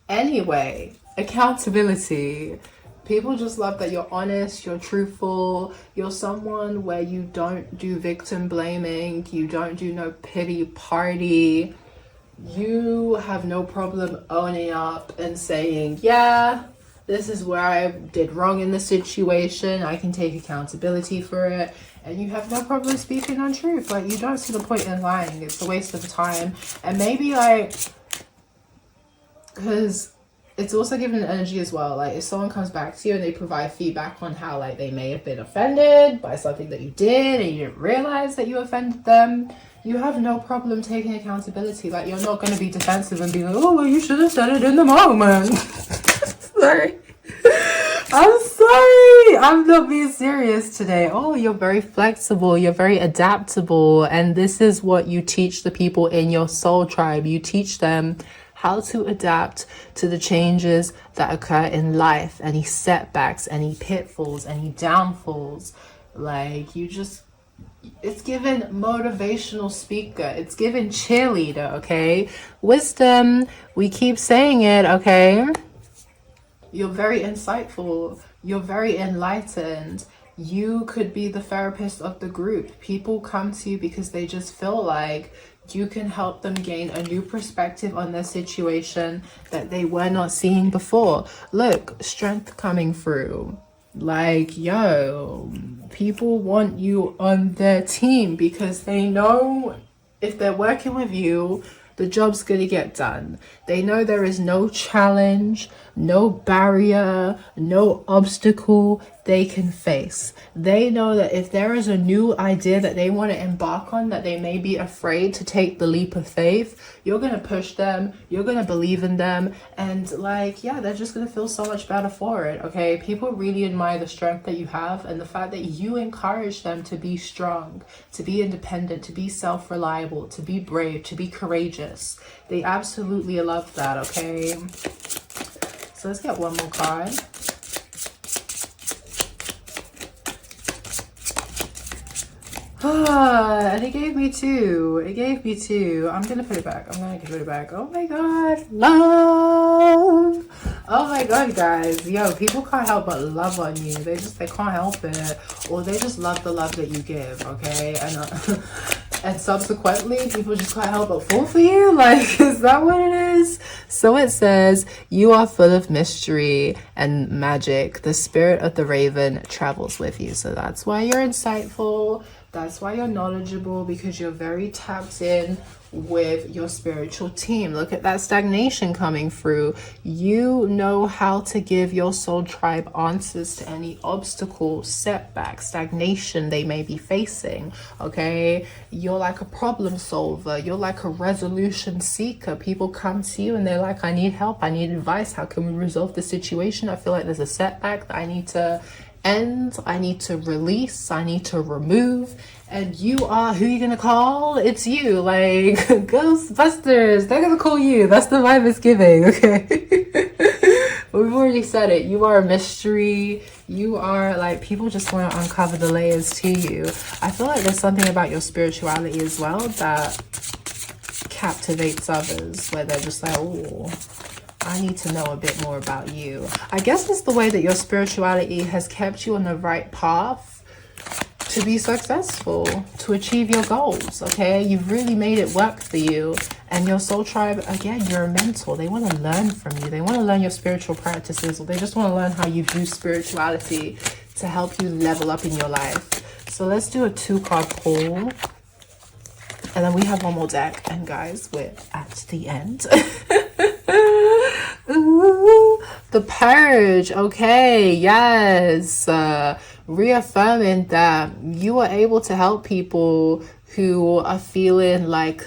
Speaker 1: Anyway, accountability. People just love that you're honest, you're truthful, you're someone where you don't do victim blaming, you don't do no pity party. You have no problem owning up and saying, yeah, this is where I did wrong in the situation, I can take accountability for it. And you have no problem speaking on truth. Like, you don't see the point in lying. It's a waste of time. And maybe like, because it's also given an energy as well. Like, if someone comes back to you and they provide feedback on how like they may have been offended by something that you did and you didn't realize that you offended them, you have no problem taking accountability. Like, you're not going to be defensive and be like, oh, well, you should have said it in the moment. Sorry. I'm sorry. I'm not being serious today. Oh, you're very flexible. You're very adaptable. And this is what you teach the people in your soul tribe. You teach them how to adapt to the changes that occur in life, any setbacks, any pitfalls, any downfalls. Like, you just, it's given motivational speaker, it's given cheerleader, okay? Wisdom, we keep saying it, okay? You're very insightful, you're very enlightened. You could be the therapist of the group. People come to you because they just feel like you can help them gain a new perspective on their situation that they were not seeing before. Look, strength coming through. Like, yo, people want you on their team because they know if they're working with you, the job's gonna get done. They know there is no challenge, no barrier, no obstacle they can face. They know that if there is a new idea that they want to embark on, that they may be afraid to take the leap of faith, you're going to push them, you're going to believe in them, and like, yeah, they're just going to feel so much better for it, okay? People really admire the strength that you have and the fact that you encourage them to be strong, to be independent, to be self-reliable, to be brave, to be courageous. They absolutely love that, okay? So let's get one more card. And it gave me two. It gave me two. I'm gonna put it back. I'm gonna put it back. Oh my god. Love. Oh my god, guys. Yo, people can't help but love on you. They can't help it. Or they just love the love that you give, okay? And and subsequently, people just can't help but fall for you. Like, is that what it is? So it says, you are full of mystery and magic. The spirit of the raven travels with you. So that's why you're insightful. That's why you're knowledgeable, because you're very tapped in with your spiritual team. Look at that stagnation coming through. You know how to give your soul tribe answers to any obstacle, setback, stagnation they may be facing. Okay, you're like a problem solver, you're like a resolution seeker. People come to you and they're like, I need help, I need advice, how can we resolve the situation? I feel like there's a setback that I need to end, I need to release, I need to remove. And you are who you're gonna call. It's you, like Ghostbusters, they're gonna call you. That's the vibe it's giving. Okay. But we've already said it, you are a mystery. You are like, people just want to uncover the layers to you. I feel like there's something about your spirituality as well that captivates others, where they're just like, oh, I need to know a bit more about you. I guess it's the way that your spirituality has kept you on the right path to be successful, to achieve your goals. Okay, you've really made it work for you. And your soul tribe, again, you're a mentor. They want to learn from you. They want to learn your spiritual practices, or they just want to learn how you view spirituality to help you level up in your life. So let's do a 2-card pull, and then we have one more deck. And guys, we're at the end. Ooh, the Purge. Okay, yes. Reaffirming that you are able to help people who are feeling like,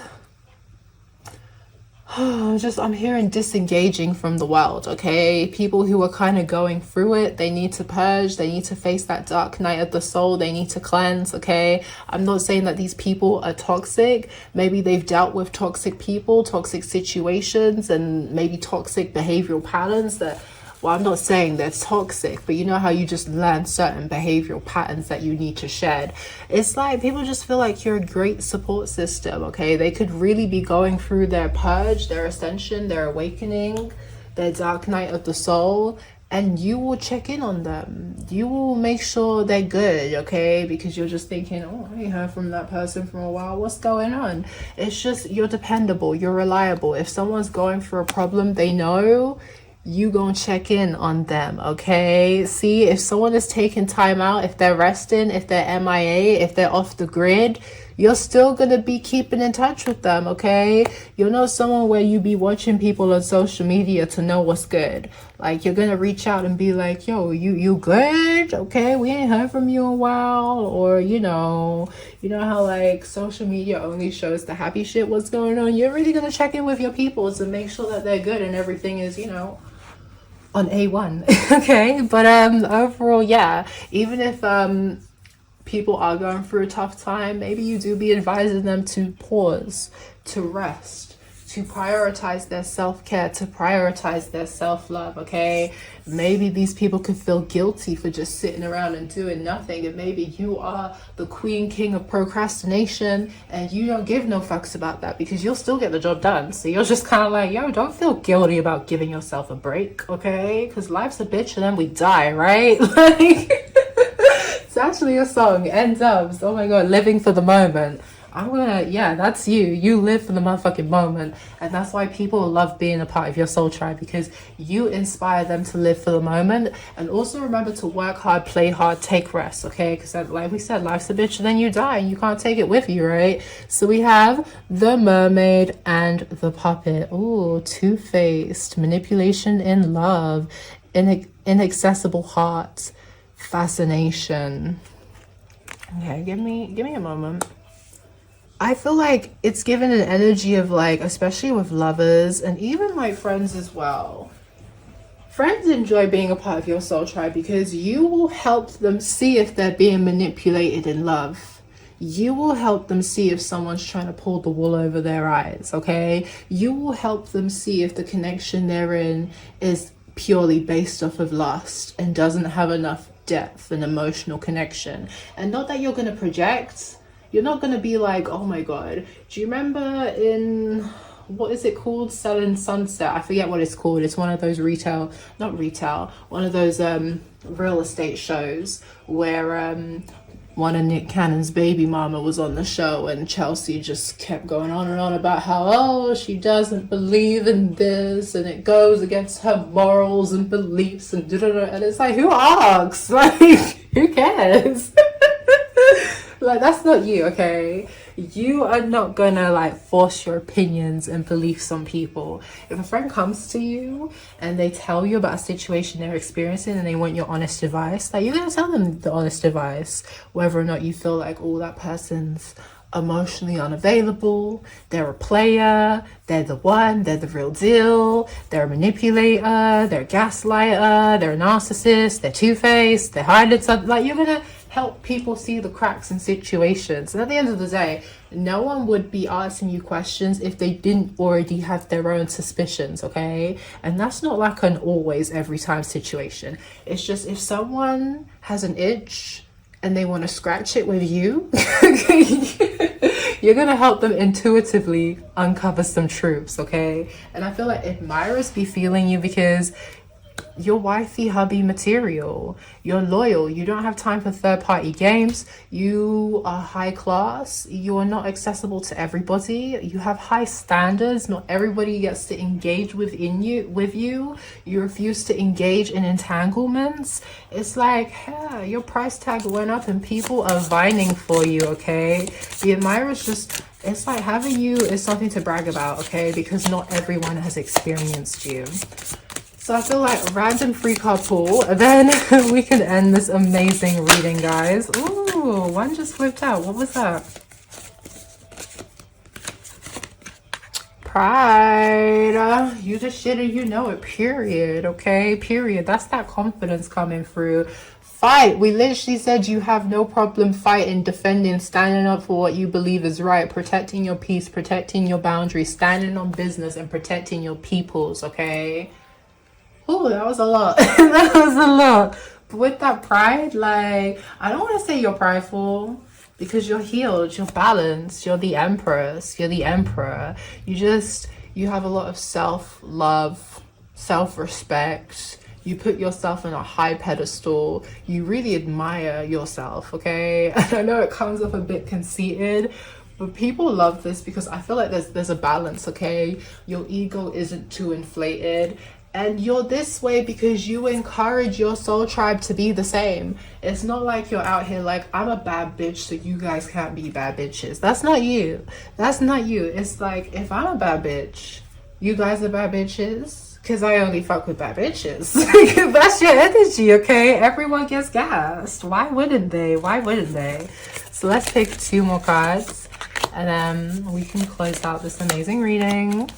Speaker 1: I'm hearing disengaging from the world. Okay, people who are kind of going through it, they need to purge, they need to face that dark night of the soul, they need to cleanse. Okay, I'm not saying that these people are toxic. Maybe they've dealt with toxic people, toxic situations, and maybe toxic behavioral patterns that, well, I'm not saying they're toxic, but you know how you just learn certain behavioral patterns that you need to shed. It's like people just feel like you're a great support system. Okay, they could really be going through their purge, their ascension, their awakening, their dark night of the soul, and you will check in on them. You will make sure they're good. Okay, because you're just thinking, oh, I ain't heard from that person for a while, what's going on? It's just, you're dependable, you're reliable. If someone's going through a problem, they know you gonna check in on them. Okay, see, if someone is taking time out, if they're resting, if they're MIA, if they're off the grid, you're still gonna be keeping in touch with them. Okay, you're not someone where you be watching people on social media to know what's good. Like, you're gonna reach out and be like, yo, you good? Okay, we ain't heard from you in a while. Or you know how like social media only shows the happy shit, what's going on. You're really gonna check in with your people to make sure that they're good and everything is, on A1. Okay, but overall, yeah, even if people are going through a tough time, maybe you do be advising them to pause, to rest, to prioritize their self-care, to prioritize their self-love. Okay, maybe these people could feel guilty for just sitting around and doing nothing, and maybe you are the queen king of procrastination and you don't give no fucks about that, because you'll still get the job done. So you're just kind of like, yo, don't feel guilty about giving yourself a break. Okay, because life's a bitch and then we die, right? Like, it's actually a song, End Dubs. Oh my god, living for the moment. Yeah, that's you live for the motherfucking moment. And that's why people love being a part of your soul tribe, because you inspire them to live for the moment. And also remember to work hard, play hard, take rest. Okay, because like we said, life's a bitch and then you die and you can't take it with you, right? So we have the mermaid and the puppet. Ooh, two-faced, manipulation in love, inaccessible heart, fascination. Okay, give me a moment. I feel like it's given an energy of like, especially with lovers and even like friends as well. Friends enjoy being a part of your soul tribe because you will help them see if they're being manipulated in love. You will help them see if someone's trying to pull the wool over their eyes, okay? You will help them see if the connection they're in is purely based off of lust and doesn't have enough depth and emotional connection. And not that you're going to project. You're not going to be like, oh my god, do you remember in, what is it called, Selling Sunset? I forget what it's called. It's one of those one of those real estate shows where one of Nick Cannon's baby mama was on the show, and Chelsea just kept going on and on about how, oh, she doesn't believe in this and it goes against her morals and beliefs and da-da-da. And it's like, who asks? Like, who cares? Like, that's not you, okay? You are not gonna like force your opinions and beliefs on people. If a friend comes to you and they tell you about a situation they're experiencing and they want your honest advice, like, you're gonna tell them the honest advice, whether or not you feel like, oh, that person's emotionally unavailable, they're a player, they're the one, they're the real deal, they're a manipulator, they're a gaslighter, they're a narcissist, they're two-faced, they're hiding something. Like, you're gonna help people see the cracks in situations. And at the end of the day, no one would be asking you questions if they didn't already have their own suspicions, okay? And that's not like an always every time situation. It's just if someone has an itch and they want to scratch it with you, you're gonna help them intuitively uncover some truths, okay? And I feel like admirers be feeling you because you're wifey hubby material, you're loyal, you don't have time for third-party games, you are high class, you are not accessible to everybody, you have high standards, not everybody gets to engage with you, you refuse to engage in entanglements. It's like, yeah, your price tag went up and people are vining for you, okay? The admirers just, it's like having you is something to brag about, okay? Because not everyone has experienced you. So I feel like random free card pull, and then we can end this amazing reading, guys. Ooh, one just flipped out. What was that? Pride. You the shit and you know it, period, okay? Period. That's that confidence coming through. Fight. We literally said you have no problem fighting, defending, standing up for what you believe is right, protecting your peace, protecting your boundaries, standing on business, and protecting your peoples, okay? Oh, that was a lot. That was a lot. But with that pride, like, I don't want to say you're prideful because you're healed, you're balanced, you're the empress, you're the emperor. You have a lot of self-love, self-respect. You put yourself in a high pedestal. You really admire yourself, okay? And I know it comes off a bit conceited, but people love this because I feel like there's a balance, okay? Your ego isn't too inflated. And you're this way because you encourage your soul tribe to be the same. It's not like you're out here like, I'm a bad bitch, so you guys can't be bad bitches. That's not you. That's not you. It's like, if I'm a bad bitch, you guys are bad bitches. Because I only fuck with bad bitches. That's your energy, okay? Everyone gets gassed. Why wouldn't they? Why wouldn't they? So let's pick 2 more cards. And then we can close out this amazing reading.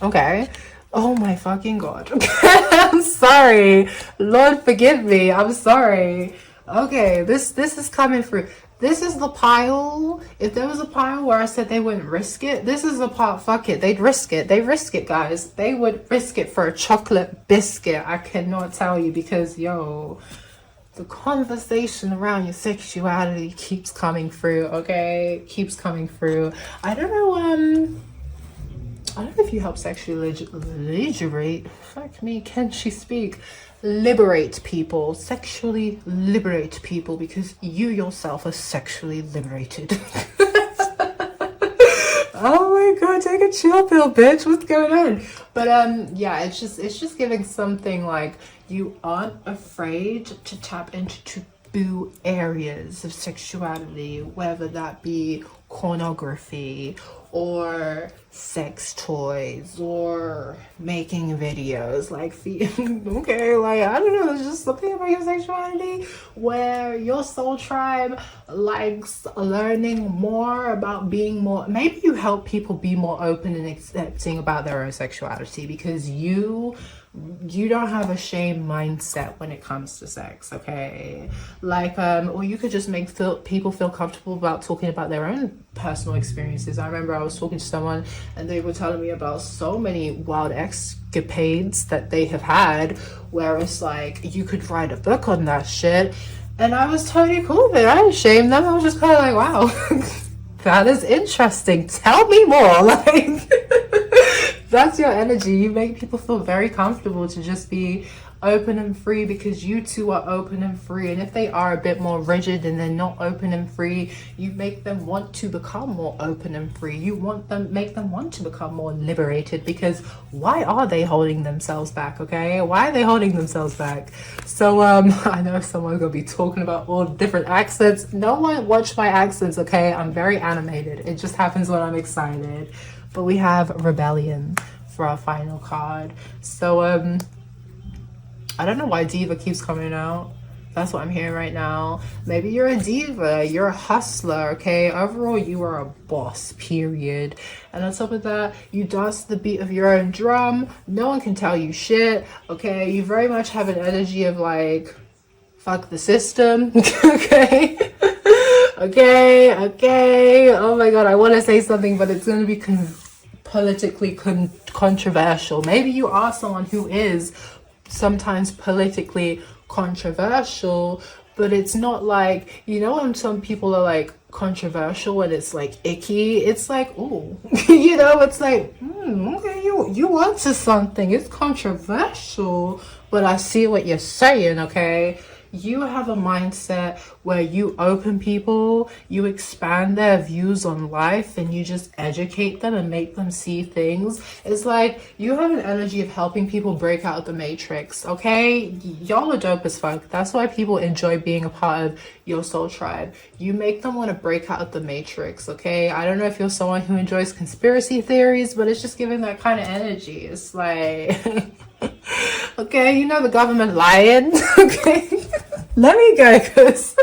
Speaker 1: Okay. Oh my fucking god. I'm sorry. Lord forgive me. I'm sorry. Okay, this is coming through. This is the pile. If there was a pile where I said they wouldn't risk it, this is the part. Fuck it. They'd risk it. They risk it, guys. They would risk it for a chocolate biscuit. I cannot tell you because, yo, the conversation around your sexuality keeps coming through, okay? Keeps coming through. I don't know if you help sexually liberate. Fuck me, can she speak? Liberate people. Sexually liberate people because you yourself are sexually liberated. Oh my god, take a chill pill, bitch. What's going on? But yeah, it's just giving something like you aren't afraid to tap into taboo areas of sexuality, whether that be pornography or sex toys or making videos, like okay, like I don't know, there's just something about your sexuality where your soul tribe likes learning more about being more, maybe you help people be more open and accepting about their own sexuality because you don't have a shame mindset when it comes to sex, okay? Like or you could just make people feel comfortable about talking about their own personal experiences. I remember I was talking to someone and they were telling me about so many wild escapades that they have had where it's like you could write a book on that shit, and I was totally cool with it. I didn't shame them. I was just kind of like, wow, that is interesting, tell me more. Like that's your energy. You make people feel very comfortable to just be open and free because you two are open and free. And if they are a bit more rigid and they're not open and free, you make them want to become more open and free. You make them want to become more liberated, because why are they holding themselves back? Okay, why are they holding themselves back? So I know someone's gonna be talking about all different accents. No one watch my accents, okay? I'm very animated. It just happens when I'm excited. But we have rebellion for our final card. So I don't know why diva keeps coming out. That's what I'm hearing right now. Maybe you're a diva, you're a hustler, okay? Overall, you are a boss, period. And on top of that, you dance to the beat of your own drum. No one can tell you shit, okay? You very much have an energy of like, fuck the system, okay? Okay. Oh my god, I want to say something, but it's going to be politically controversial. Maybe you are someone who is sometimes politically controversial, but it's not like, you know, when some people are like controversial and it's like icky, it's like, oh, you know, it's like, okay, you onto something. It's controversial, but I see what you're saying, okay? You have a mindset where you open people, you expand their views on life, and you just educate them and make them see things. It's like you have an energy of helping people break out of the matrix, okay? Y'all are dope as fuck. That's why people enjoy being a part of your soul tribe. You make them want to break out of the matrix, okay? I don't know if you're someone who enjoys conspiracy theories, but it's just giving that kind of energy. It's like... okay, you know the government lying. Okay, let me go, because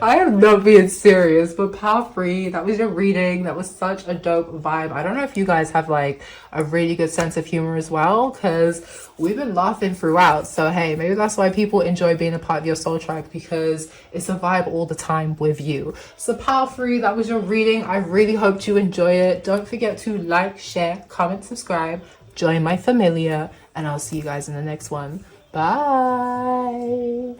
Speaker 1: I am not being serious. But power free, that was your reading. That was such a dope vibe. I don't know if you guys have like a really good sense of humor as well, because we've been laughing throughout. So hey, maybe that's why people enjoy being a part of your soul tribe, because it's a vibe all the time with you. So power free, that was your reading. I really hope you enjoy it. Don't forget to like, share, comment, subscribe, join my familia, and I'll see you guys in the next one. Bye.